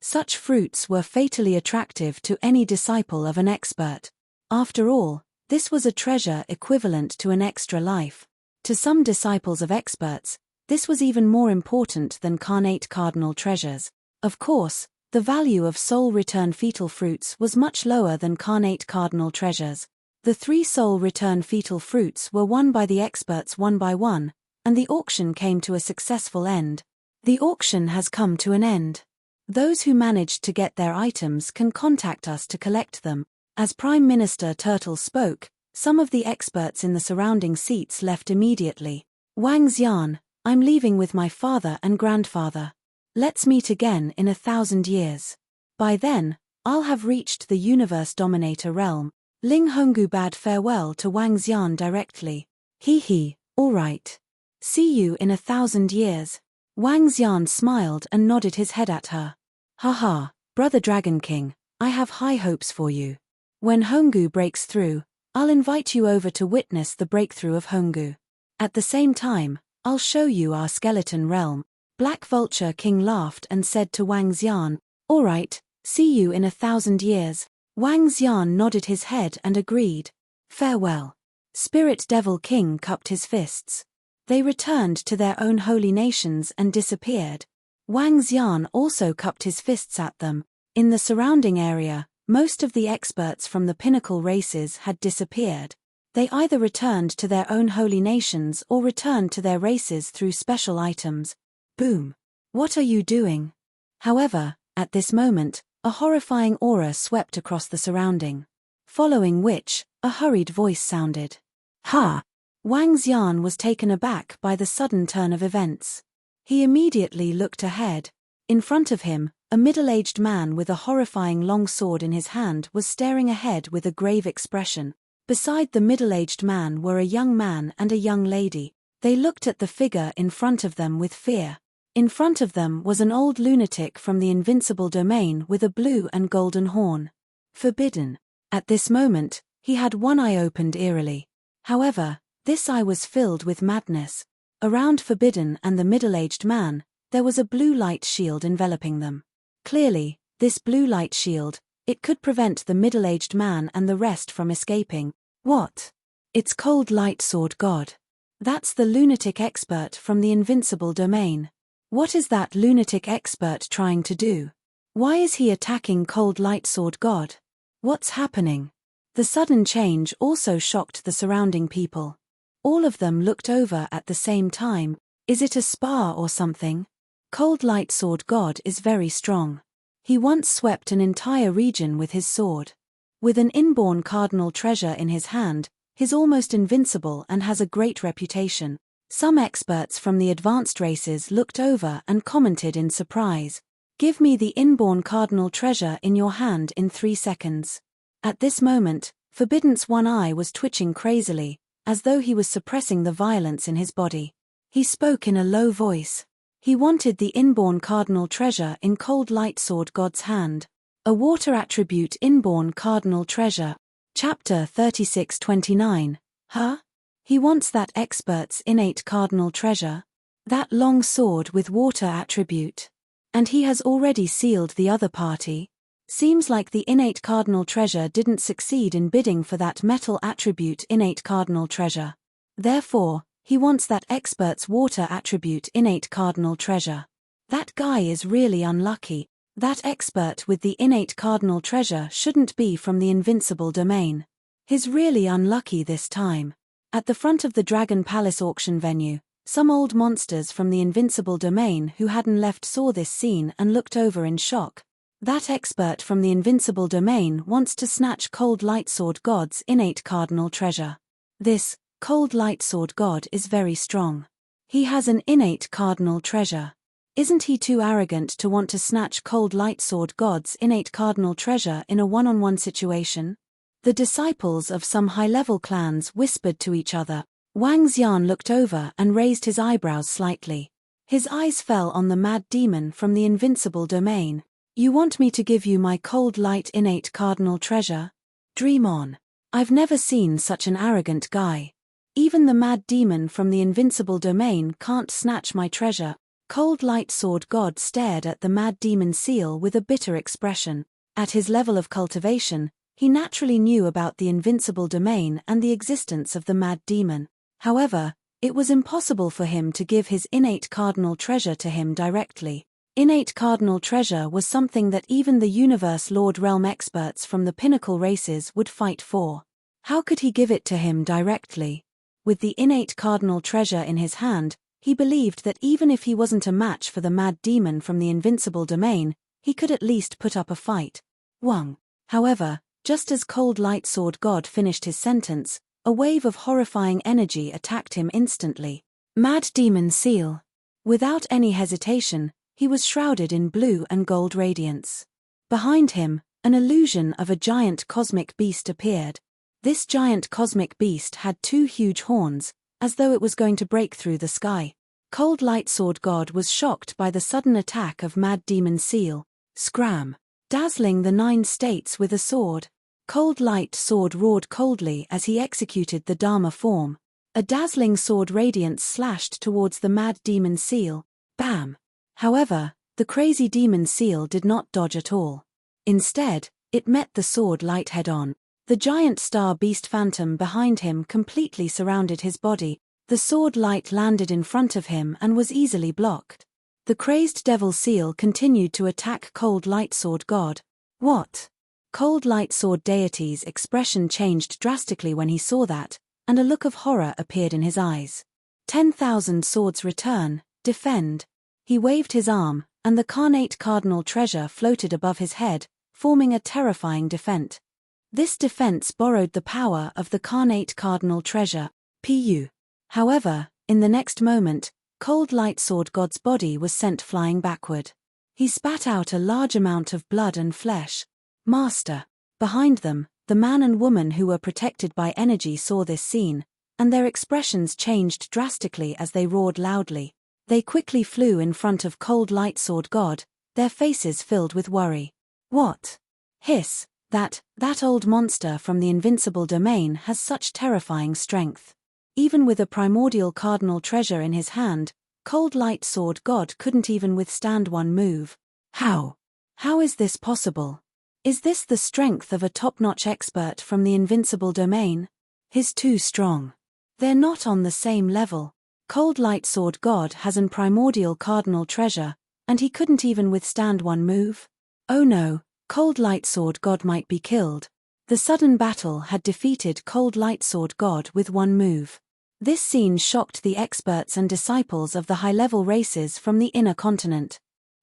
Such fruits were fatally attractive to any disciple of an expert. After all, this was a treasure equivalent to an extra life. To some disciples of experts, this was even more important than Carnate Cardinal Treasures. Of course, the value of soul return fetal fruits was much lower than Carnate Cardinal Treasures. The 3 soul return fetal fruits were won by the experts one by one, and the auction came to a successful end. The auction has come to an end. Those who managed to get their items can contact us to collect them. As Prime Minister Turtle spoke, some of the experts in the surrounding seats left immediately. Wang Xian, I'm leaving with my father and grandfather. Let's meet again in 1,000 years. By then, I'll have reached the Universe Dominator realm. Ling Honggu bade farewell to Wang Xian directly. He, all right. See you in 1,000 years. Wang Xian smiled and nodded his head at her. Haha, Brother Dragon King, I have high hopes for you. When Honggu breaks through, I'll invite you over to witness the breakthrough of Honggu. At the same time, I'll show you our skeleton realm. Black Vulture King laughed and said to Wang Xian, all right, see you in 1,000 years. Wang Xian nodded his head and agreed. Farewell. Spirit Devil King cupped his fists. They returned to their own holy nations and disappeared. Wang Xian also cupped his fists at them. In the surrounding area, most of the experts from the pinnacle races had disappeared. They either returned to their own holy nations or returned to their races through special items. Boom. What are you doing? However, at this moment, a horrifying aura swept across the surrounding. Following which, a hurried voice sounded. Ha! Wang Xian was taken aback by the sudden turn of events. He immediately looked ahead. In front of him, a middle-aged man with a horrifying long sword in his hand was staring ahead with a grave expression. Beside the middle-aged man were a young man and a young lady. They looked at the figure in front of them with fear. In front of them was an old lunatic from the Invincible domain with a blue and golden horn. Forbidden. At this moment, he had one eye opened eerily. However, this eye was filled with madness. Around Forbidden and the middle-aged man, there was a blue light shield enveloping them. Clearly, this blue light shield, it could prevent the middle-aged man and the rest from escaping. What? It's Cold Light Sword God. That's the lunatic expert from the Invincible domain. What is that lunatic expert trying to do? Why is he attacking Cold Light Sword God? What's happening? The sudden change also shocked the surrounding people. All of them looked over at the same time. Is it a spar or something? Cold Light Sword God is very strong. He once swept an entire region with his sword. With an inborn cardinal treasure in his hand, he's almost invincible and has a great reputation. Some experts from the advanced races looked over and commented in surprise. Give me the inborn cardinal treasure in your hand in 3 seconds. At this moment, Forbidden's one eye was twitching crazily, as though he was suppressing the violence in his body. He spoke in a low voice. He wanted the inborn cardinal treasure in Cold Light Sword God's hand. A water attribute inborn cardinal treasure. Chapter 36-29. Huh? He wants that expert's innate cardinal treasure. That long sword with water attribute. And he has already sealed the other party. Seems like the innate cardinal treasure didn't succeed in bidding for that metal attribute innate cardinal treasure. Therefore, he wants that expert's water attribute innate cardinal treasure. That guy is really unlucky. That expert with the innate cardinal treasure shouldn't be from the Invincible domain. He's really unlucky this time. At the front of the Dragon Palace auction venue, some old monsters from the Invincible domain who hadn't left saw this scene and looked over in shock. That expert from the Invincible domain wants to snatch Cold Light Sword God's innate cardinal treasure. This Cold Light Sword God is very strong. He has an innate cardinal treasure. Isn't he too arrogant to want to snatch Cold Lightsword God's innate cardinal treasure in a one-on-one situation? The disciples of some high-level clans whispered to each other. Wang Xian looked over and raised his eyebrows slightly. His eyes fell on the mad demon from the Invincible domain. You want me to give you my cold light innate cardinal treasure? Dream on. I've never seen such an arrogant guy. Even the mad demon from the Invincible domain can't snatch my treasure. Cold Lightsword God stared at the mad demon seal with a bitter expression. At his level of cultivation, he naturally knew about the Invincible domain and the existence of the mad demon. However, it was impossible for him to give his innate cardinal treasure to him directly. Innate cardinal treasure was something that even the Universe Lord Realm experts from the pinnacle races would fight for. How could he give it to him directly? With the innate cardinal treasure in his hand, he believed that even if he wasn't a match for the mad demon from the Invincible domain, he could at least put up a fight. Wang. However, just as Cold Lightsword God finished his sentence, a wave of horrifying energy attacked him instantly. Mad Demon Seal. Without any hesitation, he was shrouded in blue and gold radiance. Behind him, an illusion of a giant cosmic beast appeared. This giant cosmic beast had two huge horns, as though it was going to break through the sky. Cold Lightsword God was shocked by the sudden attack of Mad Demon Seal. Scram! Dazzling the 9 states with a sword. Cold Light Sword roared coldly as he executed the Dharma form. A dazzling sword radiance slashed towards the Mad Demon Seal. Bam! However, the crazy demon seal did not dodge at all. Instead, it met the sword light head-on. The giant star beast phantom behind him completely surrounded his body. The sword light landed in front of him and was easily blocked. The crazed devil seal continued to attack Cold Lightsword God. What? Cold Lightsword deity's expression changed drastically when he saw that, and a look of horror appeared in his eyes. 10,000 swords return, defend. He waved his arm, and the carnate cardinal treasure floated above his head, forming a terrifying defense. This defense borrowed the power of the carnate cardinal treasure, Pu. However, in the next moment, Cold Lightsword God's body was sent flying backward. He spat out a large amount of blood and flesh. Master. Behind them, the man and woman who were protected by energy saw this scene, and their expressions changed drastically as they roared loudly. They quickly flew in front of Cold Lightsword God, their faces filled with worry. What? Hiss, that old monster from the Invincible domain has such terrifying strength. Even with a primordial cardinal treasure in his hand, Cold Lightsword God couldn't even withstand one move. How? How is this possible? Is this the strength of a top-notch expert from the Invincible domain? He's too strong. They're not on the same level. Cold Lightsword God has an primordial cardinal treasure, and he couldn't even withstand one move? Oh no, Cold Lightsword God might be killed. The sudden battle had defeated Cold Lightsword God with one move. This scene shocked the experts and disciples of the high-level races from the inner continent.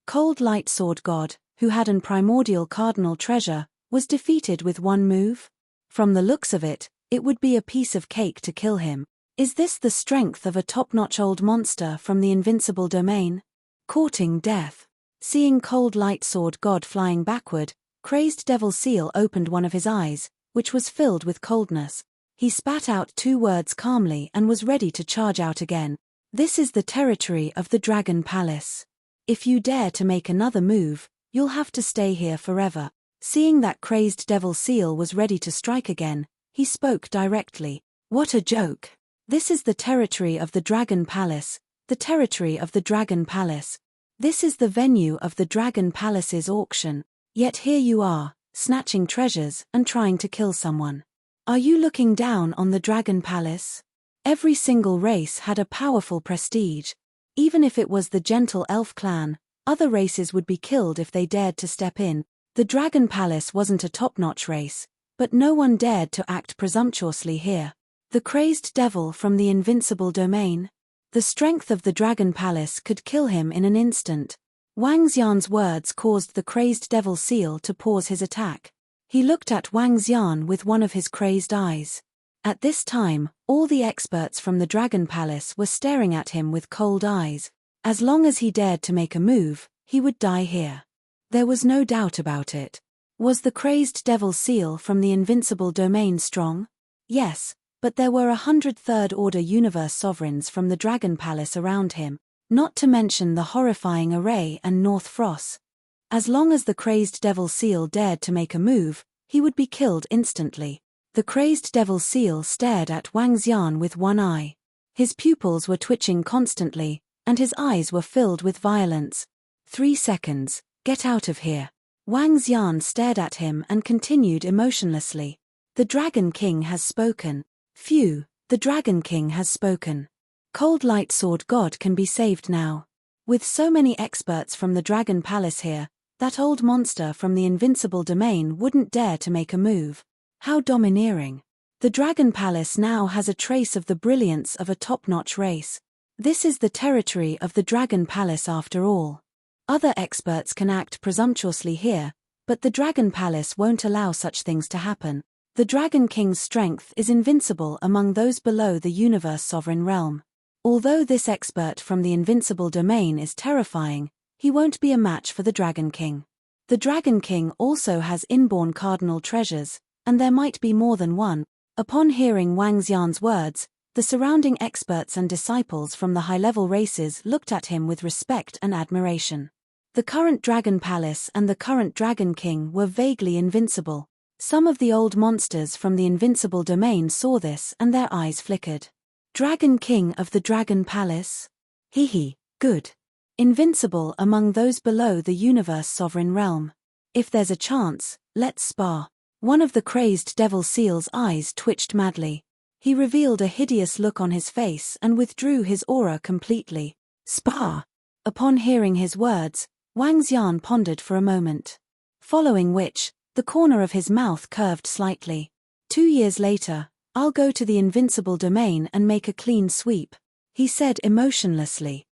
Cold Lightsword God, who had an primordial cardinal treasure, was defeated with one move? From the looks of it, it would be a piece of cake to kill him. Is this the strength of a top-notch old monster from the Invincible domain? Courting death. Seeing Cold Lightsword God flying backward, crazed Devil Seal opened one of his eyes, which was filled with coldness. He spat out 2 words calmly and was ready to charge out again. This is the territory of the Dragon Palace. If you dare to make another move, you'll have to stay here forever. Seeing that crazed Devil Seal was ready to strike again, he spoke directly. What a joke. This is the territory of the Dragon Palace, the territory of the Dragon Palace. This is the venue of the Dragon Palace's auction. Yet here you are, snatching treasures and trying to kill someone. Are you looking down on the Dragon Palace? Every single race had a powerful prestige. Even if it was the gentle elf clan, other races would be killed if they dared to step in. The Dragon Palace wasn't a top-notch race, but no one dared to act presumptuously here. The crazed devil from the Invincible domain. The strength of the Dragon Palace could kill him in an instant. Wang Xian's words caused the crazed devil seal to pause his attack. He looked at Wang Xian with one of his crazed eyes. At this time, all the experts from the Dragon Palace were staring at him with cold eyes. As long as he dared to make a move, he would die here. There was no doubt about it. Was the crazed devil seal from the invincible domain strong? Yes, but there were 100 third-order universe sovereigns from the Dragon Palace around him, not to mention the horrifying Array and North Frost. As long as the crazed devil seal dared to make a move, he would be killed instantly. The crazed devil seal stared at Wang Xian with one eye. His pupils were twitching constantly, and his eyes were filled with violence. 3 seconds, get out of here. Wang Xian stared at him and continued emotionlessly. The Dragon King has spoken. Phew, the Dragon King has spoken. Cold Light Sword God can be saved now. With so many experts from the Dragon Palace here, that old monster from the Invincible Domain wouldn't dare to make a move. How domineering. The Dragon Palace now has a trace of the brilliance of a top-notch race. This is the territory of the Dragon Palace after all. Other experts can act presumptuously here, but the Dragon Palace won't allow such things to happen. The Dragon King's strength is invincible among those below the universe sovereign realm. Although this expert from the Invincible Domain is terrifying, he won't be a match for the Dragon King. The Dragon King also has inborn cardinal treasures, and there might be more than one. Upon hearing Wang Xian's words, the surrounding experts and disciples from the high-level races looked at him with respect and admiration. The current Dragon Palace and the current Dragon King were vaguely invincible. Some of the old monsters from the Invincible Domain saw this and their eyes flickered. Dragon King of the Dragon Palace? Hee, good. Invincible among those below the universe sovereign realm. If there's a chance, let's spar. One of the crazed devil seal's eyes twitched madly. He revealed a hideous look on his face and withdrew his aura completely. Spar! Upon hearing his words, Wang Xian pondered for a moment. Following which, the corner of his mouth curved slightly. 2 years later, I'll go to the Invincible Domain and make a clean sweep, he said emotionlessly.